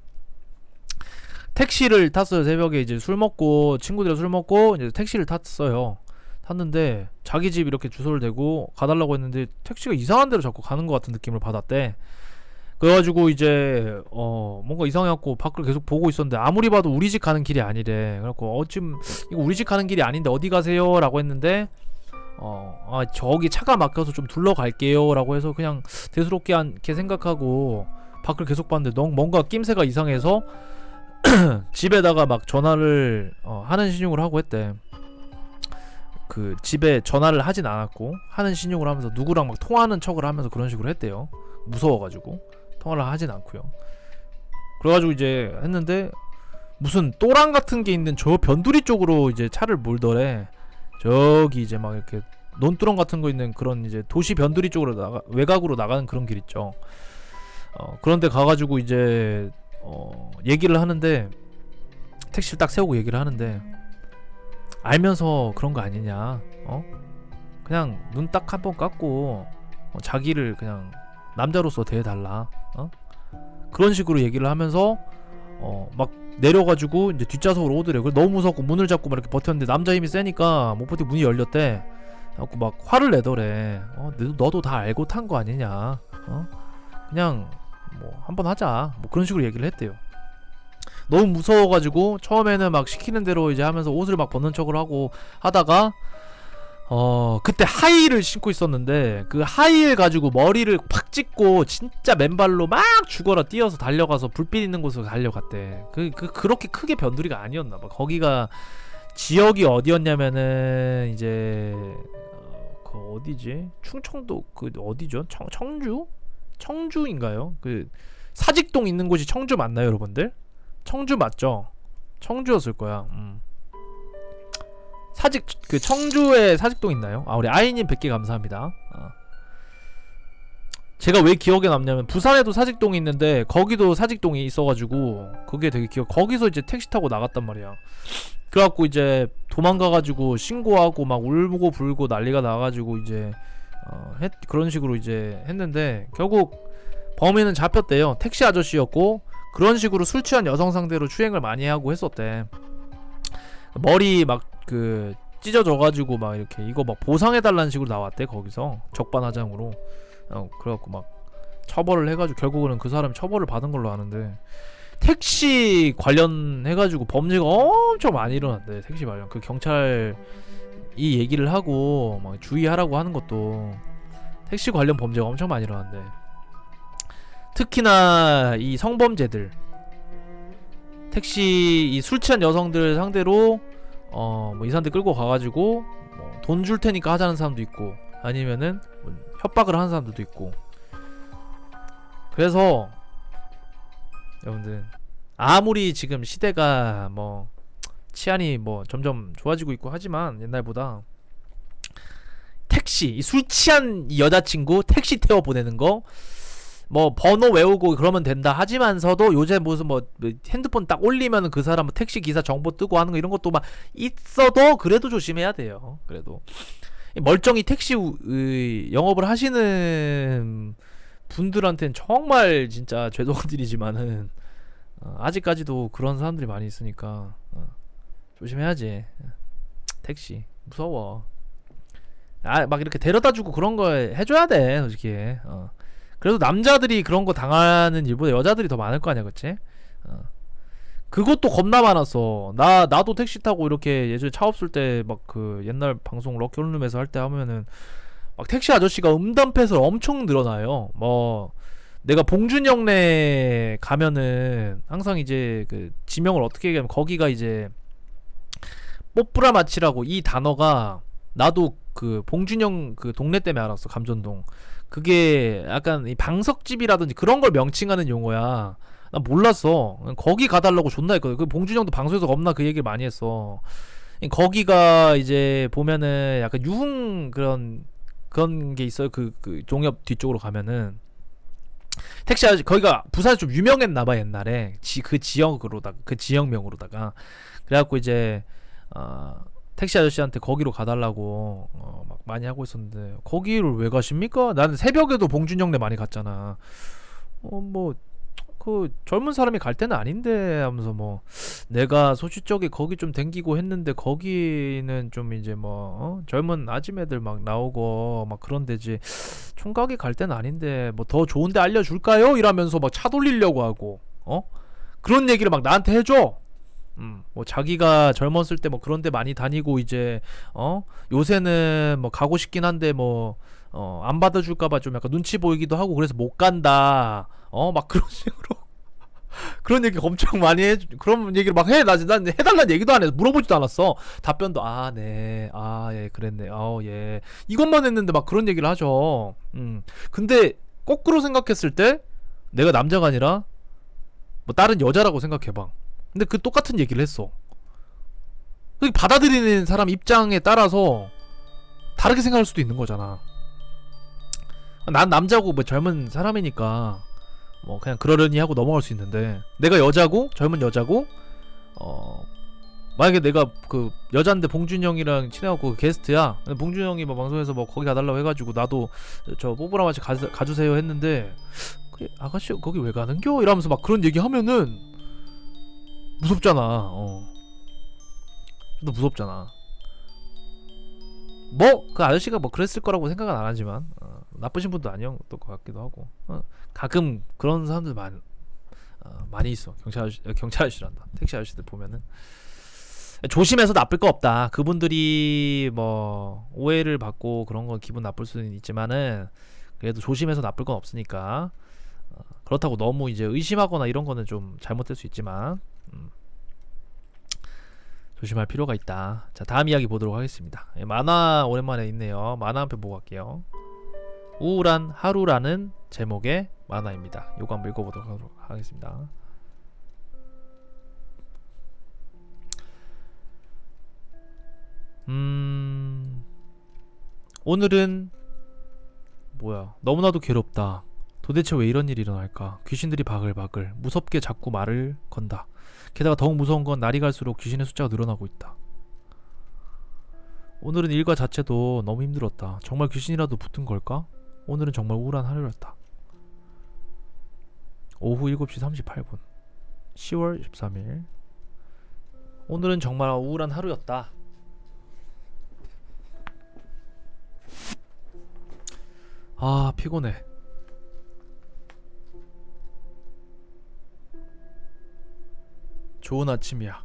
택시를 탔어요. 새벽에 이제 술 먹고 친구들이랑 술 먹고 이제 택시를 탔어요. 탔는데 자기 집 이렇게 주소를 대고 가달라고 했는데 택시가 이상한 데로 자꾸 가는 것 같은 느낌을 받았대. 그래가지고 이제 뭔가 이상해갖고 밖을 계속 보고 있었는데 아무리 봐도 우리 집 가는 길이 아니래. 그래갖고 지금 이거 우리 집 가는 길이 아닌데 어디 가세요? 라고 했는데 저기 차가 막혀서 좀 둘러갈게요 라고 해서 그냥 대수롭게 않게 생각하고 밖을 계속 봤는데 뭔가 낌새가 이상해서 집에다가 막 전화를 하는 신용을 하고 했대. 그 집에 전화를 하진 않았고 하는 신용을 하면서 누구랑 막 통화하는 척을 하면서 그런 식으로 했대요. 무서워가지고 통화를 하진 않고요. 그래가지고 이제 했는데 무슨 또랑 같은 게 있는 저 변두리 쪽으로 이제 차를 몰더래. 저기 이제 막 이렇게 논두렁 같은 거 있는 그런 이제 도시 변두리 쪽으로 외곽으로 나가는 그런 길 있죠. 그런데 가가지고 이제 얘기를 하는데 택시를 딱 세우고 얘기를 하는데 알면서 그런 거 아니냐? 그냥 눈 딱 한 번 감고 자기를 그냥 남자로서 대해달라. 그런 식으로 얘기를 하면서 막 내려가지고 이제 뒷좌석으로 오더래요. 그래서 너무 무섭고 문을 잡고 막 이렇게 버텼는데 남자 힘이 세니까 못 버티고 문이 열렸대. 그래갖고 막 화를 내더래. 너도 다 알고 탄 거 아니냐? 그냥 뭐 한번 하자. 뭐 그런 식으로 얘기를 했대요. 너무 무서워가지고 처음에는 막 시키는 대로 이제 하면서 옷을 막 벗는 척을 하고 하다가 그때 하이힐을 신고 있었는데 그 하이힐 가지고 머리를 팍 찍고 진짜 맨발로 막 죽어라 뛰어서 달려가서 불빛 있는 곳으로 달려갔대. 그렇게 크게 변두리가 아니었나봐. 거기가 지역이 어디였냐면은 이제 그 어디지? 충청도 그 어디죠? 청주인가요? 그 사직동 있는 곳이 청주 맞나요, 여러분들? 청주 맞죠? 청주였을 거야. 그 청주에 사직동 있나요? 우리 아이님 100개 감사합니다. 제가 왜 기억에 남냐면 부산에도 사직동이 있는데 거기도 사직동이 있어가지고 그게 되게 거기서 이제 택시 타고 나갔단 말이야. 그래갖고 이제 도망가가지고 신고하고 막 울고 불고 난리가 나가지고 이제 그런 식으로 이제 했는데 결국 범인은 잡혔대요. 택시 아저씨였고 그런 식으로 술 취한 여성 상대로 추행을 많이 하고 했었대. 머리 막 그 찢어져가지고 막 이렇게 이거 막 보상해달라는 식으로 나왔대 거기서 적반하장으로. 그래갖고 막 처벌을 해가지고 결국은 그 사람이 처벌을 받은 걸로 아는데 택시 관련해가지고 범죄가 엄청 많이 일어났대. 택시 관련 그 경찰 이 얘기를 하고 막 주의하라고 하는 것도 택시 관련 범죄가 엄청 많이 일어난대. 특히나 이 성범죄들 택시 이 술 취한 여성들 상대로 뭐 이 사람들 끌고 가가지고 뭐 돈 줄 테니까 하자는 사람도 있고 아니면은 뭐 협박을 하는 사람들도 있고. 그래서 여러분들 아무리 지금 시대가 뭐 치안이 뭐 점점 좋아지고 있고 하지만 옛날보다 택시 이 술 취한 이 여자친구 택시 태워 보내는 거 뭐 번호 외우고 그러면 된다 하지만서도 요새 무슨 뭐 핸드폰 딱 올리면 그 사람 뭐 택시 기사 정보 뜨고 하는 거 이런 것도 막 있어도 그래도 조심해야 돼요. 그래도 멀쩡히 택시 영업을 하시는 분들한테는 정말 진짜 죄송한 일이지만은 아직까지도 그런 사람들이 많이 있으니까 조심해야지. 택시 무서워. 막 이렇게 데려다주고 그런 거 해줘야 돼 솔직히. 그래도 남자들이 그런 거 당하는 일보다 여자들이 더 많을 거 아니야, 그치? 그것도 겁나 많았어. 나도 택시 타고 이렇게 예전에 차 없을 때 막 그 옛날 방송 럭키홀룸에서 할 때 하면은 막 택시 아저씨가 음담패설 엄청 늘어나요. 뭐 내가 봉준영네 가면은 항상 이제 그 지명을 어떻게 얘기하면 거기가 이제 뽀뿌라마치라고 이 단어가 나도 그 봉준영 그 동네 때문에 알았어. 감전동. 그게 약간 이 방석집이라든지 그런 걸 명칭하는 용어야. 난 몰랐어. 거기 가달라고 존나 했거든. 그 봉준영도 방송에서 겁나 그 얘기를 많이 했어. 거기가 이제 보면은 약간 유흥 그런 게 있어요. 그 종엽 뒤쪽으로 가면은 택시 아저씨 거기가 부산에 좀 유명했나봐 옛날에 그 지역으로다가 그 지역명으로다가. 그래갖고 이제 택시 아저씨한테 거기로 가달라고 막 많이 하고 있었는데 거기를 왜 가십니까? 나는 새벽에도 봉준영네 많이 갔잖아. 뭐 그 젊은 사람이 갈 때는 아닌데 하면서 뭐 내가 소시적에 거기 좀 댕기고 했는데 거기는 좀 이제 뭐 젊은 아줌매들 막 나오고 막 그런 데지 총각이 갈 때는 아닌데 뭐 더 좋은 데 알려줄까요? 이러면서 막 차 돌리려고 하고 그런 얘기를 막 나한테 해줘. 뭐 자기가 젊었을 때 뭐 그런 데 많이 다니고 이제 요새는 뭐 가고 싶긴 한데 뭐 안 받아줄까봐 좀 약간 눈치 보이기도 하고 그래서 못 간다. 막 그런 식으로 그런 얘기 엄청 많이 해. 그런 얘기를 막 해. 난 해달라는 얘기도 안 해서 물어보지도 않았어. 답변도 네, 예, 그랬네. 예. 이것만 했는데 막 그런 얘기를 하죠. 근데 거꾸로 생각했을 때 내가 남자가 아니라 뭐 다른 여자라고 생각해봐. 근데 그 똑같은 얘기를 했어. 받아들이는 사람 입장에 따라서 다르게 생각할 수도 있는 거잖아. 난 남자고 뭐 젊은 사람이니까 뭐 그냥 그러려니 하고 넘어갈 수 있는데 내가 여자고 젊은 여자고 만약에 내가 그 여잔데 봉준영이랑 친해갖고 그 게스트야. 근데 봉준영이 뭐 방송에서 뭐 거기 가달라고 해가지고 나도 저 뽀뽀랑 같이 가주세요 했는데 그 아가씨 거기 왜 가는겨? 이러면서 막 그런 얘기 하면은 무섭잖아. 너 무섭잖아. 뭐 그 아저씨가 뭐 그랬을 거라고 생각은 안 하지만 나쁘신 분도 아니었던 것 같기도 하고 가끔 그런 사람들 많이 있어. 경찰 아저씨란다. 택시 아저씨들 보면은 조심해서 나쁠 거 없다. 그분들이 뭐 오해를 받고 그런 건 기분 나쁠 수는 있지만은 그래도 조심해서 나쁠 건 없으니까 그렇다고 너무 이제 의심하거나 이런 거는 좀 잘못될 수 있지만 조심할 필요가 있다. 자, 다음 이야기 보도록 하겠습니다. 만화 오랜만에 있네요. 만화 한 편 보고 갈게요. 우울한 하루라는 제목의 만화입니다. 요거 한번 읽어보도록 하겠습니다. 오늘은 뭐야 너무나도 괴롭다. 도대체 왜 이런 일이 일어날까? 귀신들이 바글바글 무섭게 자꾸 말을 건다. 게다가 더욱 무서운 건 날이 갈수록 귀신의 숫자가 늘어나고 있다. 오늘은 일과 자체도 너무 힘들었다. 정말 귀신이라도 붙은 걸까? 오늘은 정말 우울한 하루였다. 오후 7시 38분 10월 13일 오늘은 정말 우울한 하루였다. 아, 피곤해. 좋은 아침이야.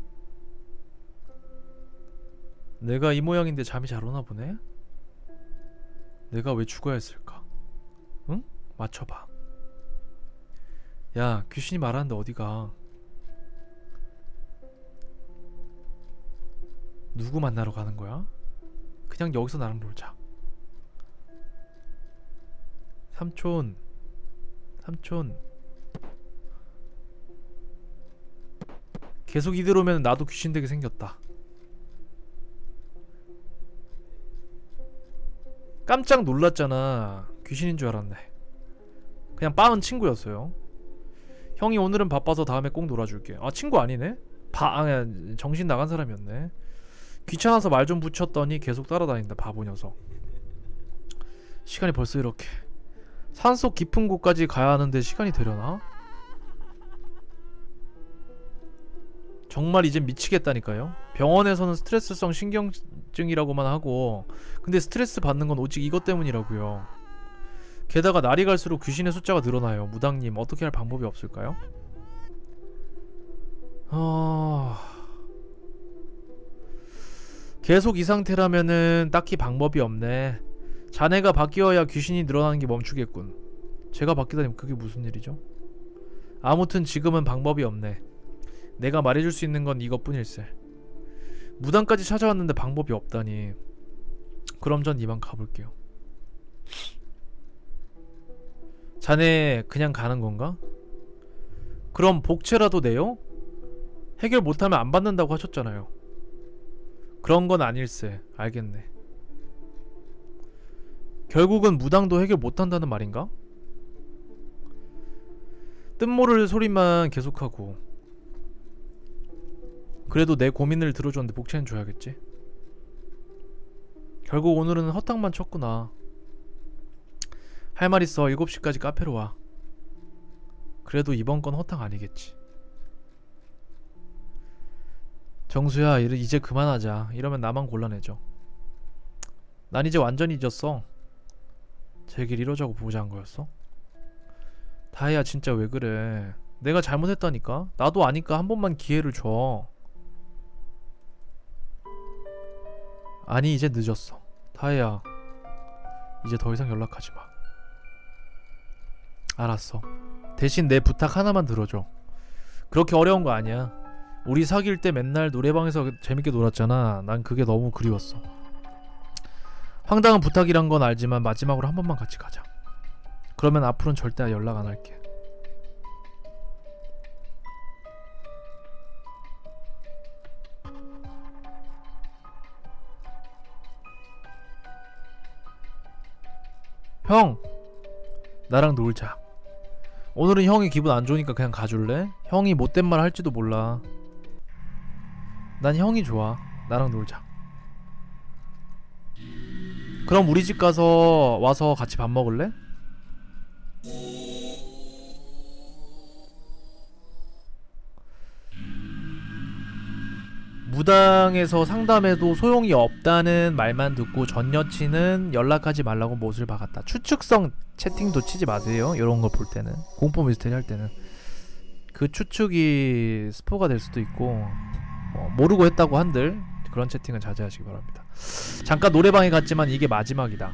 내가 이 모양인데 잠이 잘 오나 보네? 내가 왜 죽어야 했을까? 응? 맞춰봐. 야, 귀신이 말하는데 어디가? 누구 만나러 가는 거야? 그냥 여기서 나랑 놀자. 삼촌, 삼촌. 계속 이대로 오면 나도 귀신 되게 생겼다. 깜짝 놀랐잖아. 귀신인 줄 알았네. 그냥 빠은 친구였어요. 형이 오늘은 바빠서 다음에 꼭 놀아줄게. 아, 친구 아니네? 정신 나간 사람이었네. 귀찮아서 말 좀 붙였더니 계속 따라다닌다. 바보 녀석. 시간이 벌써 이렇게. 산속 깊은 곳까지 가야 하는데 시간이 되려나? 정말 이젠 미치겠다니까요. 병원에서는 스트레스성 신경증이라고만 하고, 근데 스트레스 받는 건 오직 이것 때문이라고요. 게다가 날이 갈수록 귀신의 숫자가 늘어나요. 무당님, 어떻게 할 방법이 없을까요? 계속 이 상태라면은 딱히 방법이 없네. 자네가 바뀌어야 귀신이 늘어나는 게 멈추겠군. 제가 바뀌다니 그게 무슨 일이죠? 아무튼 지금은 방법이 없네. 내가 말해줄 수 있는 건 이것뿐일세. 무당까지 찾아왔는데 방법이 없다니. 그럼 전 이만 가볼게요. 자네 그냥 가는 건가? 그럼 복채라도 내요? 해결 못하면 안 받는다고 하셨잖아요. 그런 건 아닐세. 알겠네. 결국은 무당도 해결 못한다는 말인가? 뜻모를 소리만 계속하고. 그래도 내 고민을 들어줬는데 복채는 줘야겠지. 결국 오늘은 허탕만 쳤구나. 할 말 있어. 7시까지 카페로 와. 그래도 이번 건 허탕 아니겠지. 정수야, 이제 그만하자. 이러면 나만 곤란해져. 난 이제 완전히 잊었어. 제 길 이러자고 보자 한 거였어? 다혜야, 진짜 왜 그래? 내가 잘못했다니까? 나도 아니까 한 번만 기회를 줘. 아니, 이제 늦었어. 다혜야, 이제 더 이상 연락하지 마. 알았어. 대신 내 부탁 하나만 들어줘. 그렇게 어려운 거 아니야. 우리 사귈 때 맨날 노래방에서 재밌게 놀았잖아. 난 그게 너무 그리웠어. 황당한 부탁이란 건 알지만 마지막으로 한 번만 같이 가자. 그러면 앞으로는 절대 연락 안 할게. 형! 나랑 놀자. 오늘은 형이 기분 안 좋으니까 그냥 가줄래? 형이 못된 말 할지도 몰라. 난 형이 좋아. 나랑 놀자. 그럼 우리 집 가서 와서 같이 밥 먹을래? 무당에서 상담해도 소용이 없다는 말만 듣고 전 여친은 연락하지 말라고 못을 박았다. 추측성 채팅도 치지 마세요. 이런 거 볼 때는, 공포 미스테리 할 때는 그 추측이 스포가 될 수도 있고, 모르고 했다고 한들 그런 채팅은 자제하시기 바랍니다. 잠깐 노래방에 갔지만 이게 마지막이다.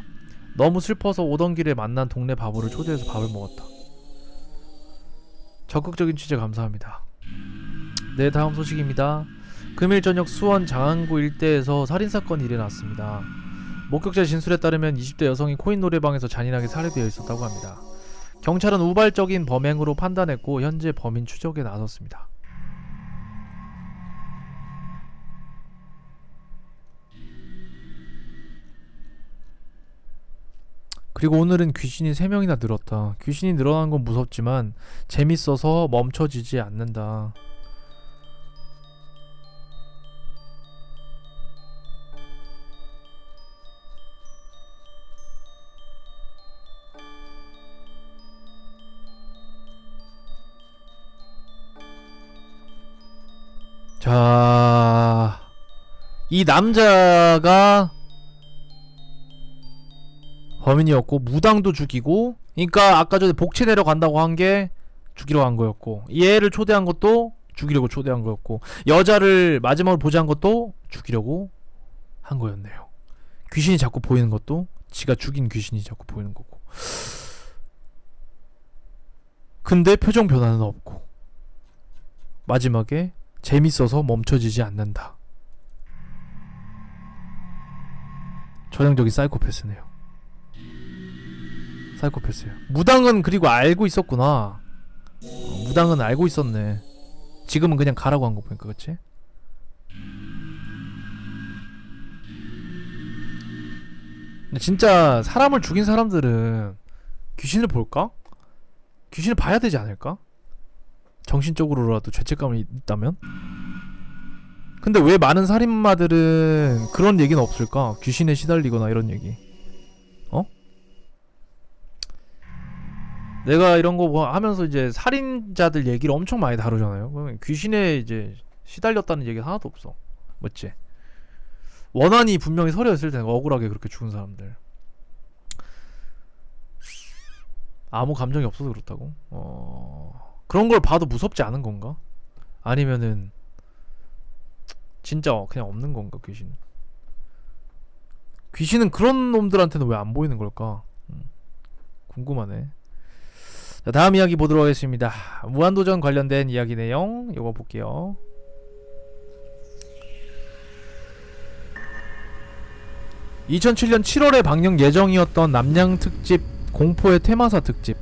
너무 슬퍼서 오던 길에 만난 동네 바보를 초대해서 밥을 먹었다. 적극적인 취재 감사합니다. 네, 다음 소식입니다. 금일 저녁 수원 장안구 일대에서 살인사건이 일어났습니다. 목격자 진술에 따르면 20대 여성이 코인 노래방에서 잔인하게 살해되어 있었다고 합니다. 경찰은 우발적인 범행으로 판단했고 현재 범인 추적에 나섰습니다. 그리고 오늘은 귀신이 3명이나 늘었다. 귀신이 늘어난 건 무섭지만 재밌어서 멈춰지지 않는다. 자, 이 남자가 범인이었고, 무당도 죽이고, 그러니까 아까 전에 복채 내려간다고 한 게 죽이러 간 거였고, 얘를 초대한 것도 죽이려고 초대한 거였고, 여자를 마지막으로 보자한 것도 죽이려고 한 거였네요. 귀신이 자꾸 보이는 것도 지가 죽인 귀신이 자꾸 보이는 거고. 근데 표정 변화는 없고, 마지막에 재밌어서 멈춰지지 않는다. 전형적인 사이코패스네요. 사이코패스예요. 무당은 그리고 알고 있었구나. 무당은 알고 있었네. 지금은 그냥 가라고 한 거 보니까, 그치? 근데 진짜 사람을 죽인 사람들은 귀신을 볼까? 귀신을 봐야 되지 않을까? 정신적으로라도 죄책감이 있다면? 근데 왜 많은 살인마들은 그런 얘기는 없을까? 귀신에 시달리거나 이런 얘기. 어? 내가 이런 거 하면서 이제 살인자들 얘기를 엄청 많이 다루잖아요. 그러면 귀신에 이제 시달렸다는 얘기가 하나도 없어. 맞지? 원한이 분명히 서려 있을 텐데, 억울하게 그렇게 죽은 사람들. 아무 감정이 없어서 그렇다고? 그런 걸 봐도 무섭지 않은 건가? 아니면은 진짜 그냥 없는 건가, 귀신은? 귀신은 그런 놈들한테는 왜 안 보이는 걸까? 궁금하네. 자, 다음 이야기 보도록 하겠습니다. 무한도전 관련된 이야기 내용 요거 볼게요. (2007년 7월에) 방영 예정이었던 남양 특집 공포의 테마사 특집.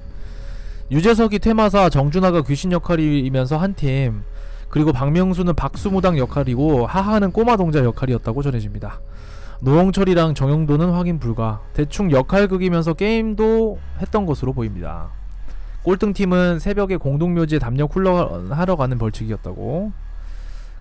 유재석이 테마사, 정준하가 귀신 역할이면서 한 팀, 그리고 박명수는 박수무당 역할이고 하하는 꼬마 동자 역할이었다고 전해집니다. 노홍철이랑 정영도는 확인 불가. 대충 역할극이면서 게임도 했던 것으로 보입니다. 꼴등팀은 새벽에 공동묘지에 담력 훈련하러 가는 벌칙이었다고.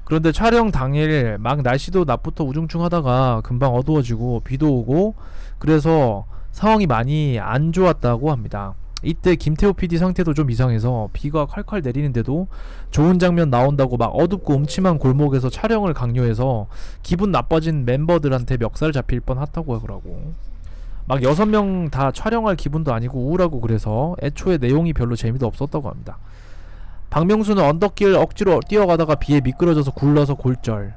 그런데 촬영 당일 막 날씨도 낮부터 우중충하다가 금방 어두워지고 비도 오고, 그래서 상황이 많이 안 좋았다고 합니다. 이때 김태호 PD 상태도 좀 이상해서 비가 칼칼 내리는데도 좋은 장면 나온다고 막 어둡고 음침한 골목에서 촬영을 강요해서 기분 나빠진 멤버들한테 멱살 잡힐 뻔하다고 하더라고. 막 6명 다 촬영할 기분도 아니고 우울하고, 그래서 애초에 내용이 별로 재미도 없었다고 합니다. 박명수는 언덕길 억지로 뛰어가다가 비에 미끄러져서 굴러서 골절.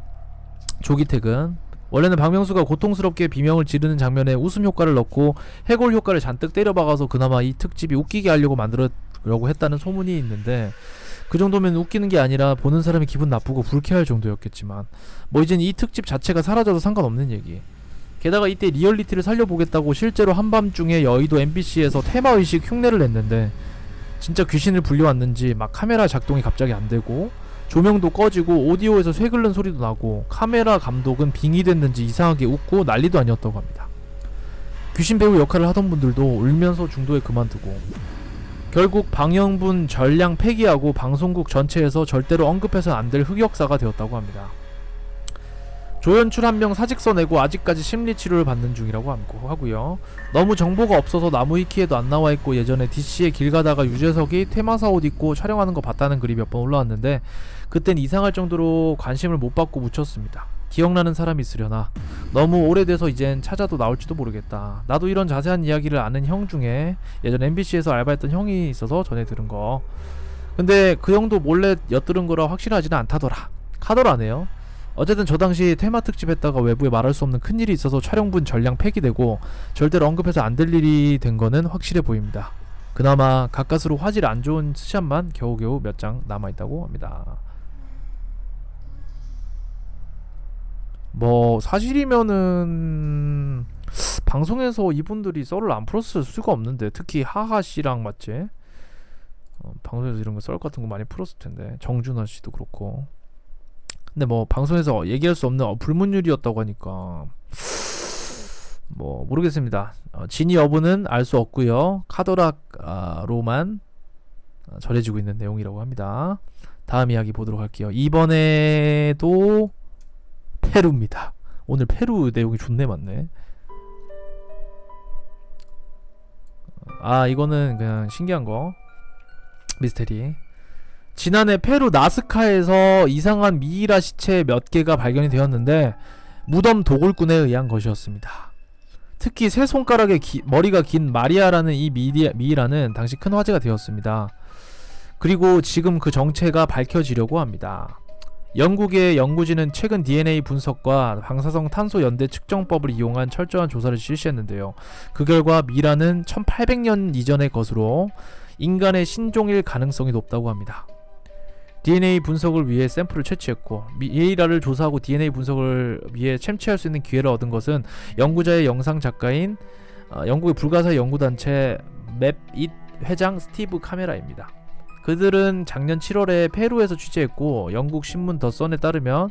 조기퇴근. 원래는 박명수가 고통스럽게 비명을 지르는 장면에 웃음 효과를 넣고 해골 효과를 잔뜩 때려박아서 그나마 이 특집이 웃기게 하려고 만들려고 했다는 소문이 있는데, 그 정도면 웃기는 게 아니라 보는 사람이 기분 나쁘고 불쾌할 정도였겠지만, 뭐 이젠 이 특집 자체가 사라져도 상관없는 얘기. 게다가 이때 리얼리티를 살려보겠다고 실제로 한밤중에 여의도 MBC에서 테마의식 흉내를 냈는데, 진짜 귀신을 불려왔는지 막 카메라 작동이 갑자기 안되고 조명도 꺼지고 오디오에서 쇠 끓는 소리도 나고, 카메라 감독은 빙의 됐는지 이상하게 웃고 난리도 아니었다고 합니다. 귀신 배우 역할을 하던 분들도 울면서 중도에 그만두고, 결국 방영분 전량 폐기하고 방송국 전체에서 절대로 언급해서는 안 될 흑역사가 되었다고 합니다. 조연출 1명 사직서 내고 아직까지 심리치료를 받는 중이라고 하고요. 너무 정보가 없어서 나무위키에도 안 나와있고, 예전에 DC에 길 가다가 유재석이 테마사 옷 입고 촬영하는 거 봤다는 글이 몇 번 올라왔는데, 그땐 이상할 정도로 관심을 못 받고 묻혔습니다. 기억나는 사람이 있으려나? 너무 오래돼서 이젠 찾아도 나올지도 모르겠다. 나도 이런 자세한 이야기를 아는 형 중에 예전 MBC에서 알바했던 형이 있어서 전해 들은 거. 근데 그 형도 몰래 엿들은 거라 확실하지는 않다더라. 카더라네요. 어쨌든 저 당시 테마 특집 했다가 외부에 말할 수 없는 큰일이 있어서 촬영분 전량 폐기되고 절대로 언급해서 안 될 일이 된 거는 확실해 보입니다. 그나마 가까스로 화질 안 좋은 스샷만 겨우겨우 몇 장 남아있다고 합니다. 뭐 사실이면은 방송에서 이분들이 썰을 안 풀었을 수가 없는데, 특히 하하씨랑 맞지? 방송에서 이런 거 썰 같은 거 많이 풀었을 텐데, 정준하씨도 그렇고. 근데 뭐 방송에서 얘기할 수 없는 불문율이었다고 하니까 뭐 모르겠습니다. 진위 여부는 알 수 없고요. 카더락로만 전해지고 있는 내용이라고 합니다. 다음 이야기 보도록 할게요. 이번에도 페루입니다. 오늘 페루 내용이 존내 많네. 이거는 그냥 신기한 거, 미스테리. 지난해 페루 나스카에서 이상한 미이라 시체 몇 개가 발견이 되었는데 무덤 도굴꾼에 의한 것이었습니다. 특히 세 손가락에 머리가 긴 마리아라는 이 미이라는 당시 큰 화제가 되었습니다. 그리고 지금 그 정체가 밝혀지려고 합니다. 영국의 연구진은 최근 DNA 분석과 방사성 탄소 연대 측정법을 이용한 철저한 조사를 실시했는데요. 그 결과 미라는 1800년 이전의 것으로 인간의 신종일 가능성이 높다고 합니다. DNA 분석을 위해 샘플을 채취했고 미이라를 조사하고 DNA 분석을 위해 채취할 수 있는 기회를 얻은 것은 연구자의 영상 작가인 영국의 불가사의 연구단체 맵잇 회장 스티브 카메라입니다. 그들은 작년 7월에 페루에서 취재했고 영국 신문 더 선에 따르면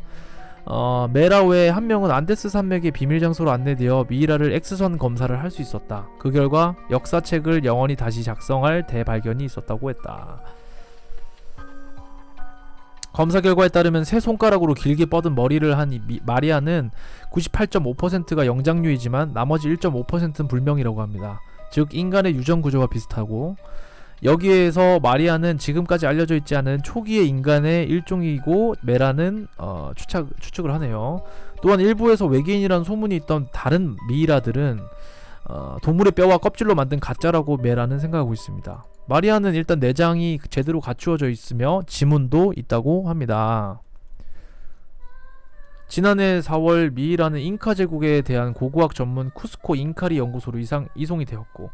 메라 외에 한 명은 안데스 산맥의 비밀 장소로 안내되어 미이라를 X선 검사를 할 수 있었다. 그 결과 역사책을 영원히 다시 작성할 대발견이 있었다고 했다. 검사 결과에 따르면 세 손가락으로 길게 뻗은 머리를 한 마리아는 98.5%가 영장류이지만 나머지 1.5%는 불명이라고 합니다. 즉 인간의 유전 구조와 비슷하고 여기에서 마리아는 지금까지 알려져 있지 않은 초기의 인간의 일종이고 메라는 추측을 하네요. 또한 일부에서 외계인이라는 소문이 있던 다른 미이라들은 동물의 뼈와 껍질로 만든 가짜라고 메라는 생각하고 있습니다. 마리아는 일단 내장이 제대로 갖추어져 있으며 지문도 있다고 합니다. 지난해 4월 미이라는 잉카 제국에 대한 고고학 전문 쿠스코 잉카리 연구소로 이송이 되었고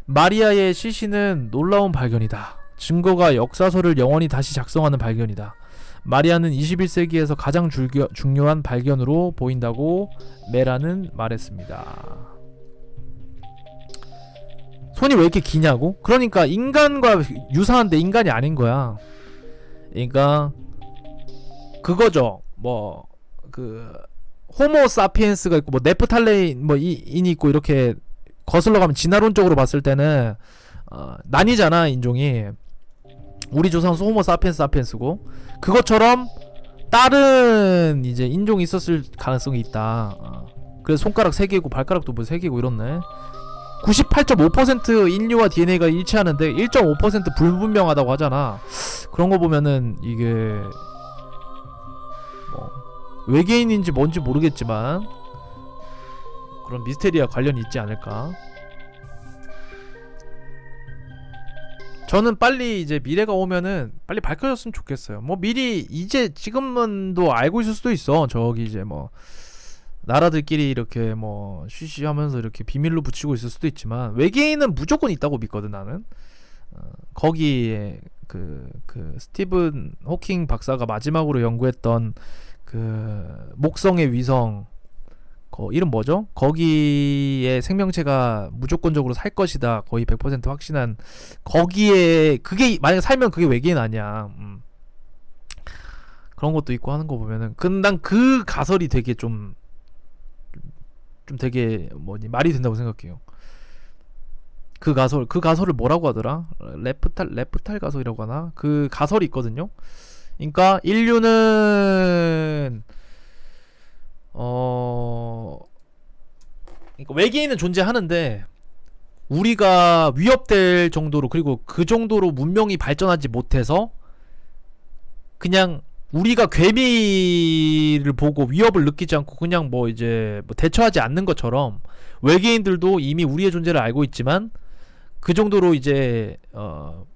마리아의 시신은 놀라운 발견이다. 증거가 역사서를 영원히 다시 작성하는 발견이다. 마리아는 21세기에서 가장 중요한 발견으로 보인다고 메라는 말했습니다. 손이 왜 이렇게 기냐고? 그러니까 인간과 유사한데 인간이 아닌 거야. 그러니까 그거죠. 뭐 그 호모 사피엔스가 있고 뭐 네프탈레인 뭐 인이 있고 이렇게 거슬러 가면 진화론적으로 봤을 때는 나뉘잖아 인종이. 우리 조상은 호모 사피엔스고 그것처럼 다른 이제 인종이 있었을 가능성이 있다. 그래서 손가락 3개고 발가락도 뭐 3개고 이렇네. 98.5% 인류와 DNA가 일치하는데 1.5% 불분명하다고 하잖아. 그런 거 보면은 이게 뭐 외계인인지 뭔지 모르겠지만 그런 미스테리와 관련이 있지 않을까. 저는 빨리 이제 미래가 오면은 빨리 밝혀졌으면 좋겠어요. 뭐 미리 이제 지금은도 알고 있을 수도 있어. 저기 이제 뭐 나라들끼리 이렇게 뭐 쉬쉬하면서 이렇게 비밀로 붙이고 있을 수도 있지만 외계인은 무조건 있다고 믿거든 나는. 거기에 그 스티븐 호킹 박사가 마지막으로 연구했던 그 목성의 위성 이름 뭐죠? 거기에 생명체가 무조건적으로 살 것이다. 거의 100% 확신한 거기에 그게 만약에 살면 그게 외계인 아니야. 그런 것도 있고 하는 거 보면은 난 그 가설이 되게 좀 되게 말이 된다고 생각해요. 그 가설을 뭐라고 하더라? 레프탈 가설이라고 하나? 그 가설이 있거든요. 그러니까 인류는 그러니까 외계인은 존재하는데 우리가 위협될 정도로 그리고 그 정도로 문명이 발전하지 못해서 그냥 우리가 괴미를 보고 위협을 느끼지 않고 그냥 뭐 이제 뭐 대처하지 않는 것처럼 외계인들도 이미 우리의 존재를 알고 있지만 그 정도로 이제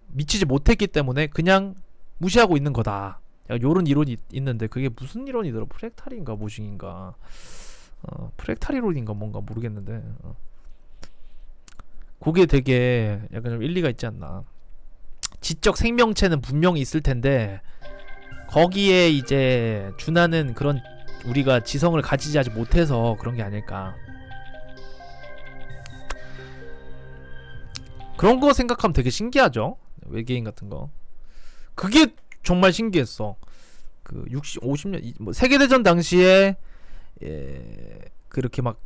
미치지 못했기 때문에 그냥 무시하고 있는 거다. 요런 이론이 있는데 그게 무슨 이론이더라? 프랙탈인가 모싱인가 프랙탈 이론인가 뭔가 모르겠는데 그게 되게 약간 좀 일리가 있지 않나. 지적 생명체는 분명히 있을 텐데 거기에 이제 준하는 그런 우리가 지성을 가지지 아직 못해서 그런 게 아닐까. 그런 거 생각하면 되게 신기하죠. 외계인 같은 거. 그게 정말 신기했어. 그 50년 뭐 세계대전 당시에 그렇게 막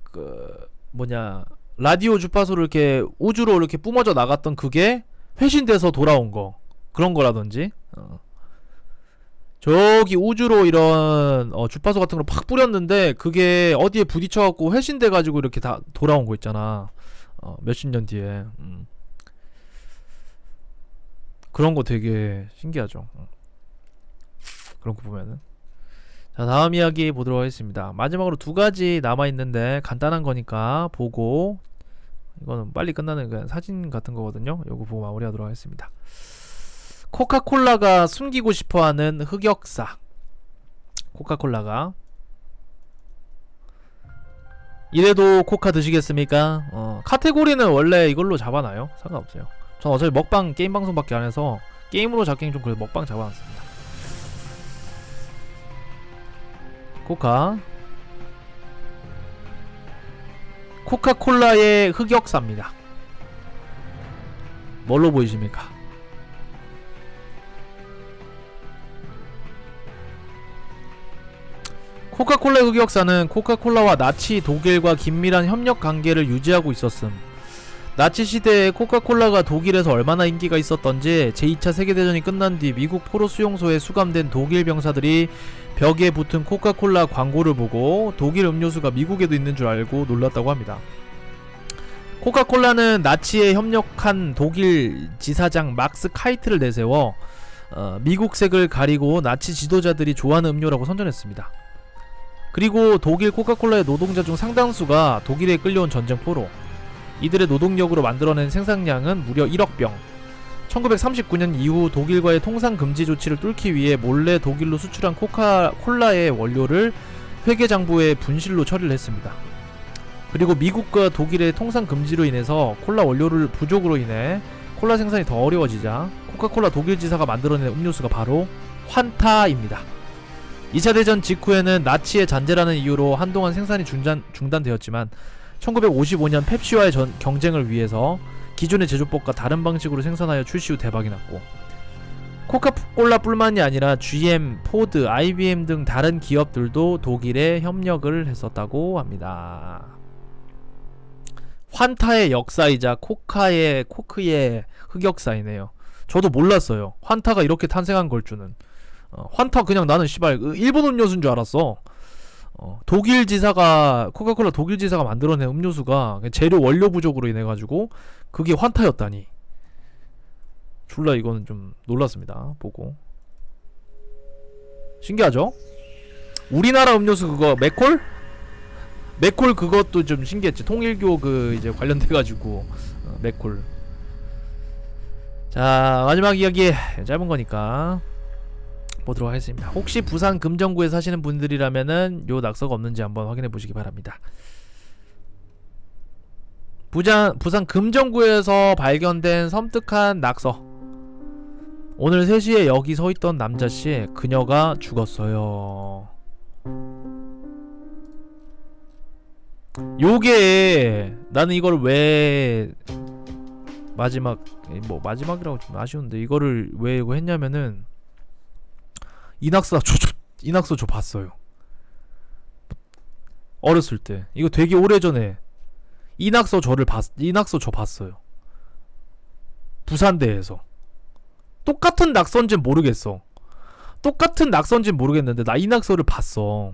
라디오 주파수를 이렇게 우주로 이렇게 뿜어져 나갔던 그게 회신돼서 돌아온 거. 그런 거라든지 저기 우주로 이런 주파수 같은 걸 팍 뿌렸는데 그게 어디에 부딪혀갖고 회신돼가지고 이렇게 다 돌아온 거 있잖아. 몇십 년 뒤에. 그런 거 되게 신기하죠. 그런 거 보면은 자, 다음 이야기 보도록 하겠습니다. 마지막으로 두 가지 남아있는데 간단한 거니까 보고, 이거는 빨리 끝나는 그냥 사진 같은 거거든요. 요거 보고 마무리하도록 하겠습니다. 코카콜라가 숨기고 싶어하는 흑역사. 코카콜라가 이래도 코카 드시겠습니까? 카테고리는 원래 이걸로 잡아놔요. 상관없어요. 전 어차피 먹방 게임 방송밖에 안 해서 게임으로 잡기는 좀 그래도 먹방 잡아놨습니다. 코카 코카콜라의 흑역사입니다. 뭘로 보이십니까? 코카콜라의 흑역사는 코카콜라와 나치 독일과 긴밀한 협력 관계를 유지하고 있었음. 나치 시대에 코카콜라가 독일에서 얼마나 인기가 있었던지 제2차 세계대전이 끝난 뒤 미국 포로 수용소에 수감된 독일 병사들이 벽에 붙은 코카콜라 광고를 보고 독일 음료수가 미국에도 있는 줄 알고 놀랐다고 합니다. 코카콜라는 나치에 협력한 독일 지사장 막스 카이트를 내세워 미국색을 가리고 나치 지도자들이 좋아하는 음료라고 선전했습니다. 그리고 독일 코카콜라의 노동자 중 상당수가 독일에 끌려온 전쟁포로, 이들의 노동력으로 만들어낸 생산량은 무려 1억 병. 1939년 이후 독일과의 통상 금지 조치를 뚫기 위해 몰래 독일로 수출한 코카콜라의 원료를 회계장부에 분실로 처리를 했습니다. 그리고 미국과 독일의 통상 금지로 인해서 콜라 원료를 부족으로 인해 콜라 생산이 더 어려워지자 코카콜라 독일 지사가 만들어낸 음료수가 바로 환타입니다. 2차 대전 직후에는 나치의 잔재라는 이유로 한동안 생산이 중단되었지만 1955년 펩시와의 경쟁을 위해서 기존의 제조법과 다른 방식으로 생산하여 출시 후 대박이 났고, 코카콜라뿐만이 아니라 GM, 포드, IBM 등 다른 기업들도 독일에 협력을 했었다고 합니다. 환타의 역사이자 코크의 흑역사이네요. 저도 몰랐어요. 환타가 이렇게 탄생한 걸 줄은. 환타 그냥 나는 씨발 일본 음료수인 줄 알았어. 독일 지사가 코카콜라 독일 지사가 만들어낸 음료수가 재료 원료 부족으로 인해 가지고 그게 환타였다니. 졸라 이거는 좀 놀랐습니다. 보고 신기하죠? 우리나라 음료수 그거 맥콜 그것도 좀 신기했지. 통일교 그 이제 관련돼 가지고 맥콜. 자, 마지막 이야기 짧은 거니까 보도록 하겠습니다. 혹시 부산 금정구에 사시는 분들이라면은 요 낙서가 없는지 한번 확인해 보시기 바랍니다. 부산 금정구에서 발견된 섬뜩한 낙서. 오늘 3시에 여기 서있던 남자씨, 그녀가 죽었어요. 요게 나는 이걸 왜 마지막이라고 좀 아쉬운데 이거를 왜 이거 했냐면은 이 낙서 저 봤어요. 어렸을 때. 이거 되게 오래전에 이 낙서 저 봤어요. 부산대에서. 똑같은 낙서인지는 모르겠어. 나 이 낙서를 봤어.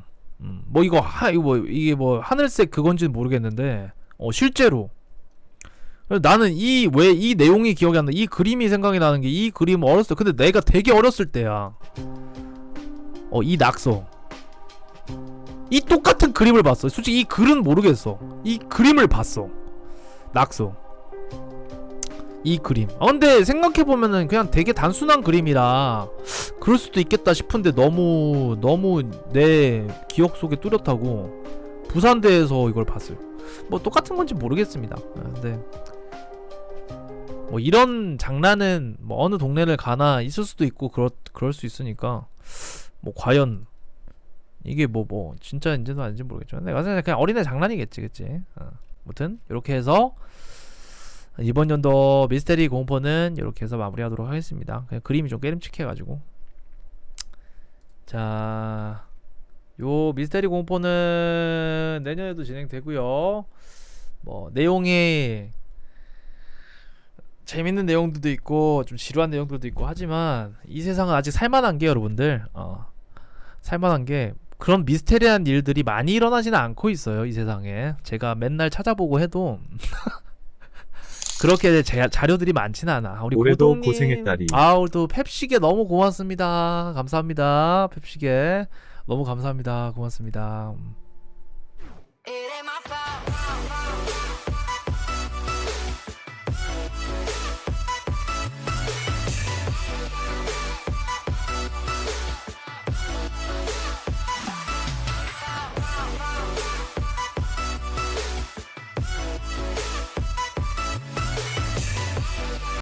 이게 하늘색 그건지는 모르겠는데 실제로 나는 왜 이 내용이 기억이 안 나. 이 그림이 생각이 나는 게 이 그림 어렸을 때. 근데 내가 되게 어렸을 때야. 이 낙서. 이 똑같은 그림을 봤어. 솔직히 이 글은 모르겠어. 이 그림을 봤어. 낙서. 이 그림. 근데 생각해보면은 그냥 되게 단순한 그림이라 그럴 수도 있겠다 싶은데 너무 내 기억 속에 뚜렷하고 부산대에서 이걸 봤어요. 똑같은 건지 모르겠습니다. 근데 이런 장난은 어느 동네를 가나 있을 수도 있고 그럴 수 있으니까 과연 이게 진짜인지도 아닌지 모르겠지만 내가 생각해 그냥 어린애 장난이겠지, 그치? 아무튼 이렇게 해서 이번 연도 미스테리 공포는 이렇게 해서 마무리하도록 하겠습니다. 그냥 그림이 좀 깨름칙해가지고. 자, 요 미스테리 공포는 내년에도 진행되고요. 내용이 재밌는 내용들도 있고 좀 지루한 내용들도 있고 하지만 이 세상은 아직 살만한 게 여러분들 살만한 게 그런 미스테리한 일들이 많이 일어나지는 않고 있어요. 이 세상에 제가 맨날 찾아보고 해도 그렇게 자료들이 많지는 않아. 우리 올해도 고동님 고생했다리. 오늘도 펩시게 너무 고맙습니다. 감사합니다. 펩시게 너무 감사합니다. 고맙습니다. It ain't my fault.